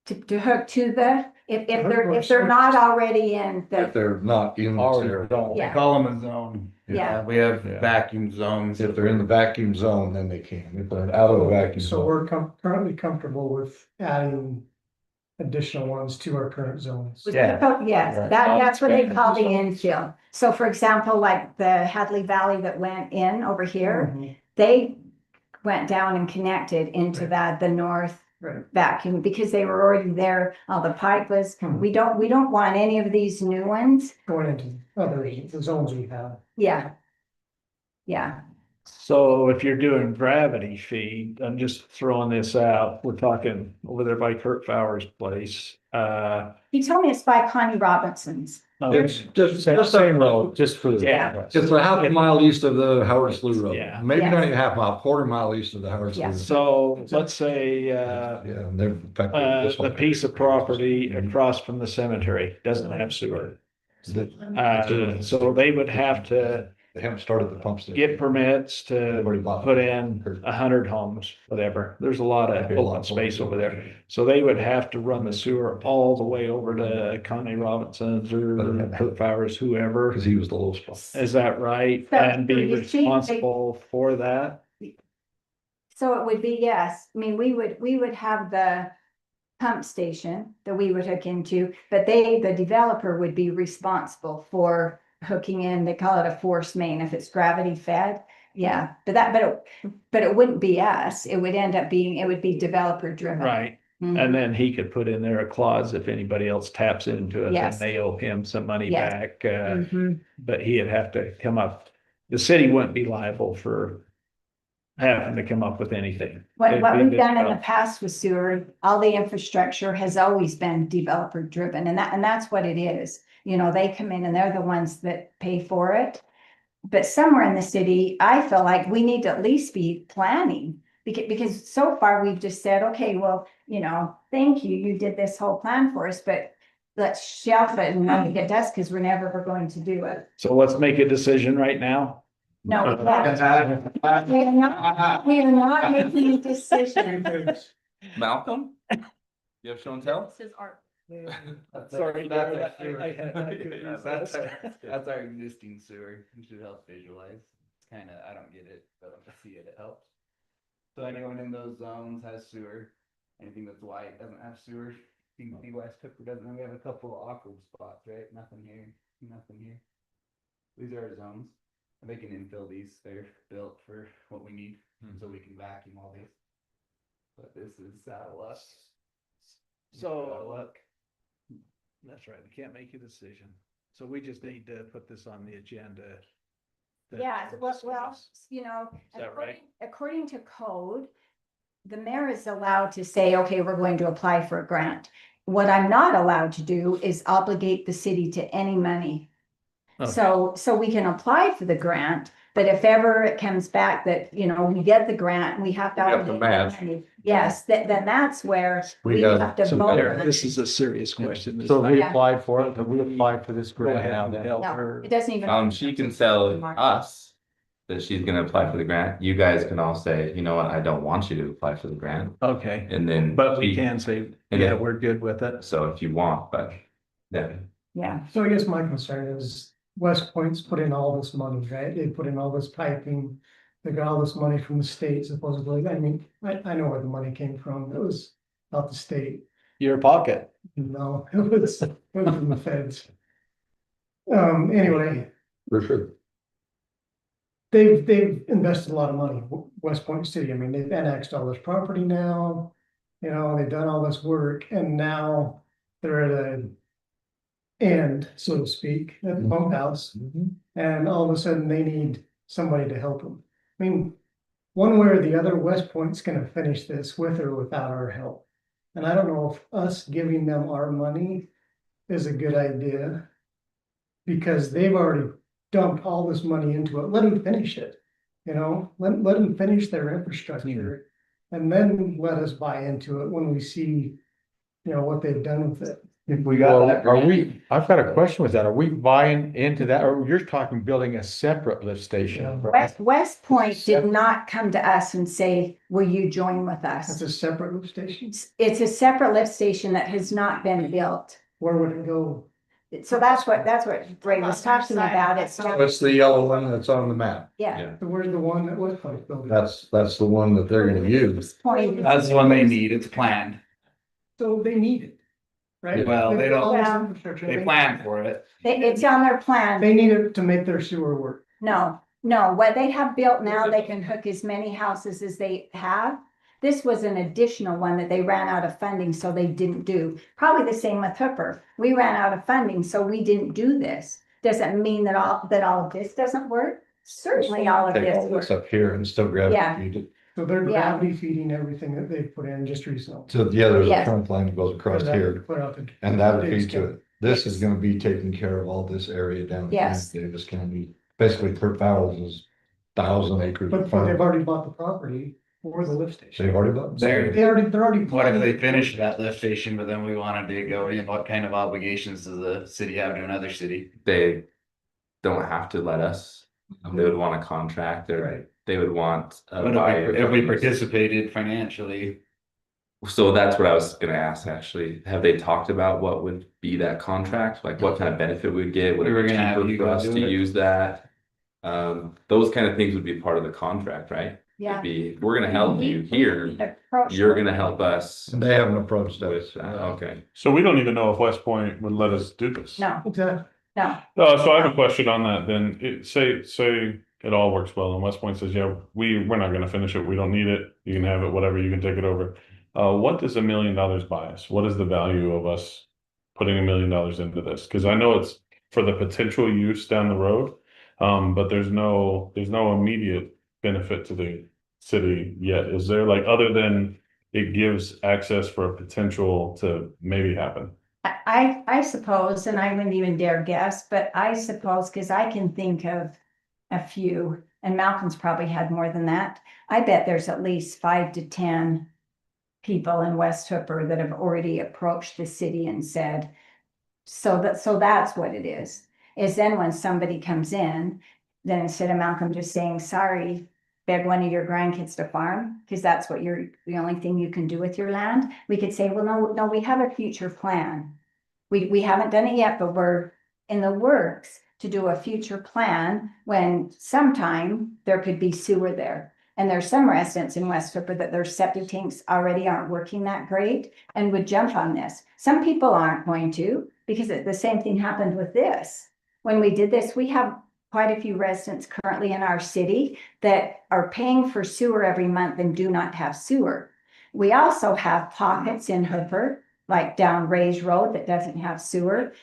[SPEAKER 1] To hook to the, if
[SPEAKER 4] Hook or
[SPEAKER 1] if they're
[SPEAKER 4] switch.
[SPEAKER 1] not already in
[SPEAKER 7] if
[SPEAKER 1] the,
[SPEAKER 7] they're not in the
[SPEAKER 3] Already
[SPEAKER 7] sewer.
[SPEAKER 3] zoned.
[SPEAKER 11] They
[SPEAKER 1] Yeah.
[SPEAKER 11] call them a zone.
[SPEAKER 1] Yeah.
[SPEAKER 11] We have
[SPEAKER 3] Yeah.
[SPEAKER 11] vacuum zones.
[SPEAKER 7] If they're in the vacuum zone, then they can. If they're out of the vacuum
[SPEAKER 4] So
[SPEAKER 7] zone.
[SPEAKER 4] we're currently comfortable with adding additional ones to our current zones.
[SPEAKER 5] Yeah.
[SPEAKER 1] yes,
[SPEAKER 3] Right.
[SPEAKER 1] that's what they call the infill. So for example, like the Hadley Valley that went in over here,
[SPEAKER 4] Mhm.
[SPEAKER 1] they went down and connected into
[SPEAKER 4] Right.
[SPEAKER 1] that, the north
[SPEAKER 4] Right.
[SPEAKER 1] vacuum, because they were already there. All the pipe was,
[SPEAKER 4] Mhm.
[SPEAKER 1] we don't want any of these new ones.
[SPEAKER 4] Going into other the zones we have.
[SPEAKER 1] Yeah. Yeah,
[SPEAKER 5] So if you're doing gravity feed, I'm just throwing this out, we're talking over there by Kurt Fowler's place.
[SPEAKER 1] he told me it's by Connie Robinson's.
[SPEAKER 7] It's just
[SPEAKER 3] Same road, just for the.
[SPEAKER 1] Yeah.
[SPEAKER 7] It's a half a mile east of the Howard Slough Road.
[SPEAKER 5] Yeah.
[SPEAKER 7] Maybe
[SPEAKER 1] Yes.
[SPEAKER 7] not even half mile, quarter mile east of the Howard Slough.
[SPEAKER 1] Yes.
[SPEAKER 7] Road.
[SPEAKER 5] So let's say,
[SPEAKER 7] Yeah, and they're. in fact, this
[SPEAKER 5] the
[SPEAKER 7] one-
[SPEAKER 5] piece of property across from the cemetery doesn't have sewer. So they would have to
[SPEAKER 7] They haven't started the pump station.
[SPEAKER 5] get permits to
[SPEAKER 7] They've already bought
[SPEAKER 5] put
[SPEAKER 7] it.
[SPEAKER 5] in 100 homes, whatever. There's a lot of open space over there. So they would have to run the sewer all the way over to Connie Robinson's or Kurt Fowler's, whoever.
[SPEAKER 7] Cause he was the low spot.
[SPEAKER 5] Is that right?
[SPEAKER 1] So,
[SPEAKER 5] And be
[SPEAKER 1] you see, they-
[SPEAKER 5] responsible for that?
[SPEAKER 1] So it would be, yes, I mean, we would have the pump station that we would hook into, but the developer would be responsible for hooking in, they call it a force main, if it's gravity fed. Yeah, but it wouldn't be us. It would end up being, it would be developer driven.
[SPEAKER 5] Right.
[SPEAKER 1] Mhm.
[SPEAKER 5] And then he could put in there a clause if anybody else taps into it, then
[SPEAKER 1] Yes.
[SPEAKER 5] they owe him some money
[SPEAKER 1] Yes.
[SPEAKER 5] back.
[SPEAKER 1] Mhm.
[SPEAKER 5] But he'd have to come up, the city wouldn't be liable for having to come up with anything.
[SPEAKER 1] What
[SPEAKER 5] It'd be
[SPEAKER 1] we've
[SPEAKER 5] the
[SPEAKER 1] done in the
[SPEAKER 5] developer.
[SPEAKER 1] past with sewer, all the infrastructure has always been developer driven, and that's what it is. You know, they come in and they're the ones that pay for it. But somewhere in the city, I feel like we need to at least be planning. Because so far we've just said, okay, well, you know, thank you, you did this whole plan for us, but let's shelf it and not get dust because we're never going to do it.
[SPEAKER 5] So let's make a decision right now.
[SPEAKER 1] No, we are not making a decision.
[SPEAKER 8] Malcolm? You have show and tell?
[SPEAKER 12] This is art.
[SPEAKER 5] Sorry,
[SPEAKER 11] That's
[SPEAKER 9] That's our existing sewer, it should help visualize, it's kinda, I don't get it, but I see it, it helps. So anyone in those zones has sewer, anything that's white doesn't have sewer, you can see West Hooper doesn't, we have a couple of awkward spots, right, nothing here, nothing here. These are our zones, and they can infill these, they're built for what we need, so we can vacuum all these. But this is out of luck.
[SPEAKER 5] So, that's right, we can't make a decision. So we just need to put this on the agenda. to
[SPEAKER 1] Yeah, well,
[SPEAKER 5] discuss.
[SPEAKER 1] you know,
[SPEAKER 5] that right?
[SPEAKER 1] according to code, the mayor is allowed to say, okay, we're going to apply for a grant. What I'm not allowed to do is obligate the city to any money.
[SPEAKER 5] Okay.
[SPEAKER 1] So we can apply for the grant, but if ever it comes back that, you know, we get the grant, we have to.
[SPEAKER 7] We have to
[SPEAKER 1] obligate
[SPEAKER 7] match.
[SPEAKER 1] money. Yes, then that's where
[SPEAKER 7] We
[SPEAKER 1] we
[SPEAKER 7] got
[SPEAKER 1] have to
[SPEAKER 5] So
[SPEAKER 1] vote.
[SPEAKER 5] there,
[SPEAKER 1] on it.
[SPEAKER 5] this is a serious question. This
[SPEAKER 3] So
[SPEAKER 5] is-
[SPEAKER 3] we
[SPEAKER 1] Yeah.
[SPEAKER 3] applied for it, but we applied for this
[SPEAKER 5] Go
[SPEAKER 3] grant
[SPEAKER 5] ahead
[SPEAKER 3] now
[SPEAKER 5] and
[SPEAKER 3] then.
[SPEAKER 5] help
[SPEAKER 1] No,
[SPEAKER 5] her.
[SPEAKER 1] it doesn't even.
[SPEAKER 8] She can tell us that she's gonna apply for the grant. You guys can all say, you know what, I don't want you to apply for the grant.
[SPEAKER 5] Okay,
[SPEAKER 8] And then.
[SPEAKER 5] but we
[SPEAKER 8] she-
[SPEAKER 5] can say,
[SPEAKER 8] And
[SPEAKER 5] yeah,
[SPEAKER 8] then-
[SPEAKER 5] we're good with it.
[SPEAKER 8] So if you want, but yeah.
[SPEAKER 1] Yeah,
[SPEAKER 4] So I guess my concern is West Point's put in all this money, right? They put in all this piping. They got all this money from the state supposedly. I mean, I know where the money came from. It was not the state.
[SPEAKER 5] Your pocket.
[SPEAKER 4] No, it was from the feds. Anyway,
[SPEAKER 7] For sure.
[SPEAKER 4] they've invested a lot of money, West Point City. I mean, they've annexed all this property now. You know, they've done all this work and now they're at an end, so to speak, at the pump house. And all of a sudden they need somebody to help them. I mean, one way or the other, West Point's gonna finish this with or without our help. And I don't know if us giving them our money is a good idea. Because they've already dumped all this money into it, let them finish it. You know, let them finish their infrastructure. And then let us buy into it when we see, you know, what they've done with it.
[SPEAKER 9] If we got
[SPEAKER 3] Well,
[SPEAKER 9] that
[SPEAKER 3] are
[SPEAKER 9] grant,
[SPEAKER 3] we, I've got a question with that. Are we buying into that, or you're talking building a separate lift station? right?
[SPEAKER 1] West Point did
[SPEAKER 3] Separate.
[SPEAKER 1] not come to us and say, will you join with
[SPEAKER 4] That's
[SPEAKER 1] us?
[SPEAKER 4] a separate lift station.
[SPEAKER 1] It's a separate lift station that has not been built.
[SPEAKER 4] Where would it go?
[SPEAKER 1] So that's what Ray was talking about. It's,
[SPEAKER 7] What's the yellow one that's on the map?
[SPEAKER 1] yeah.
[SPEAKER 4] Where's the one that was built?
[SPEAKER 7] That's the one that they're gonna use.
[SPEAKER 1] Point.
[SPEAKER 9] that's the one they need, it's planned.
[SPEAKER 4] So they need it, right?
[SPEAKER 9] Well, they
[SPEAKER 4] They've got all this
[SPEAKER 1] don't-
[SPEAKER 4] infrastructure.
[SPEAKER 9] They plan for it.
[SPEAKER 1] It's on their plan.
[SPEAKER 4] They need it to make their sewer work.
[SPEAKER 1] No, what they have built now, they can hook as many houses as they have. This was an additional one that they ran out of funding, so they didn't do. Probably the same with Hooper. We ran out of funding, so we didn't do this. Doesn't mean that all of this doesn't work. Certainly all of
[SPEAKER 7] Take
[SPEAKER 1] this
[SPEAKER 7] all this
[SPEAKER 1] works.
[SPEAKER 7] up here and still gravity feed it.
[SPEAKER 4] So they're
[SPEAKER 1] Yeah.
[SPEAKER 4] gravity feeding everything that they've put in just recently.
[SPEAKER 7] So, yeah, there's a
[SPEAKER 1] Yes.
[SPEAKER 7] trunk line that goes across here,
[SPEAKER 4] Put out the-
[SPEAKER 7] and that'll
[SPEAKER 4] Davis
[SPEAKER 7] feed to
[SPEAKER 4] County.
[SPEAKER 7] it. This is gonna be taking care of all this area down in
[SPEAKER 1] Yes.
[SPEAKER 7] Davis County. Basically, Kurt Fowles is 1,000 acres
[SPEAKER 4] But
[SPEAKER 7] of
[SPEAKER 4] they've
[SPEAKER 7] farm.
[SPEAKER 4] already bought the property for the lift station.
[SPEAKER 7] They've already bought.
[SPEAKER 9] They're-
[SPEAKER 4] They're already.
[SPEAKER 9] What if they finish that lift station, but then we wanted to go in, what kind of obligations does the city have to another city?
[SPEAKER 8] They don't have to let us. They would want a contract or they would want. a
[SPEAKER 9] But
[SPEAKER 8] buyer
[SPEAKER 9] if we
[SPEAKER 8] from us.
[SPEAKER 9] participated financially,
[SPEAKER 8] So that's what I was gonna ask, actually. Have they talked about what would be that contract? Like what kind of benefit we'd get? Would
[SPEAKER 9] We
[SPEAKER 8] it
[SPEAKER 9] were
[SPEAKER 8] be
[SPEAKER 9] gonna have
[SPEAKER 8] cheaper
[SPEAKER 9] you
[SPEAKER 8] for
[SPEAKER 9] go
[SPEAKER 8] us
[SPEAKER 9] do
[SPEAKER 8] to
[SPEAKER 9] it.
[SPEAKER 8] use that? Those kind of things would be part of the contract, right?
[SPEAKER 1] Yeah.
[SPEAKER 8] It'd be, we're gonna help you here,
[SPEAKER 1] Approach
[SPEAKER 8] you're
[SPEAKER 1] them.
[SPEAKER 8] gonna help us
[SPEAKER 7] And they haven't approached
[SPEAKER 8] with
[SPEAKER 7] us.
[SPEAKER 8] that, okay.
[SPEAKER 6] So we don't even know if West Point would let us do this.
[SPEAKER 1] No,
[SPEAKER 4] Exactly.
[SPEAKER 1] no.
[SPEAKER 6] So I have a question on that then. Say it all works well and West Point says, yeah, we're not gonna finish it. We don't need it. You can have it, whatever, you can take it over. What does $1 million buy us? What is the value of us putting $1 million into this? Cause I know it's for the potential use down the road. But there's no immediate benefit to the city yet. Is there, like, other than it gives access for a potential to maybe happen?
[SPEAKER 1] I suppose, and I wouldn't even dare guess, but I suppose, because I can think of a few, and Malcolm's probably had more than that. I bet there's at least 5 to 10 people in West Hooper that have already approached the city and said, so that's what it is then when somebody comes in, then instead of Malcolm just saying, sorry, beg one of your grandkids to farm, because that's what the only thing you can do with your land, we could say, well, no, we have a future plan. We haven't done it yet, but we're in the works to do a future plan when sometime there could be sewer there. And there's some residents in West Hooper that their septic tanks already aren't working that great and would jump on this. Some people aren't going to, because the same thing happened with this. When we did this, we have quite a few residents currently in our city that are paying for sewer every month and do not have sewer. We also have pockets in Hooper, like down Ray's Road, that doesn't have sewer.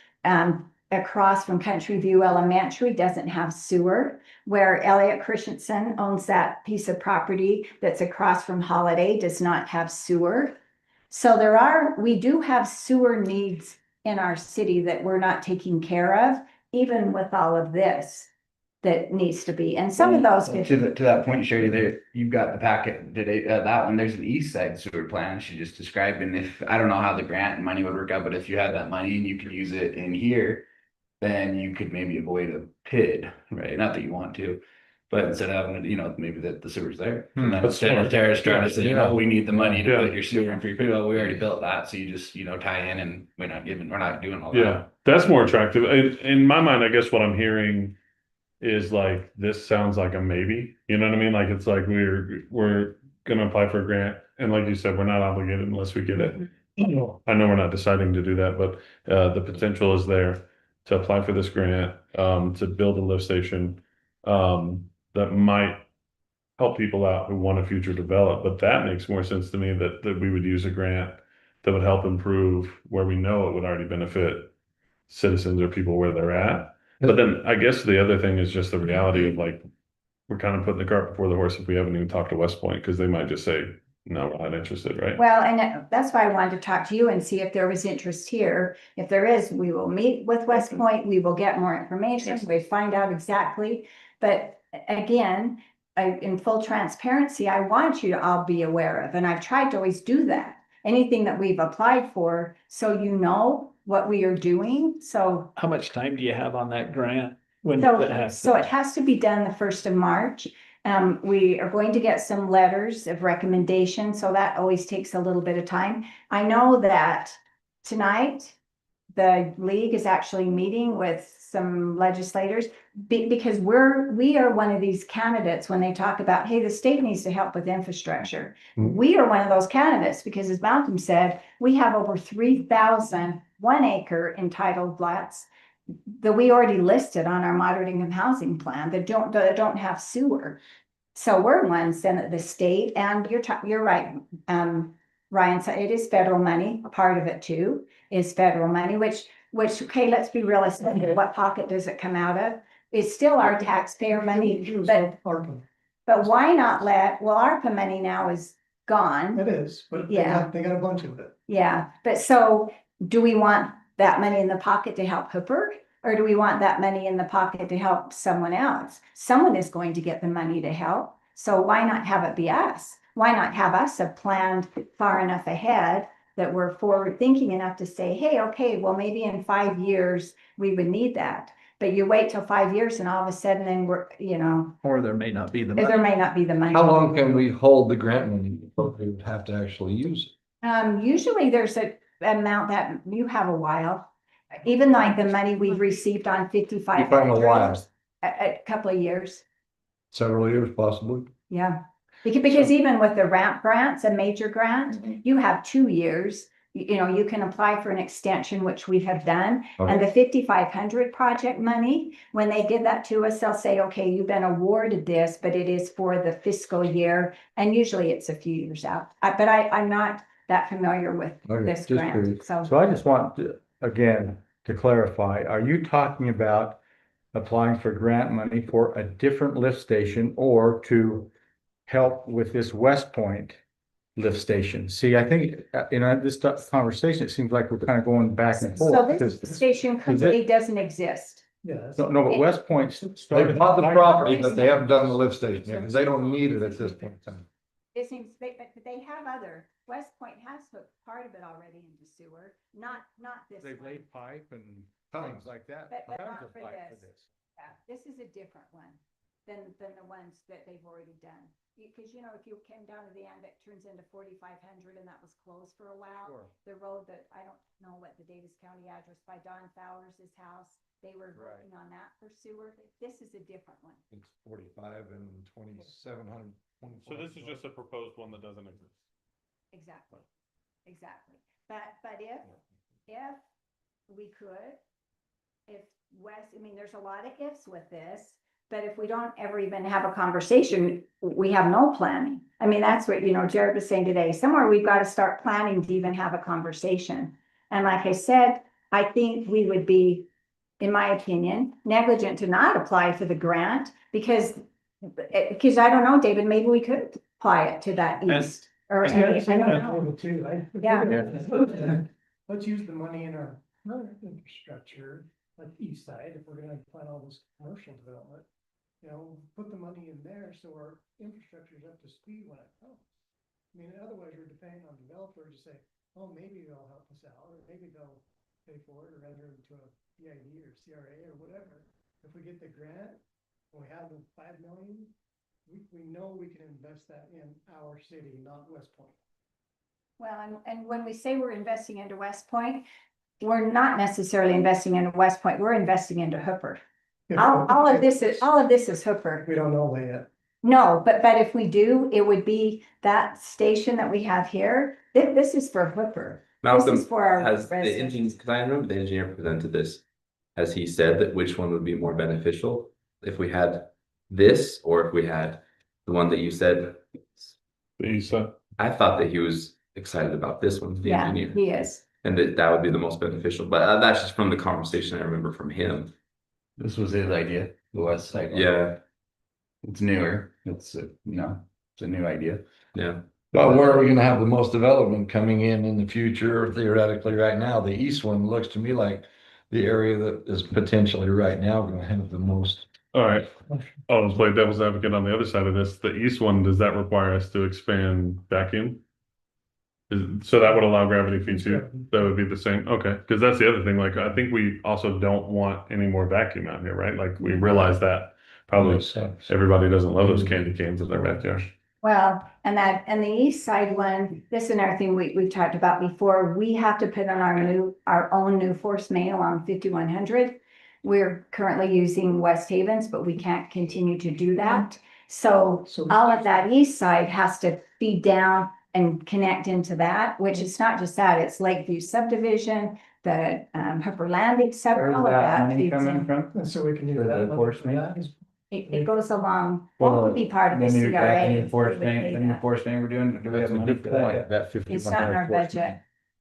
[SPEAKER 1] Across from Country View Elementary doesn't have sewer, where Elliot Christensen owns that piece of property that's across from Holiday does not have sewer. So we do have sewer needs in our city that we're not taking care of, even with all of this that needs to be, and some of those.
[SPEAKER 9] to that point, Sherry, there, you've got the packet today, that one, there's an east side sewer plan she just described, and if, I don't know how the grant money would work out, but if you had that money and you could use it in here, then you could maybe avoid a PID, right? Not that you want to, but instead of having, maybe that the sewer's there. And then
[SPEAKER 6] That's
[SPEAKER 9] instead of
[SPEAKER 6] smart.
[SPEAKER 9] Terrace trying to say,
[SPEAKER 3] Yeah.
[SPEAKER 9] we need the money to
[SPEAKER 6] Yeah.
[SPEAKER 9] put your sewer in for your PID, well, we already built that, so you just, tie in and we're not doing all that.
[SPEAKER 6] Yeah, that's more attractive. In my mind, I guess what I'm hearing is like, this sounds like a maybe, you know what I mean? Like, it's like we're gonna apply for a grant, and like you said, we're not obligated unless we get it. I know we're not deciding to do that, but the potential is there to apply for this grant, to build a lift station that might help people out who want a future develop. But that makes more sense to me that we would use a grant that would help improve where we know it would already benefit citizens or people where they're at. But then I guess the other thing is just the reality of, like, we're kind of putting the cart before the horse if we haven't even talked to West Point, because they might just say, No, we're not interested, right?
[SPEAKER 1] Well, and that's why I wanted to talk to you and see if there was interest here. If there is, we will meet with West Point, we will get more information, we find out exactly. But again, in full transparency, I want you to all be aware of, and I've tried to always do that. Anything that we've applied for, so you know what we are doing, so.
[SPEAKER 5] How much time do you have on that grant? When does it have?
[SPEAKER 1] So it has to be done the 1st of March. We are going to get some letters of recommendation, so that always takes a little bit of time. I know that tonight, the league is actually meeting with some legislators because we are one of these candidates when they talk about, hey, the state needs to help with infrastructure. We are one of those candidates because as Malcolm said, we have over 3,000 1-acre entitled lots that we already listed on our moderate income housing plan that don't have sewer. So we're ones in the state, and you're right, Ryan, so it is federal money. A part of it too is federal money, which, okay, let's be realistic. What pocket does it come out of? It's still our taxpayer money, but why not ARPA money now is gone.
[SPEAKER 4] It is, but
[SPEAKER 1] Yeah.
[SPEAKER 4] they got a bunch of it.
[SPEAKER 1] Yeah, but so do we want that money in the pocket to help Hooper? Or do we want that money in the pocket to help someone else? Someone is going to get the money to help. So why not have it be us? Why not have us have planned far enough ahead that we're forward thinking enough to say, hey, okay, well, maybe in 5 years we would need that. But you wait till 5 years and all of a sudden then we're,
[SPEAKER 5] Or there may not be the
[SPEAKER 1] there
[SPEAKER 5] money.
[SPEAKER 1] may not be the money.
[SPEAKER 7] How long can we hold the grant money before we would have to actually use it?
[SPEAKER 1] Usually there's an amount that you have a while. Even like the money we've received on 55.
[SPEAKER 7] Define a while.
[SPEAKER 1] A couple of years,
[SPEAKER 7] Several years possibly?
[SPEAKER 1] yeah. Because even with the ramp grants, a major grant, you have 2 years. You can apply for an extension, which we have done. And the 5,500 project money, when they give that to us, they'll say, okay, you've been awarded this, but it is for the fiscal year. And usually it's a few years out. But I'm not that familiar with
[SPEAKER 3] Okay,
[SPEAKER 1] this
[SPEAKER 3] just
[SPEAKER 1] grant,
[SPEAKER 3] curious.
[SPEAKER 1] so.
[SPEAKER 3] So I just want to, again, to clarify, are you talking about applying for grant money for a different lift station or to help with this West Point lift station? See, I think, this conversation, it seems like we're kind of going back and
[SPEAKER 1] So
[SPEAKER 3] forth.
[SPEAKER 1] this
[SPEAKER 3] because-
[SPEAKER 1] station completely doesn't exist.
[SPEAKER 4] Yeah.
[SPEAKER 3] No, but West Point.
[SPEAKER 7] They bought the property, but they haven't done the lift station yet, because they don't need it at this point in time.
[SPEAKER 1] It seems, but they have West Point has hooked part of it already into sewer, not this
[SPEAKER 3] They've
[SPEAKER 1] one.
[SPEAKER 3] laid pipe and things like that.
[SPEAKER 1] But
[SPEAKER 3] tons
[SPEAKER 1] not
[SPEAKER 3] of
[SPEAKER 1] for
[SPEAKER 3] pipe
[SPEAKER 1] this. Yeah, this is a different one than the ones that they've already done. Because if you came down to the end, it turns into 4,500 and that was closed for a while.
[SPEAKER 3] Sure.
[SPEAKER 1] The road that, I don't know what the Davis County address by Don Fowers' house, they were
[SPEAKER 3] Right.
[SPEAKER 1] working on that for sewer. This is a different one.
[SPEAKER 7] It's 45 and 2,700.
[SPEAKER 6] So this is just a proposed one that doesn't exist.
[SPEAKER 1] Exactly, exactly. But if we could, if West, there's a lot of ifs with this, but if we don't ever even have a conversation, we have no planning. That's what, Jared was saying today, somewhere we've got to start planning to even have a conversation. And like I said, I think we would be, in my opinion, negligent to not apply for the grant because I don't know, David, maybe we could apply it to that east. Or, I don't know.
[SPEAKER 4] Too,
[SPEAKER 1] Yeah.
[SPEAKER 4] Let's use the money in our current infrastructure, like east side, if we're gonna plan all this commercial development. Put the money in there so our infrastructure is up to speed when it comes. Otherwise we're depending on developers to say, oh, maybe they'll help us out, or maybe they'll pay for it, or enter into a PID or CRA or whatever. If we get the grant, and we have the 5 million, we know we can invest that in our city, not West Point.
[SPEAKER 1] Well, and when we say we're investing into West Point, we're not necessarily investing into West Point, we're investing into Hooper. All of this is Hooper.
[SPEAKER 4] We don't know that yet.
[SPEAKER 1] No, but if we do, it would be that station that we have here. This is for Hooper. This
[SPEAKER 8] Malcolm,
[SPEAKER 1] is for our
[SPEAKER 8] has the
[SPEAKER 1] residents.
[SPEAKER 8] engineer, because I remember the engineer presented this. Has he said that which one would be more beneficial? If we had this, or if we had the one that you said? I thought that he was excited about this one, the
[SPEAKER 1] Yeah,
[SPEAKER 8] engineer.
[SPEAKER 1] he is.
[SPEAKER 8] And that would be the most beneficial, but that's just from the conversation I remember from him.
[SPEAKER 9] This was his idea, the west side. one.
[SPEAKER 8] Yeah,
[SPEAKER 9] It's newer. It's a new idea.
[SPEAKER 8] yeah.
[SPEAKER 7] But where are we gonna have the most development coming in the future, theoretically, right now? The east one looks to me like the area that is potentially right now gonna have the most.
[SPEAKER 6] All right, I'll just play devil's advocate on the other side of this. The east one, does that require us to expand vacuum? So that would allow gravity feed too? That would be the same, okay, because that's the other thing, like, I think we also don't want any more vacuum out here, right? Like, we realize that probably everybody doesn't love those candy canes in their backyard.
[SPEAKER 1] Well, and the east side one, this is another thing we've talked about before, we have to put on our own new force main along 5100. We're currently using West Havens, but we can't continue to do that. So all of that east side has to feed down and connect into that, which is not just that, it's Lakeview subdivision, the Hooper Landing,
[SPEAKER 9] Where's
[SPEAKER 1] all of
[SPEAKER 9] that
[SPEAKER 1] that
[SPEAKER 9] money
[SPEAKER 1] feeds
[SPEAKER 9] coming
[SPEAKER 1] in.
[SPEAKER 9] from?
[SPEAKER 4] And so we can use
[SPEAKER 9] For
[SPEAKER 4] that.
[SPEAKER 9] the force main?
[SPEAKER 1] It goes along,
[SPEAKER 9] Well,
[SPEAKER 1] won't be part of the
[SPEAKER 9] The new,
[SPEAKER 1] CRA.
[SPEAKER 9] the new force
[SPEAKER 1] We would
[SPEAKER 9] main,
[SPEAKER 1] pay
[SPEAKER 9] the new
[SPEAKER 1] that.
[SPEAKER 9] force main we're doing, do we have
[SPEAKER 7] That's a
[SPEAKER 9] money
[SPEAKER 7] good
[SPEAKER 9] for that
[SPEAKER 7] point,
[SPEAKER 9] yet?
[SPEAKER 7] that 51.
[SPEAKER 1] It's not in our budget,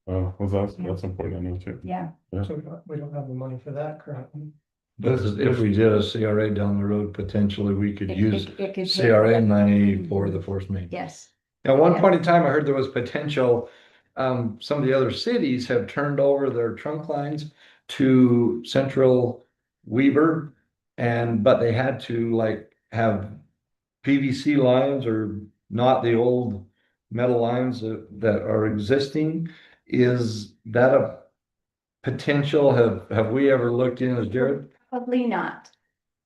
[SPEAKER 6] Well, that's important, I know too.
[SPEAKER 1] yeah.
[SPEAKER 4] So we don't have the money for that currently.
[SPEAKER 7] But if we did a CRA down the road, potentially we could use
[SPEAKER 1] It could pay for
[SPEAKER 7] CRA
[SPEAKER 1] that.
[SPEAKER 7] money for the force main.
[SPEAKER 1] Yes,
[SPEAKER 7] At one
[SPEAKER 1] Yeah.
[SPEAKER 7] point in time, I heard there was potential, some of the other cities have turned over their trunk lines to Central Weber. But they had to like have PVC lines or not the old metal lines that are existing. Is that a potential? Have we ever looked in as Jared?
[SPEAKER 1] probably not.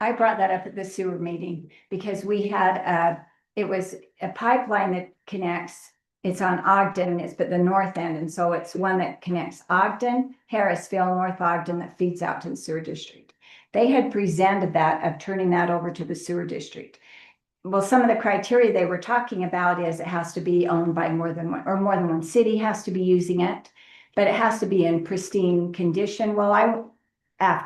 [SPEAKER 1] I brought that up at the sewer meeting because we had it was a pipeline that connects, it's on Ogden, it's but the north end, and so it's one that connects Ogden, Harrisville, North Ogden, that feeds out to the sewer district. They had presented that of turning that over to the sewer district. Well, some of the criteria they were talking about is it has to be owned by more than one city has to be using it, but it has to be in pristine condition. Well, I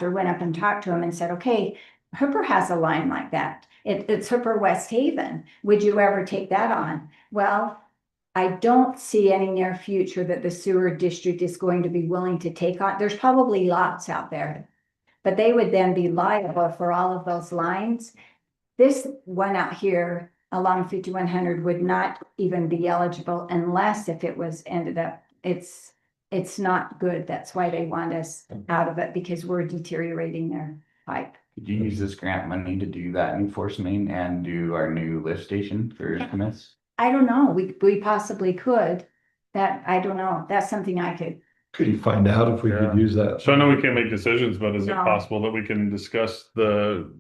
[SPEAKER 1] went up and talked to him and said, okay, Hooper has a line like that. It's Hooper West Haven. Would you ever take that on? Well, I don't see any near future that the sewer district is going to be willing to take on. There's probably lots out there, but they would then be liable for all of those lines. This one out here along 5100 would not even be eligible unless if it was ended up, it's not good. That's why they want us out of it, because we're deteriorating their pipe.
[SPEAKER 9] Could you use this grant money to do that new force main and do our new lift station for Smiths?
[SPEAKER 1] I don't know. We possibly could. That, I don't know. That's something I could.
[SPEAKER 7] Could you find out if we
[SPEAKER 6] Yeah.
[SPEAKER 7] could use that?
[SPEAKER 6] So I know we can't make decisions, but is it
[SPEAKER 1] No.
[SPEAKER 6] possible that we can discuss the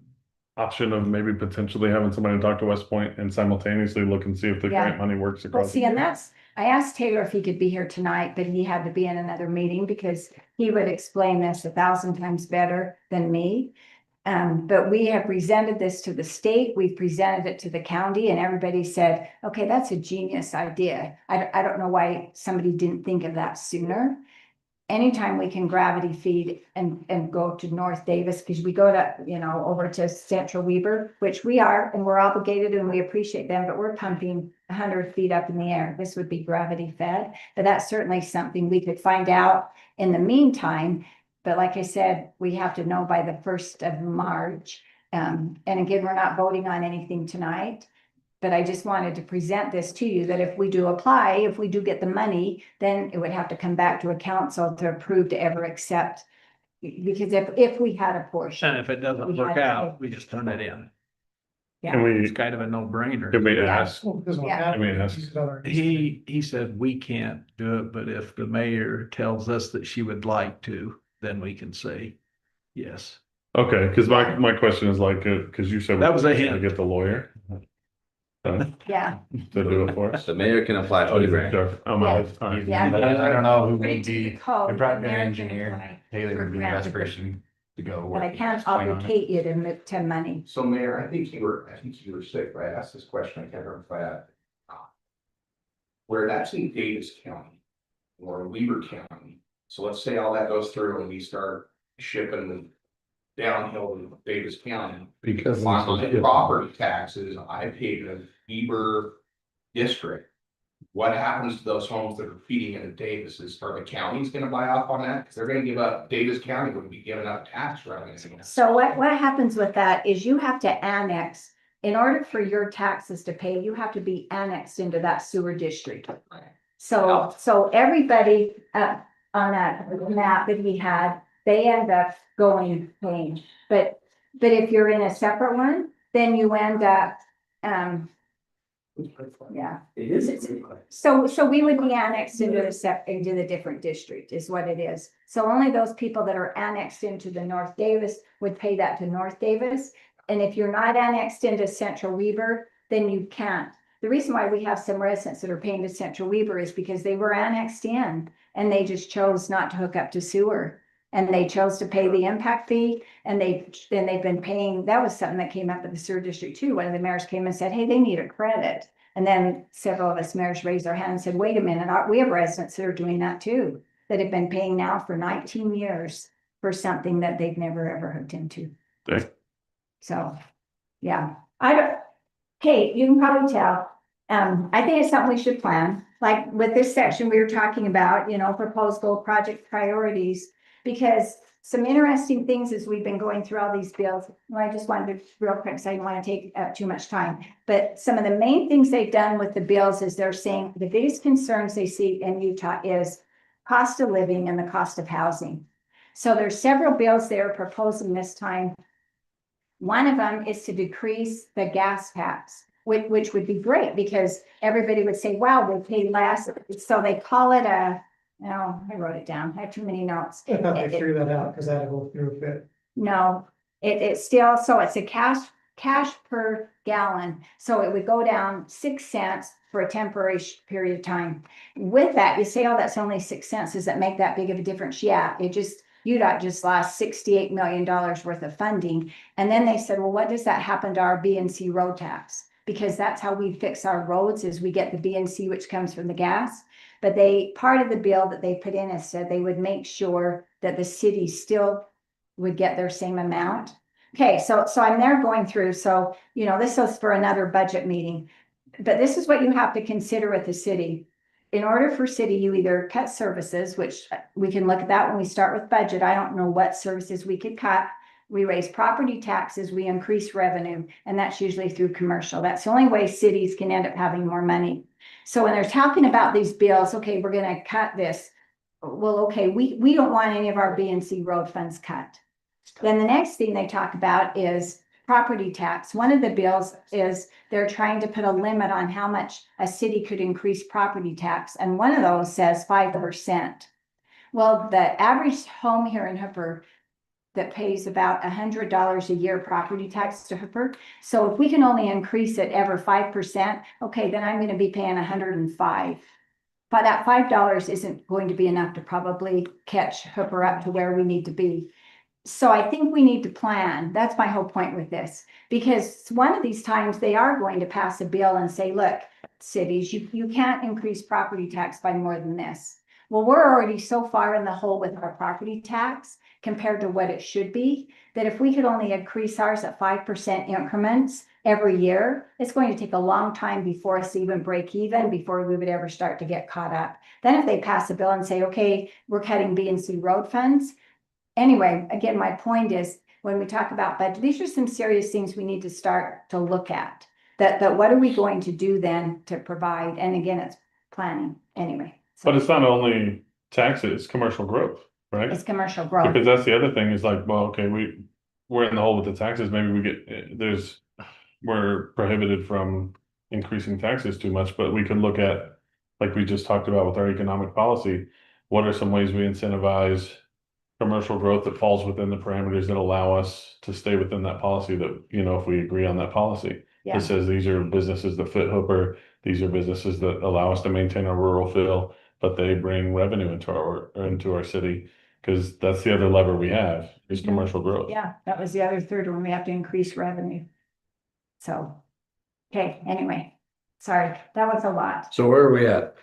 [SPEAKER 6] option of maybe potentially having somebody talk to West Point and simultaneously look and see if the
[SPEAKER 1] Yeah.
[SPEAKER 6] grant money works
[SPEAKER 1] Well,
[SPEAKER 6] across?
[SPEAKER 1] see, and I asked Taylor if he could be here tonight, but he had to be in another meeting because he would explain this 1,000 times better than me. But we have presented this to the state, we've presented it to the county, and everybody said, okay, that's a genius idea. I don't know why somebody didn't think of that sooner. Anytime we can gravity feed and go to North Davis, because we go to, over to Central Weber, which we are, and we're obligated and we appreciate them, but we're pumping 100 feet up in the air. This would be gravity fed, but that's certainly something we could find out in the meantime. But like I said, we have to know by the 1st of March. And again, we're not voting on anything tonight. But I just wanted to present this to you, that if we do apply, if we do get the money, then it would have to come back to a council to approve to ever accept. Because if we had a portion.
[SPEAKER 5] And if it doesn't
[SPEAKER 1] We
[SPEAKER 5] work
[SPEAKER 1] had to
[SPEAKER 5] out,
[SPEAKER 1] pay.
[SPEAKER 5] we just turn it in.
[SPEAKER 6] Can we,
[SPEAKER 5] It's kind of a no-brainer.
[SPEAKER 6] can we
[SPEAKER 1] Yeah.
[SPEAKER 6] ask?
[SPEAKER 4] Well, because what
[SPEAKER 1] Yeah.
[SPEAKER 4] happened
[SPEAKER 6] I mean,
[SPEAKER 4] is
[SPEAKER 6] that's-
[SPEAKER 4] he's got our-
[SPEAKER 5] He said we can't do it, but if the mayor tells us that she would like to, then we can say yes.
[SPEAKER 6] Okay, because my question is like, because you said.
[SPEAKER 5] That was a
[SPEAKER 6] we
[SPEAKER 5] hint.
[SPEAKER 6] Get the lawyer.
[SPEAKER 1] Yeah,
[SPEAKER 6] To do it for us.
[SPEAKER 11] The mayor can apply
[SPEAKER 6] Oh,
[SPEAKER 11] for the
[SPEAKER 6] you're
[SPEAKER 11] grant.
[SPEAKER 6] sure. I'm out. All right.
[SPEAKER 1] Yeah.
[SPEAKER 9] I don't know who
[SPEAKER 1] According
[SPEAKER 9] would
[SPEAKER 1] to the
[SPEAKER 9] be,
[SPEAKER 1] code,
[SPEAKER 9] the project
[SPEAKER 1] American
[SPEAKER 9] engineer,
[SPEAKER 1] apply
[SPEAKER 9] Taylor
[SPEAKER 1] for
[SPEAKER 9] would be the
[SPEAKER 1] grant
[SPEAKER 9] best
[SPEAKER 1] with
[SPEAKER 9] person to go.
[SPEAKER 1] but I
[SPEAKER 9] work
[SPEAKER 1] can't
[SPEAKER 9] explain on it.
[SPEAKER 1] obligate you to money.
[SPEAKER 10] So Mayor, I think you were sick, right? I asked this question, I can't remember if I had. Where it's actually Davis County or Weber County. So let's say all that goes through and we start shipping the downhill to Davis County.
[SPEAKER 7] Because.
[SPEAKER 10] On my property taxes, I pay the Weber district. What happens to those homes that are feeding into Davis? Are the counties gonna buy off on that? Cause they're gonna give up, Davis County would be giving up tax revenue.
[SPEAKER 1] So what happens with that is you have to annex in order for your taxes to pay, you have to be annexed into that sewer district. So everybody, on that map that we had, they end up paying. But if you're in a separate one, then you end up, yeah.
[SPEAKER 8] It is.
[SPEAKER 1] So we would be annexed into into the different district is what it is. So only those people that are annexed into the North Davis would pay that to North Davis. And if you're not annexed into Central Weaver, then you can't. The reason why we have some residents that are paying to Central Weaver is because they were annexed in and they just chose not to hook up to sewer. And they chose to pay the impact fee and they've been paying, that was something that came up at the sewer district too. One of the mayors came and said, hey, they need a credit. And then several of us mayors raised our hand and said, wait a minute, we have residents that are doing that too, that have been paying now for 19 years for something that they've never ever hooked into.
[SPEAKER 6] Okay.
[SPEAKER 1] So, yeah, Kate, you can probably tell, I think it's something we should plan, like with this section we were talking about, proposed goal project priorities. Because some interesting things as we've been going through all these bills, I just wanted to real quick, so I didn't want to take up too much time. But some of the main things they've done with the bills is they're saying the biggest concerns they see in Utah is cost of living and the cost of housing. So there's several bills they are proposing this time. One of them is to decrease the gas tax, which would be great because everybody would say, wow, we pay less. So they call it no, I wrote it down. I have too many notes.
[SPEAKER 4] I thought they figured that out because that'd go through a bit.
[SPEAKER 1] No, it's still, so it's a cash per gallon. So it would go down 6 cents for a temporary period of time. With that, you say, oh, that's only 6 cents. Does that make that big of a difference? Yeah, UDOT just lost $68 million worth of funding. And then they said, well, what does that happen to our BNC road tax? Because that's how we fix our roads is we get the BNC, which comes from the gas. But part of the bill that they put in is said they would make sure that the city still would get their same amount. Okay, so I'm there going through. So, this is for another budget meeting. But this is what you have to consider with the city. In order for city, you either cut services, which we can look at that when we start with budget. I don't know what services we could cut. We raise property taxes, we increase revenue, and that's usually through commercial. That's the only way cities can end up having more money. So when they're talking about these bills, okay, we're going to cut this. Well, okay, we don't want any of our BNC road funds cut. Then the next thing they talk about is property tax. One of the bills is they're trying to put a limit on how much a city could increase property tax. And one of those says 5%. Well, the average home here in Hooper that pays about $100 a year property tax to Hooper. So if we can only increase it ever 5%, okay, then I'm going to be paying $105. But that $5 isn't going to be enough to probably catch Hooper up to where we need to be. So I think we need to plan. That's my whole point with this, because one of these times they are going to pass a bill and say, look, cities, you can't increase property tax by more than this. Well, we're already so far in the hole with our property tax compared to what it should be, that if we could only increase ours at 5% increments every year, it's going to take a long time before us even break even, before we would ever start to get caught up. Then if they pass a bill and say, okay, we're cutting B&C road funds. Anyway, again, my point is when we talk about budget, these are some serious things we need to start to look at. That what are we going to do then to provide? And again, it's planning anyway.
[SPEAKER 6] But it's not only taxes, it's commercial growth, right?
[SPEAKER 1] It's commercial growth.
[SPEAKER 6] Because that's the other thing is like, well, okay, we're in the hole with the taxes. Maybe we're prohibited from increasing taxes too much, but we could look at, like we just talked about with our economic policy, what are some ways we incentivize commercial growth that falls within the parameters that allow us to stay within that policy that, if we agree on that policy.
[SPEAKER 1] Yeah.
[SPEAKER 6] It says these are businesses that fit Hooper, these are businesses that allow us to maintain our rural feel, but they bring revenue into our city, because that's the other lever we have is commercial growth.
[SPEAKER 1] Yeah, that was the other third one. We have to increase revenue. So, okay, anyway, sorry, that was a lot.
[SPEAKER 7] So where are we at?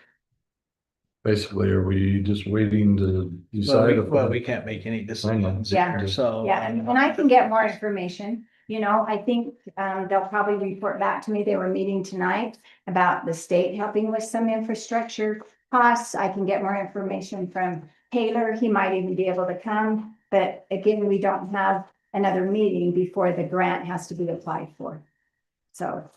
[SPEAKER 7] Basically, are we just waiting to decide?
[SPEAKER 5] Well, we can't make any decisions.
[SPEAKER 1] Yeah.
[SPEAKER 5] So.
[SPEAKER 1] Yeah, and I can get more information. I think they'll probably report back to me. They were meeting tonight about the state helping with some infrastructure costs. I can get more information from Taylor. He might even be able to come. But again, we don't have another meeting before the grant has to be applied for. So,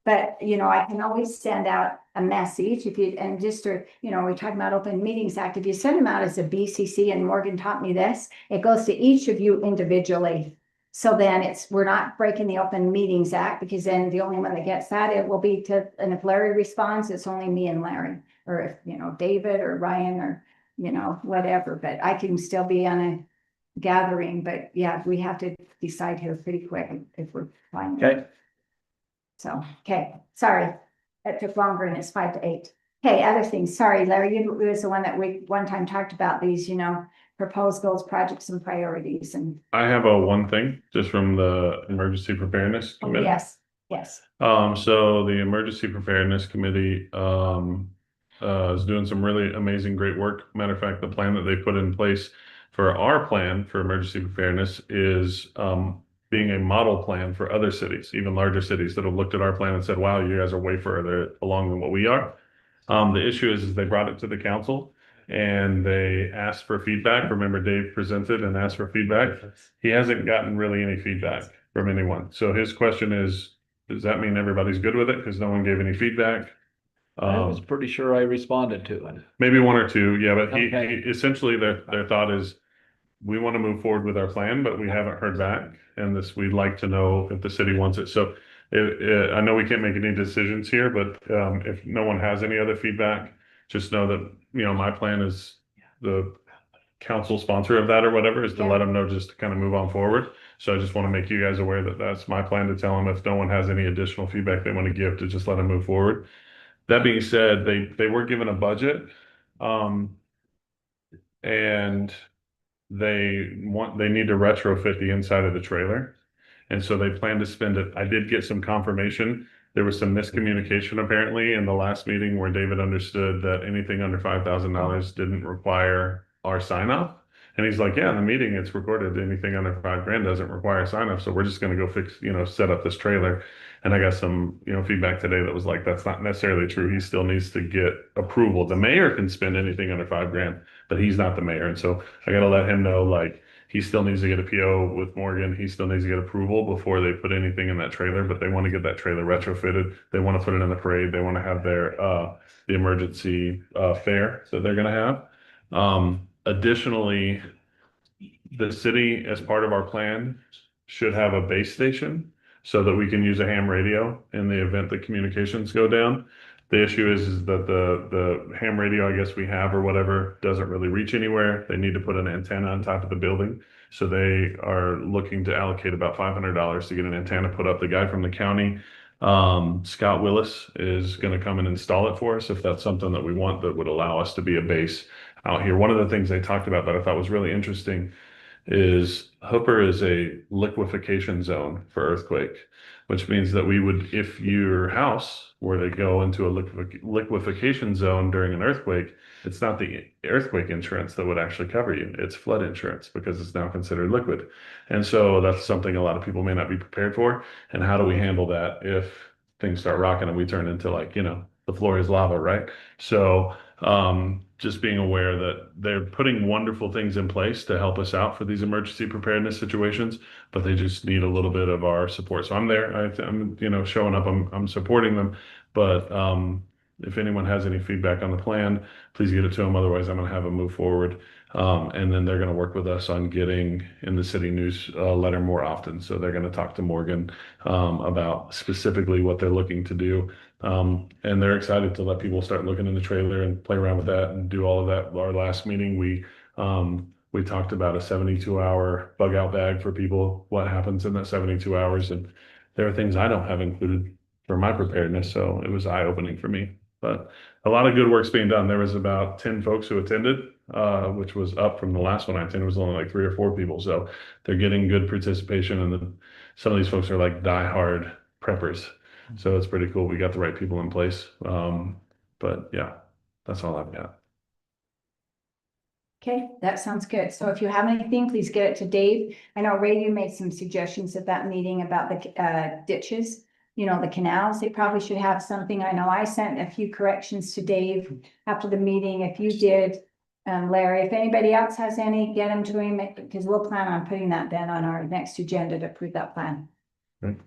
[SPEAKER 1] but, you know, I can always send out a message if you, and just, or, you know, we're talking about Open Meetings Act, if you send them out as a BCC, and Morgan taught me this, it goes to each of you individually. So then we're not breaking the Open Meetings Act, because then the only one that gets that, it will be to, and if Larry responds, it's only me and Larry. Or if, you know, David or Ryan or, you know, whatever, but I can still be on a gathering, but yeah, we have to decide here pretty quick if we're fine.
[SPEAKER 5] Okay.
[SPEAKER 1] So, okay, sorry, that took longer and it's 5 to 8. Okay, other things, sorry, Larry, you was the one that we one time talked about these, you know, proposed goals, projects and priorities and,
[SPEAKER 6] I have a one thing just from the Emergency Preparedness
[SPEAKER 1] oh,
[SPEAKER 6] Committee.
[SPEAKER 1] yes.
[SPEAKER 6] So the Emergency Preparedness Committee, is doing some really amazing, great work. Matter of fact, the plan that they put in place for our plan for emergency preparedness is, being a model plan for other cities, even larger cities that have looked at our plan and said, wow, you guys are way further along than what we are. The issue is they brought it to the council and they asked for feedback. Remember, Dave presented and asked for feedback. He hasn't gotten really any feedback from anyone. So his question is, does that mean everybody's good with it? Because no one gave any feedback.
[SPEAKER 5] I was pretty sure I responded to it.
[SPEAKER 6] Maybe one or two, yeah, but
[SPEAKER 5] Okay.
[SPEAKER 6] essentially their thought is, we want to move forward with our plan, but we haven't heard back, and we'd like to know if the city wants it. So I know we can't make any decisions here, but if no one has any other feedback, just know that, you know, my plan is the council sponsor of that or whatever is to let them know just to kind of move on forward. So I just want to make you guys aware that that's my plan, to tell them if no one has any additional feedback they want to give, to just let them move forward. That being said, they were given a budget, and they need to retrofit the inside of the trailer. And so they plan to spend it. I did get some confirmation. There was some miscommunication apparently in the last meeting where David understood that anything under $5,000 didn't require our sign off. And he's like, yeah, in the meeting it's recorded anything under $5,000 doesn't require sign off. So we're just going to go fix, you know, set up this trailer. And I got some, you know, feedback today that was like, that's not necessarily true. He still needs to get approval. The mayor can spend anything under $5,000, but he's not the mayor. And so I got to let him know, like, he still needs to get a PO with Morgan. He still needs to get approval before they put anything in that trailer, but they want to get that trailer retrofitted. They want to put it in the parade. They want to have their, the emergency, fair that they're going to have. Additionally, the city, as part of our plan, should have a base station so that we can use a ham radio in the event that communications go down. The issue is that the ham radio, I guess we have or whatever, doesn't really reach anywhere. They need to put an antenna on top of the building. So they are looking to allocate about $500 to get an antenna put up. The guy from the county, Scott Willis, is going to come and install it for us if that's something that we want, that would allow us to be a base out here. One of the things they talked about that I thought was really interesting is Hooper is a liquefaction zone for earthquake, which means that we would, if your house were to go into a liquefaction zone during an earthquake, it's not the earthquake insurance that would actually cover you. It's flood insurance, because it's now considered liquid. And so that's something a lot of people may not be prepared for. And how do we handle that if things start rocking and we turn into, like, you know, the floor is lava, right? So just being aware that they're putting wonderful things in place to help us out for these emergency preparedness situations, but they just need a little bit of our support. So I'm there. I'm, you know, showing up. I'm supporting them. But if anyone has any feedback on the plan, please get it to them. Otherwise, I'm going to have them move forward. And then they're going to work with us on getting in the city news letter more often. So they're going to talk to Morgan about specifically what they're looking to do. And they're excited to let people start looking in the trailer and play around with that and do all of that. Our last meeting, we talked about a 72-hour bug out bag for people, what happens in that 72 hours. And there are things I don't have included for my preparedness. So it was eye-opening for me. But a lot of good work's being done. There was about 10 folks who attended, which was up from the last one I attended. It was only like 3 or 4 people. So they're getting good participation. And some of these folks are like diehard preppers. So it's pretty cool. We got the right people in place. But yeah, that's all I've got.
[SPEAKER 1] Okay, that sounds good. So if you have anything, please get it to Dave. I know Ray, you made some suggestions at that meeting about the ditches, you know, the canals. They probably should have something. I know I sent a few corrections to Dave after the meeting. If you did, Larry, if anybody else has any, get them to him, because we'll plan on putting that then on our next agenda to approve that plan.
[SPEAKER 6] Right.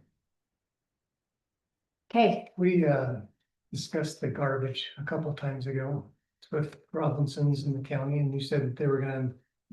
[SPEAKER 1] Okay,
[SPEAKER 4] We discussed the garbage a couple of times ago with Robinsons in the county, and you said that they were gonna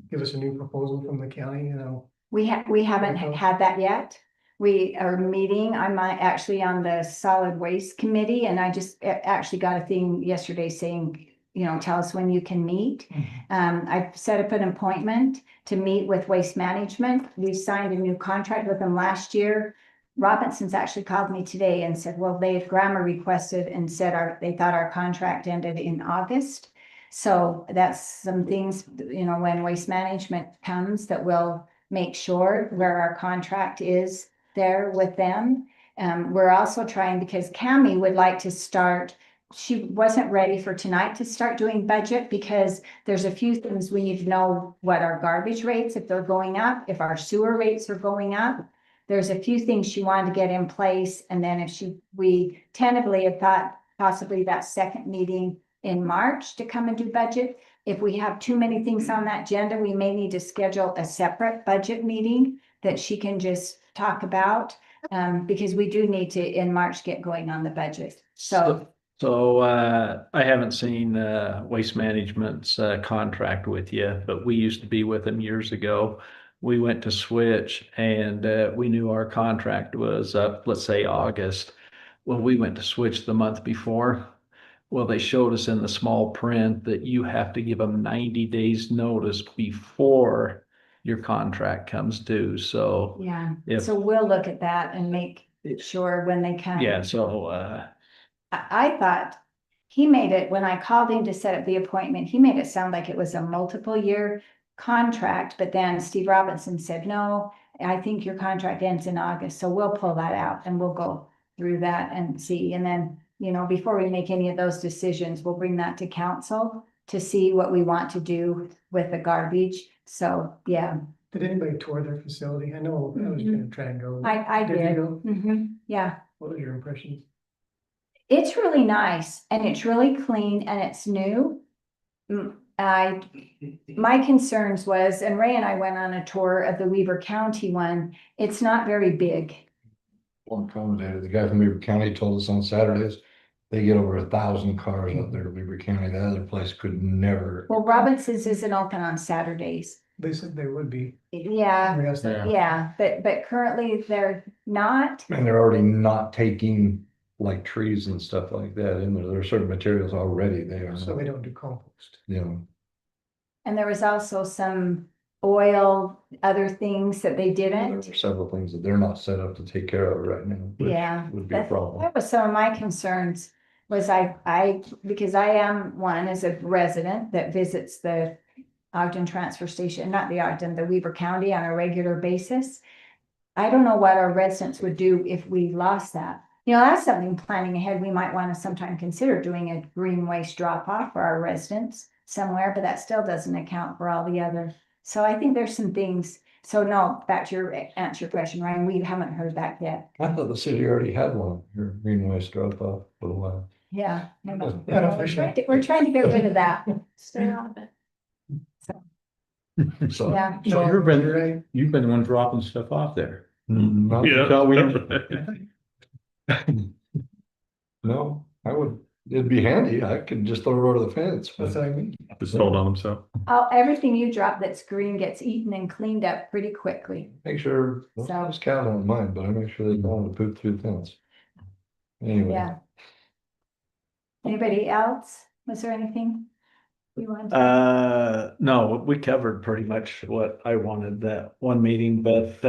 [SPEAKER 4] give us a new proposal from the county, you know.
[SPEAKER 1] we haven't had that yet. We are meeting, I'm actually on the solid waste committee, and I just actually got a thing yesterday saying, you know, tell us when you can meet. I've set up an appointment to meet with Waste Management. We signed a new contract with them last year. Robinson's actually called me today and said, well, they've grammar requested and said they thought our contract ended in August. So that's some things, you know, when Waste Management comes, that will make sure where our contract is there with them. We're also trying, because Cami would like to start, she wasn't ready for tonight to start doing budget, because there's a few things we need to know: what our garbage rates, if they're going up, if our sewer rates are going up. There's a few things she wanted to get in place, and then we tentatively have thought possibly that second meeting in March to come and do budget. If we have too many things on that agenda, we may need to schedule a separate budget meeting that she can just talk about. Because we do need to, in March, get going on the budget. So
[SPEAKER 5] I haven't seen Waste Management's contract with you, but we used to be with them years ago. We went to switch, and we knew our contract was up, let's say August. Well, we went to switch the month before. Well, they showed us in the small print that you have to give them 90 days notice before your contract comes due. So
[SPEAKER 1] yeah,
[SPEAKER 5] if,
[SPEAKER 1] so we'll look at that and make sure when they come.
[SPEAKER 5] yeah, so
[SPEAKER 1] I thought he made it, when I called him to set up the appointment, he made it sound like it was a multiple year contract, but then Steve Robinson said, no, I think your contract ends in August. So we'll pull that out and we'll go through that and see. And then, you know, before we make any of those decisions, we'll bring that to council to see what we want to do with the garbage. So, yeah,
[SPEAKER 4] Did anybody tour their facility? I know I was gonna try and go.
[SPEAKER 1] I
[SPEAKER 4] Did you
[SPEAKER 1] did.
[SPEAKER 4] go?
[SPEAKER 1] Yeah.
[SPEAKER 4] What was your impression?
[SPEAKER 1] It's really nice and it's really clean and it's new. My concerns was, and Ray and I went on a tour of the Weaver County one. It's not very big.
[SPEAKER 7] One commentator, the guy from Weaver County told us on Saturdays, they get over 1,000 cars up there to Weaver County. That other place could never.
[SPEAKER 1] Well, Robinson's isn't open on Saturdays.
[SPEAKER 4] They said they would be.
[SPEAKER 1] Yeah,
[SPEAKER 4] Yes, they are.
[SPEAKER 1] yeah, but currently they're not.
[SPEAKER 7] And they're already not taking like trees and stuff like that in there. There are certain materials already there.
[SPEAKER 4] So they don't do compost.
[SPEAKER 7] You know,
[SPEAKER 1] And there was also some oil, other things that they
[SPEAKER 7] there
[SPEAKER 1] didn't.
[SPEAKER 7] are several things that they're not set up to take care of right now. which
[SPEAKER 1] Yeah,
[SPEAKER 7] Would be a problem.
[SPEAKER 1] that was some of my concerns, was because I am one as a resident that visits the Ogden Transfer Station, not the Ogden, the Weaver County on a regular basis. I don't know what our residents would do if we lost that. You know, that's something planning ahead, we might want to sometime consider doing a green waste drop off for our residents somewhere, but that still doesn't account for all the other. So I think there's some things. So no, back to answer your question, Ryan, we haven't heard back yet.
[SPEAKER 7] I thought the city already had one, your green waste drop off for a while.
[SPEAKER 1] Yeah. I know.
[SPEAKER 4] Unofficial.
[SPEAKER 1] We're trying to get rid of that.
[SPEAKER 12] Stay out of it.
[SPEAKER 7] So.
[SPEAKER 1] Yeah.
[SPEAKER 3] So you've been the one dropping stuff off there.
[SPEAKER 7] Not-
[SPEAKER 6] Yeah.
[SPEAKER 3] So we-
[SPEAKER 7] No, it'd be handy. I could just throw it over the fence.
[SPEAKER 4] That's
[SPEAKER 7] but-
[SPEAKER 4] what I mean.
[SPEAKER 6] Just hold on himself.
[SPEAKER 1] Everything you drop that's green gets eaten and cleaned up pretty quickly.
[SPEAKER 7] Make sure,
[SPEAKER 1] So-
[SPEAKER 7] those cows don't mind, but I make sure they don't want to poop through the fence. Anyway.
[SPEAKER 1] Yeah. Anybody else? Was there anything you wanted?
[SPEAKER 5] no, we covered pretty much what I wanted that one meeting, but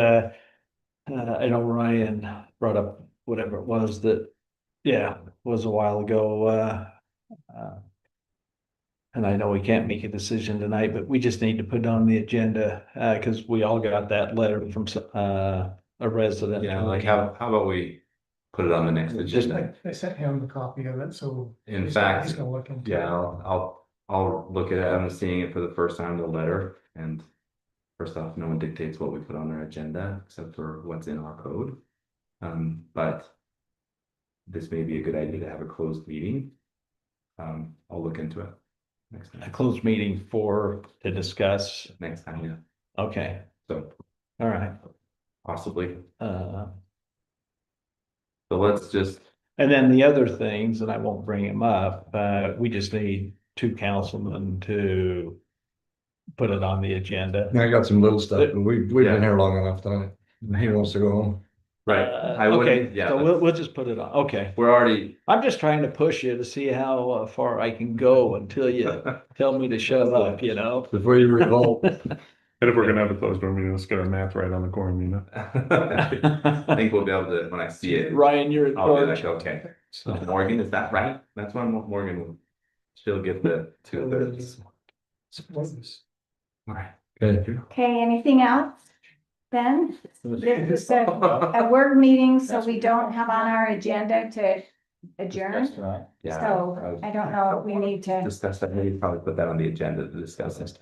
[SPEAKER 5] I know Ryan brought up whatever it was that, yeah, was a while ago. And I know we can't make a decision tonight, but we just need to put it on the agenda, because we all got that letter from a resident.
[SPEAKER 8] Yeah, like how about we put it on the next agenda?
[SPEAKER 4] I sent him a copy of it, so.
[SPEAKER 8] In
[SPEAKER 4] he's
[SPEAKER 8] fact,
[SPEAKER 4] gonna look into it.
[SPEAKER 8] yeah, I'll look at it. I'm seeing it for the first time, the letter, and first off, no one dictates what we put on our agenda except for what's in our code. But this may be a good idea to have a closed meeting. I'll look into it next
[SPEAKER 5] A
[SPEAKER 8] time.
[SPEAKER 5] closed meeting to discuss.
[SPEAKER 8] Next time, yeah.
[SPEAKER 5] Okay,
[SPEAKER 8] So
[SPEAKER 5] all right.
[SPEAKER 8] possibly.
[SPEAKER 5] Uh,
[SPEAKER 8] So let's just
[SPEAKER 5] And then the other things, and I won't bring them up, we just need 2 councilmen to put it on the agenda.
[SPEAKER 7] I got some little stuff, but we've
[SPEAKER 8] Yeah.
[SPEAKER 7] been here long enough tonight. He wants to go home.
[SPEAKER 8] Right, I
[SPEAKER 5] Okay,
[SPEAKER 8] wouldn't, yeah,
[SPEAKER 5] so
[SPEAKER 8] that's-
[SPEAKER 5] we'll just put it on, okay.
[SPEAKER 8] we're already,
[SPEAKER 5] I'm just trying to push you to see how far I can go until you tell me to shut up, you know?
[SPEAKER 7] Before you revolt.
[SPEAKER 6] And if we're gonna have a closed door meeting, let's get our math right on the quorum, you know?
[SPEAKER 8] I think we'll be able to, when I see it,
[SPEAKER 5] Ryan, you're in
[SPEAKER 8] I'll be
[SPEAKER 5] charge.
[SPEAKER 8] like, okay. So Morgan, is that right? That's when Morgan will, she'll get the 2/3. All right.
[SPEAKER 7] Okay.
[SPEAKER 1] Okay, anything else? Ben? This is a work meeting, so we don't have on our agenda to adjourn.
[SPEAKER 8] Yeah.
[SPEAKER 1] So I don't know if we need to.
[SPEAKER 8] Discuss that, maybe probably put that on the agenda to discuss this.